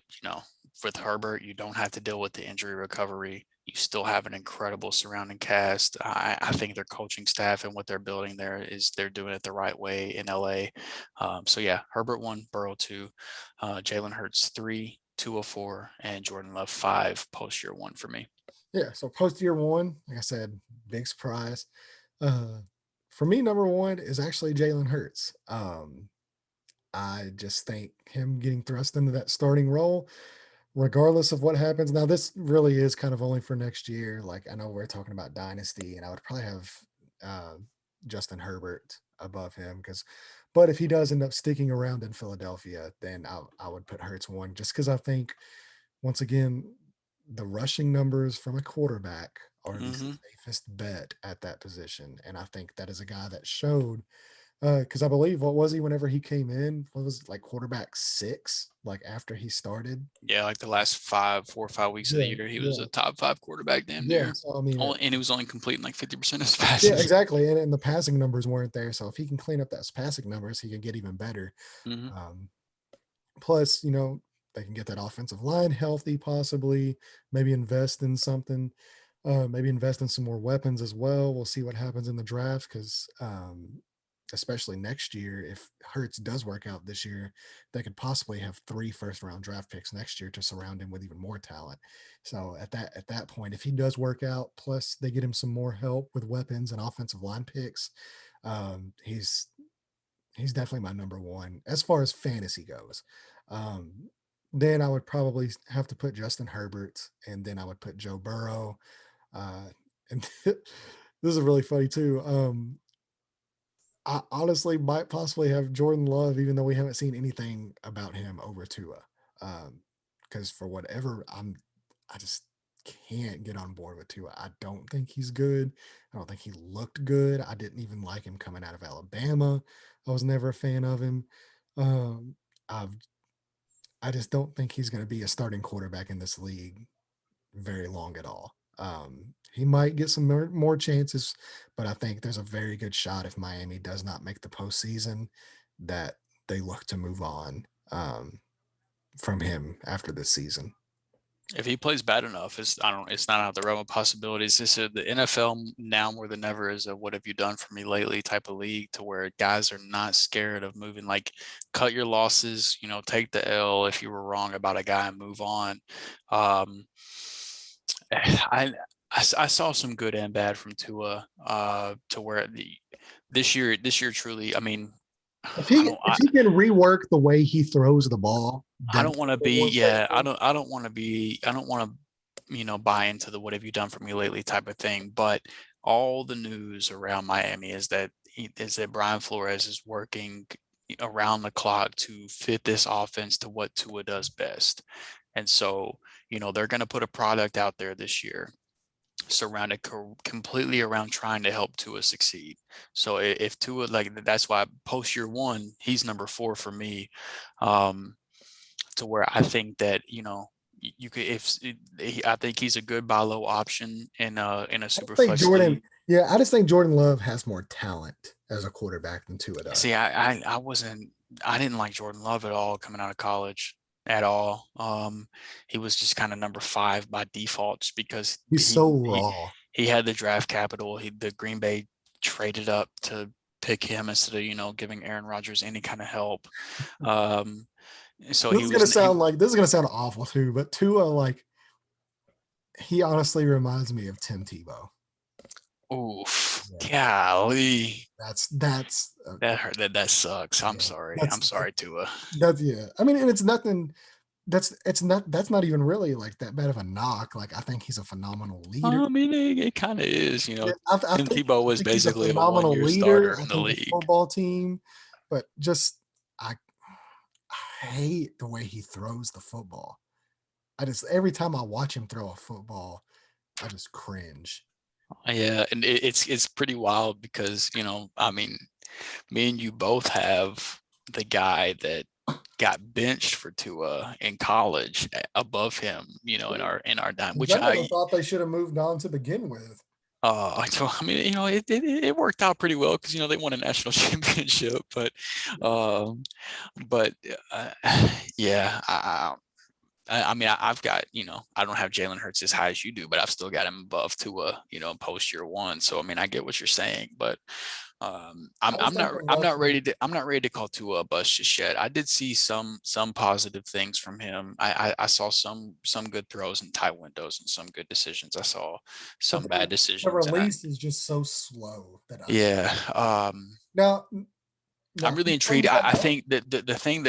with Herbert, you don't have to deal with the injury recovery. You still have an incredible surrounding cast. I think their coaching staff and what they're building there they're doing it the right way in LA. So yeah, Herbert 1, Burrow 2, Jalen Hurts 3, 204, and Jordan Love 5 post year 1 for me. Yeah. So post year 1, like I said, big surprise. Uh, for me, number 1 is actually Jalen Hurts. I just think him getting thrust into that starting role, regardless of what happens. Now, this really is kind of only for next year. Like, I know we're talking about Dynasty, and I would probably have uh, Justin Herbert above him but if he does end up sticking around in Philadelphia, then I would put Hurts 1 just because I think, once again, the rushing numbers from a quarterback are the Hmm. safest bet at that position. And I think that is a guy that showed, because I believe, what was he whenever he came in? What was it, like quarterback 6, like after he started? Yeah, like the last 4 or 5 weeks of the Yeah, year, he was yeah, a top 5 quarterback damn yeah. near. So I mean, And he was only completing like 50% of his yeah, passes. exactly. And the passing numbers weren't there. So if he can clean up those passing numbers, he can get even better. Hmm. Um, Plus, they can get that offensive line healthy, possibly, maybe invest in something, maybe invest in some more weapons as well. We'll see what happens in the draft because, especially next year, if Hertz does work out this year, they could possibly have 3 first round draft picks next year to surround him with even more talent. So at that point, if he does work out, plus they get him some more help with weapons and offensive line picks, he's definitely my number 1 as far as fantasy goes. Um, then I would probably have to put Justin Herbert, and then I would put Joe Burrow. And this is really funny too. I honestly might possibly have Jordan Love, even though we haven't seen anything about him over Tua. Because for whatever, I just can't get on board with Tua. I don't think he's good. I don't think he looked good. I didn't even like him coming out of Alabama. I was never a fan of him. Um, I've I just don't think he's going to be a starting quarterback in this league very long at all. He might get some more chances, but I think there's a very good shot if Miami does not make the postseason that they look to move on from him after this season. If he plays bad enough, it's not out of the realm of possibilities. This is the NFL now more than ever is a "what have you done for me lately" type of league, to where guys are not scared of moving. Like, cut your losses, take the L if you were wrong about a guy and move on. Um, I saw some good and bad from Tua, to where this year truly. I mean, If I he don't if he can rework the way he throws the ball, I then don't want to be, more yeah, favorable. I don't want to be, I don't want to, buy into the "what have you done for me lately" type of thing. But all the news around Miami is that Brian Flores is working around the clock to fit this offense to what Tua does best. And so, they're going to put a product out there this year surrounded completely around trying to help Tua succeed. So if Tua, like, that's why post year one, he's number 4 for me. To where I think that you could, I think he's a good buy low option in a I super think flex Jordan. league. Yeah, I just think Jordan Love has more talent as a quarterback than Tua does. See, I didn't like Jordan Love at all coming out of college at all. He was just kind of number 5 by default, just because He's so raw. he had the draft capital. The Green Bay traded up to pick him instead of giving Aaron Rodgers any kind of help. Um, so This is gonna sound like this is gonna sound awful too, but Tua, like, he honestly reminds me of Tim Tebow. oof, Yeah, golly. that's That hurt. That sucks. I'm yeah, sorry. that's I'm sorry, Tua. yeah. I mean, and it's nothing. That's not even really like that bad of a knock. Like, I think he's a phenomenal leader. I mean, it kind of is. Yeah, Tim Tebow I was think he's a basically a phenomenal 1-year leader. starter I in the think the league. football team, but just I, I hate the way he throws the football. I just every time I watch him throw a football, I just cringe. Yeah, and it's pretty wild because I mean, me and you both have the guy that got benched for Tua in college above him, in our dime, which I never thought they should have moved on to begin with. so I mean, it worked out pretty well because they won a national championship, um, but uh, yeah, I mean, I've got, I don't have Jalen Hurts as high as you do, but I've still got him above Tua, post year one. So I mean, I get what you're saying, but I was thinking less. I'm not ready to call Tua a bust just yet. I did see some positive things from him. I saw some good throws in tight windows and some good decisions. I saw But some bad the decisions, and release is just so slow that I yeah. now I'm now really he intrigued. brings that I up. think that the thing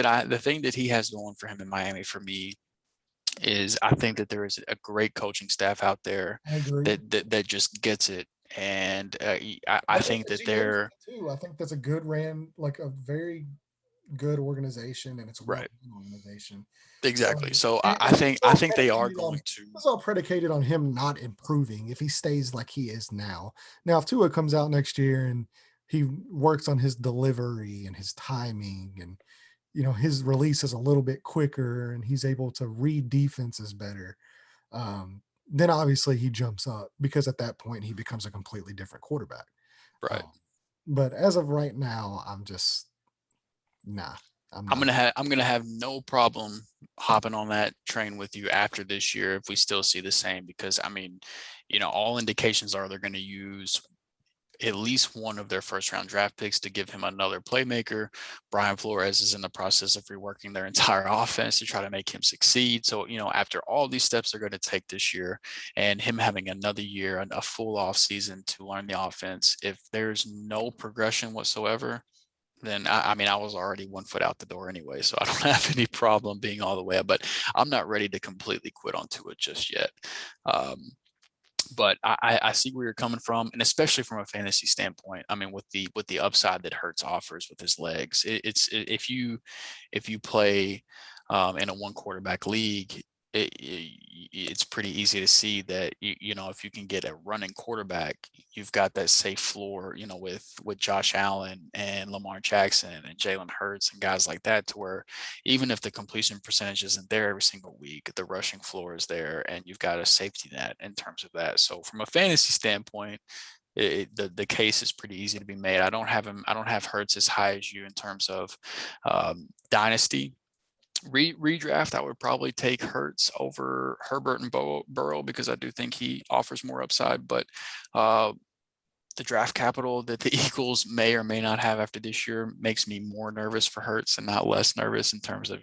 that he has going for him in Miami for me is I think that there is a great coaching staff out there I agree. that just gets it. And I I think think the that GM's they're too. I think that's a good like a very good organization, and it's a well right. run organization. Exactly. So And I think they are going to. it's all predicated on him not improving if he stays like he is now. Now, if Tua comes out next year and he works on his delivery and his timing, and his release is a little bit quicker, and he's able to read defenses better, then obviously he jumps up, because at that point he becomes a completely different quarterback. Right. Um, but as of right now, I'm just nah. I'm not. I'm gonna have no problem hopping on that train with you after this year if we still see the same, because I mean, all indications are they're going to use at least one of their first round draft picks to give him another playmaker. Brian Flores is in the process of reworking their entire offense to try to make him succeed. So, after all these steps they're going to take this year, and him having another year, a full off season to learn the offense, if there's no progression whatsoever, then I mean, I was already 1 foot out the door anyway, so I don't have any problem being all the way up. But I'm not ready to completely quit onto it just yet. Um, but I see where you're coming from, and especially from a fantasy standpoint. I mean, with the upside that Hurts offers with his legs, if you play in a one quarterback league, it's pretty easy to see that if you can get a running quarterback, you've got that safe floor, with Josh Allen and Lamar Jackson and Jalen Hurts and guys like that, to where even if the completion percentage isn't there every single week, the rushing floor is there, and you've got a safety net in terms of that. So from a fantasy standpoint, the case is pretty easy to be made. I don't have Hurts as high as you in terms of dynasty. Redraft, I would probably take Hurts over Herbert and Burrow, because I do think he offers more upside. But the draft capital that the Eagles may or may not have after this year makes me more nervous for Hurts and not less nervous, in terms of,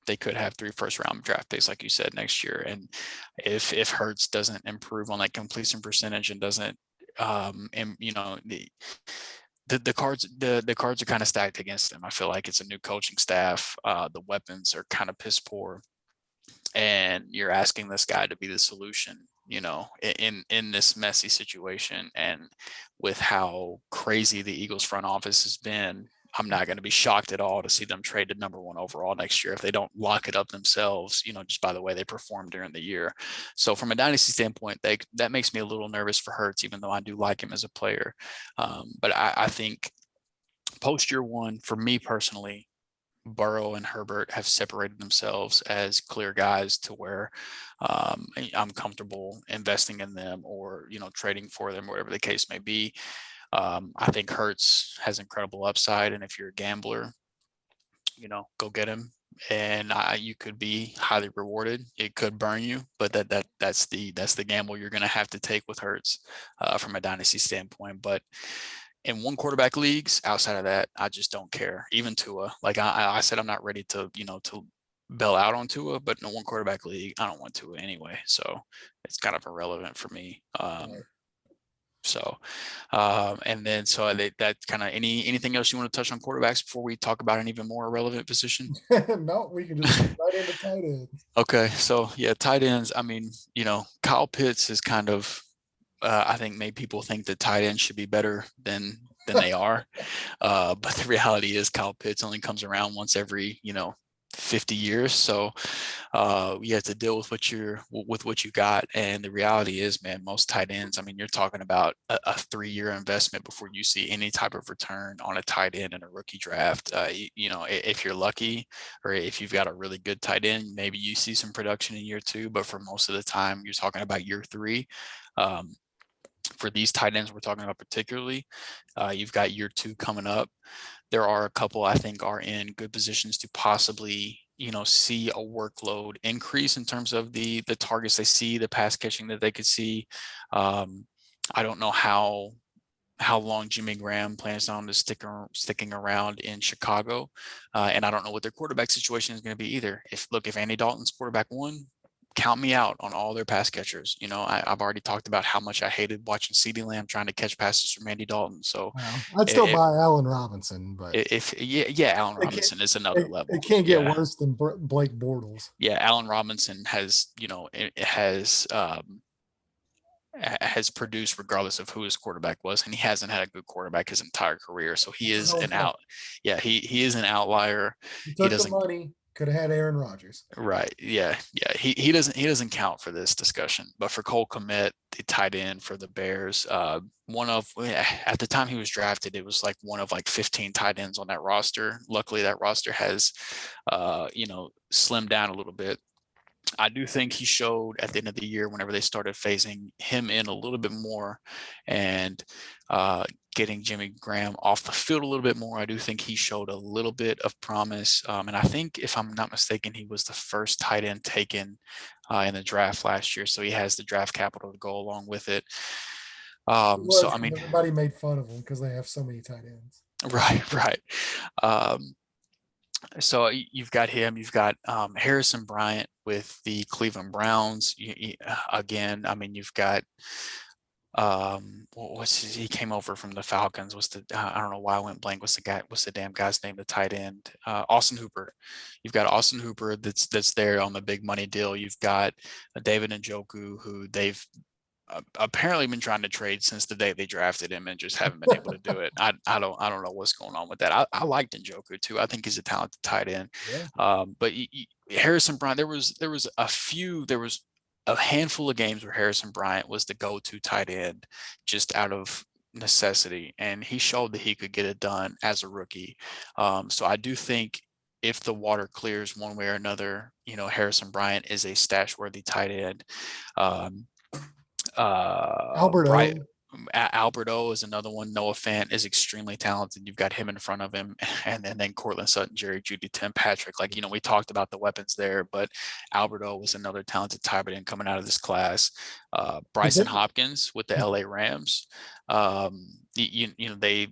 they could have 3 first-round draft picks, like you said, next year. And if Hurts doesn't improve on that completion percentage and doesn't, and the cards are kind of stacked against him. I feel like it's a new coaching staff. The weapons are kind of piss poor, and you're asking this guy to be the solution, in this messy situation. And with how crazy the Eagles front office has been, I'm not going to be shocked at all to see them trade to number 1 overall next year if they don't lock it up themselves, just by the way they performed during the year. So from a dynasty standpoint, that makes me a little nervous for Hurts, even though I do like him as a player. But I think post year 1, for me personally, Burrow and Herbert have separated themselves as clear guys to where I'm comfortable investing in them, or trading for them, whatever the case may be. I think Hurts has incredible upside, and if you're a gambler, go get him, and you could be highly rewarded. It could burn you, but that's the gamble you're going to have to take with Hurts from a dynasty standpoint. But in 1 quarterback leagues, outside of that, I just don't care. Even Tua, like I said, I'm not ready to to bail out on Tua, but in a 1 quarterback league, I don't want Tua anyway, so it's kind of irrelevant for me. Right. So, and then that kind of anything else you want to touch on quarterbacks before we talk about an even more irrelevant position? No, we can just right into tight ends. Okay, so yeah, tight ends. I mean, Kyle Pitts is kind of, I think, made people think that tight ends should be better than they are. But the reality is Kyle Pitts only comes around once every 50 years. So you have to deal with what you got. And the reality is, man, most tight ends, I mean, you're talking about a 3-year investment before you see any type of return on a tight end in a rookie draft. If you're lucky, or if you've got a really good tight end, maybe you see some production in year 2, but for most of the time, you're talking about year 3. For these tight ends we're talking about particularly, you've got year 2 coming up. There are a couple I think are in good positions to possibly, see a workload increase in terms of the targets they see, the pass catching that they could see. I don't know how long Jimmy Graham plans on to sticking around in Chicago, and I don't know what their quarterback situation is going to be either. If Andy Dalton's quarterback 1, count me out on all their pass catchers. I've already talked about how much I hated watching CeeDee Lamb trying to catch passes from Andy Dalton. So Well, I'd still buy Allen Robinson, but Allen Robinson is another level. It can't get worse than Blake Bortles. Yeah, Allen Robinson has has produced regardless of who his quarterback was, and he hasn't had a good quarterback his entire career. So he is he is an outlier. He took the money. Could have had Aaron Rodgers. Right. Yeah. He doesn't count for this discussion. But for Cole Kmet, the tight end for the Bears, at the time he was drafted, it was like one of 15 tight ends on that roster. Luckily, that roster has slimmed down a little bit. I do think he showed at the end of the year, whenever they started phasing him in a little bit more and getting Jimmy Graham off the field a little bit more, I do think he showed a little bit of promise. And I think, if I'm not mistaken, he was the first tight end taken in the draft last year. So he has the draft capital to go along with it. So, I mean, everybody made fun of him because they have so many tight ends. Right. So you've got him. You've got Harrison Bryant with the Cleveland Browns. Again, I mean, you've got he came over from the Falcons. I don't know why I went blank. What's the damn guy's name? The tight end, Austin Hooper. You've got Austin Hooper that's there on the big money deal. You've got David Njoku, who they've apparently been trying to trade since the day they drafted him and just haven't been able to do it. I don't know what's going on with that. I liked Njoku too. I think he's a talented tight end. Yeah. But Harrison Bryant, there was a handful of games where Harrison Bryant was the go-to tight end just out of necessity, and he showed that he could get it done as a rookie. So I do think if the water clears one way or another, Harrison Bryant is a stash-worthy tight end. Bright Alberto. Alberto is another one. Noah Fant is extremely talented. You've got him in front of him, and then Cortland Sutton, Jerry Judy, Tim Patrick. We talked about the weapons there, but Alberto was another talented tight end coming out of this class. Bryson Hopkins with the LA Rams. They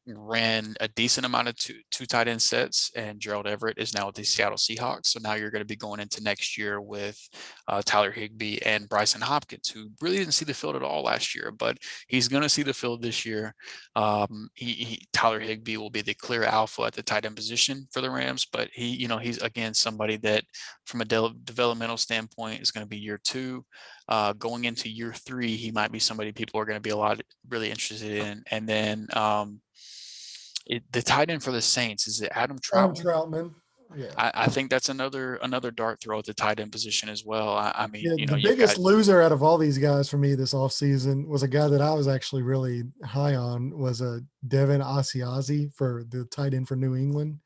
ran a decent amount of two tight end sets, and Gerald Everett is now with the Seattle Seahawks. So now you're going to be going into next year with Tyler Higbee and Bryson Hopkins, who really didn't see the field at all last year, but he's going to see the field this year. Tyler Higbee will be the clear alpha at the tight end position for the Rams, but he's again somebody that from a developmental standpoint is going to be year 2. Going into year 3, he might be somebody people are going to be really interested in. And then the tight end for the Saints, is it Adam Troutman? Adam Troutman. Yeah. I think that's another dart throw at the tight end position as well. The biggest loser out of all these guys for me this offseason was a guy that I was actually really high on, was a Devin Asiasi for the tight end for New England.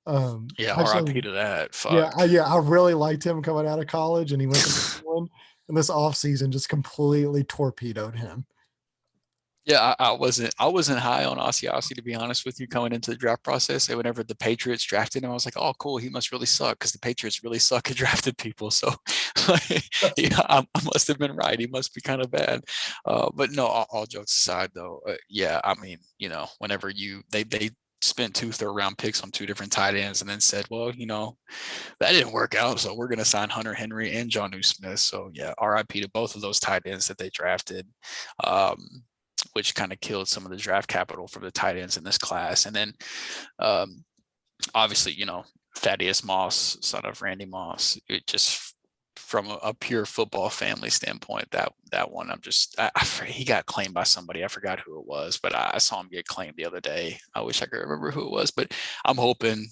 RIP to that. Fuck. I really liked him coming out of college, and he went to New England, and this offseason just completely torpedoed him. Yeah, I wasn't high on Asiasi, to be honest with you, coming into the draft process. And whenever the Patriots drafted him, I was like, oh, cool, he must really suck, because the Patriots really suck at drafting people. So I must have been right. He must be kind of bad. But no, all jokes aside, though, whenever they spent 2 third-round picks on 2 different tight ends and then said, well, that didn't work out, so we're going to sign Hunter Henry and Jonnu Smith. So, yeah, RIP to both of those tight ends that they drafted. Which kind of killed some of the draft capital for the tight ends in this class. And then obviously, Thaddeus Moss, son of Randy Moss, it just from a pure football family standpoint, that one, he got claimed by somebody. I forgot who it was, but I saw him get claimed the other day. I wish I could remember who it was, but I'm hoping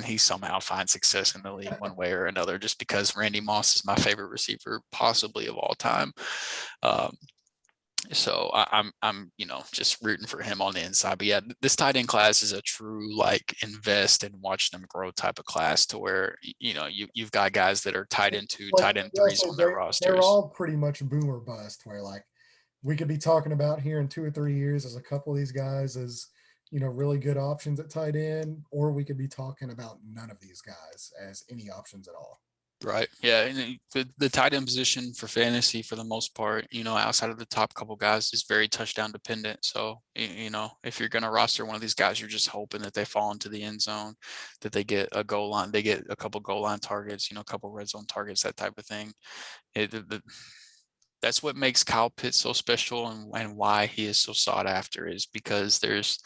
he somehow finds success in the league one way or another, just because Randy Moss is my favorite receiver possibly of all time. So I'm just rooting for him on the inside. But yeah, this tight end class is a true invest and watch them grow type of class, to where you've got guys that are tight end 2, tight end 3s on their rosters. They're all pretty much boom or bust, where we could be talking about here in 2 or 3 years as a couple of these guys as really good options at tight end, or we could be talking about none of these guys as any options at all. Right. Yeah. And the tight end position for fantasy, for the most part, outside of the top couple guys, is very touchdown dependent. So, if you're going to roster one of these guys, you're just hoping that they fall into the end zone, that they get a goal line, they get a couple goal line targets, a couple red zone targets, that type of thing. That's what makes Kyle Pitts so special, and why he is so sought after, is because there's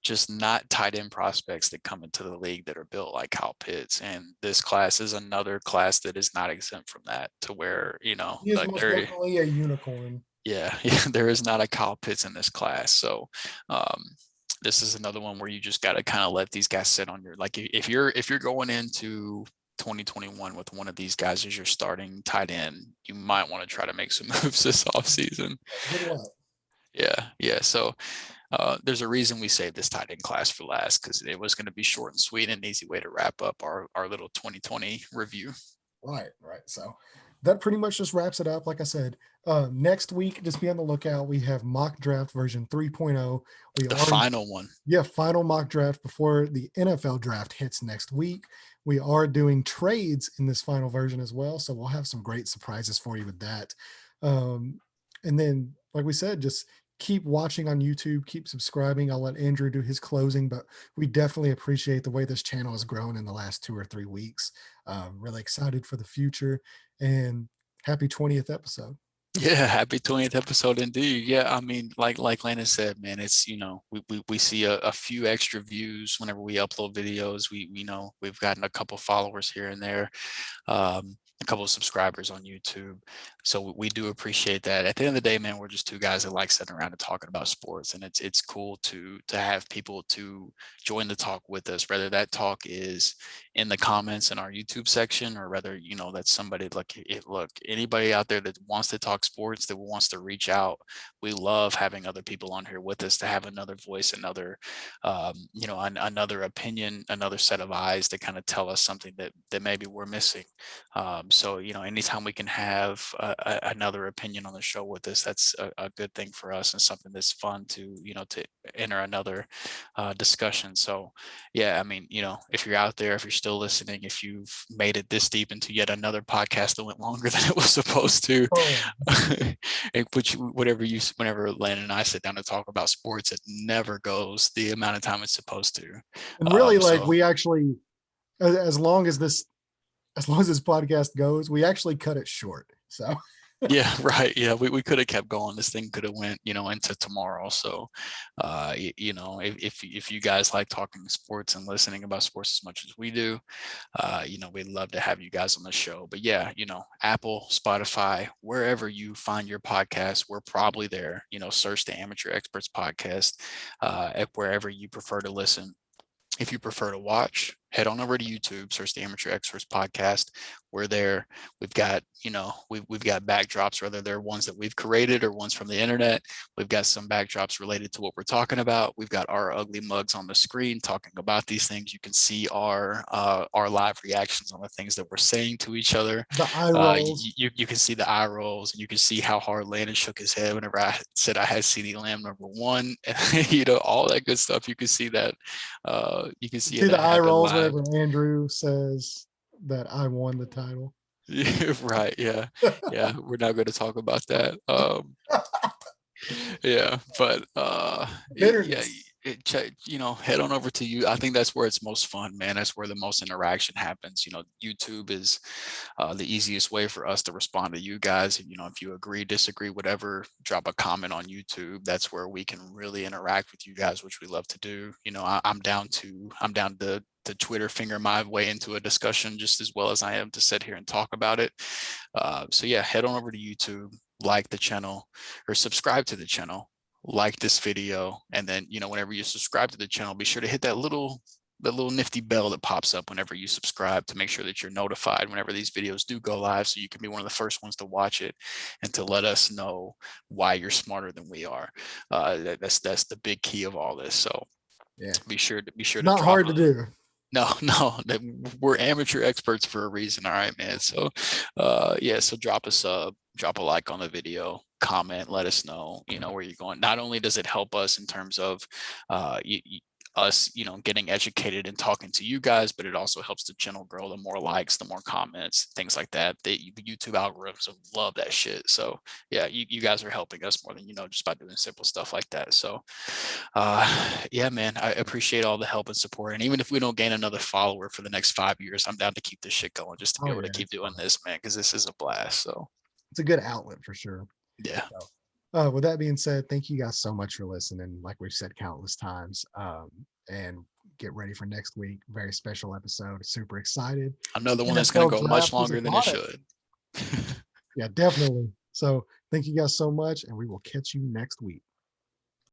just not tight end prospects that come into the league that are built like Kyle Pitts. And this class is another class that is not exempt from that, to where, he is most definitely a unicorn. Yeah, there is not a Kyle Pitts in this class. So this is another one where you just got to kind of let these guys sit on your, if you're going into 2021 with one of these guys as your starting tight end, you might want to try to make some moves this offseason. Yeah. So there's a reason we saved this tight end class for last, because it was going to be short and sweet and an easy way to wrap up our little 2020 review. Right. So that pretty much just wraps it up. Like I said, next week, just be on the lookout. We have mock draft version 3.0. Final one. Yeah, final mock draft before the NFL draft hits next week. We are doing trades in this final version as well, so we'll have some great surprises for you with that. And then, like we said, just keep watching on YouTube, keep subscribing. I'll let Andrew do his closing, but we definitely appreciate the way this channel has grown in the last 2 or 3 weeks. Really excited for the future, and happy 20th episode. Yeah, happy 20th episode indeed. Yeah, I mean, like Landon said, man, it's, we see a few extra views whenever we upload videos. We we've gotten a couple followers here and there. a couple of subscribers on YouTube. So we do appreciate that. At the end of the day, man, we're just two guys that like sitting around and talking about sports, and it's cool to have people to join the talk with us, whether that talk is in the comments in our YouTube section, or whether, that's somebody like, look, anybody out there that wants to talk sports, that wants to reach out. We love having other people on here with us to have another voice, another, another opinion, another set of eyes to kind of tell us something that maybe we're missing. So, anytime we can have another opinion on the show with us, that's a good thing for us, and something that's fun to, to enter another discussion. So, yeah, I mean, if you're out there, if you're still listening, if you've made it this deep into yet another podcast that went longer than it was supposed to, and whenever Landon and I sit down to talk about sports, it never goes the amount of time it's supposed to. And really, we actually, as long as this podcast goes, we actually cut it short. So yeah, right. Yeah, we could have kept going. This thing could have went, into tomorrow. So, if you guys like talking sports and listening about sports as much as we do, we'd love to have you guys on the show. But yeah, Apple, Spotify, wherever you find your podcast, we're probably there. Search the Amateur Experts Podcast at wherever you prefer to listen. If you prefer to watch, head on over to YouTube, search the Amateur Experts Podcast. We're there. We've got, we've got backdrops, whether they're ones that we've created or ones from the internet. We've got some backdrops related to what we're talking about. We've got our ugly mugs on the screen talking about these things. You can see our live reactions on the things that we're saying to each other. The eye rolls. You can see the eye rolls, and you can see how hard Landon shook his head whenever I said I had CeeDee Lamb #1, and, all that good stuff. You can see that. You can see the eye rolls whenever Andrew says that I won the title. Yeah, right. Yeah. Yeah. We're not going to talk about that. Yeah, but head on over to you. I think that's where it's most fun, man. That's where the most interaction happens. YouTube is the easiest way for us to respond to you guys. If you agree, disagree, whatever, drop a comment on YouTube. That's where we can really interact with you guys, which we love to do. I'm down to Twitter finger my way into a discussion just as well as I am to sit here and talk about it. So yeah, head on over to YouTube, like the channel, or subscribe to the channel, like this video, and then whenever you subscribe to the channel, be sure to hit that little nifty bell that pops up whenever you subscribe, to make sure that you're notified whenever these videos do go live, so you can be one of the first ones to watch it and to let us know why you're smarter than we are. That's the big key of all this. So yeah, be sure to not hard to do. No, we're amateur experts for a reason. All right, man. So, so drop a sub, drop a like on the video, comment, let us know, where you're going. Not only does it help us in terms of us, getting educated and talking to you guys, but it also helps the channel grow. The more likes, the more comments, things like that. The YouTube algorithms love that shit. So yeah, you guys are helping us more than just by doing simple stuff like that. So yeah, man, I appreciate all the help and support. And even if we don't gain another follower for the next 5 years, I'm down to keep this shit going, just to be able to keep doing this, man, because this is a blast. So it's a good outlet for sure. Yeah. So, with that being said, thank you guys so much for listening. Like we've said countless times, and get ready for next week. Very special episode. Super excited. Another one that's going to go much longer than it should. Yeah, definitely. So thank you guys so much, and we will catch you next week.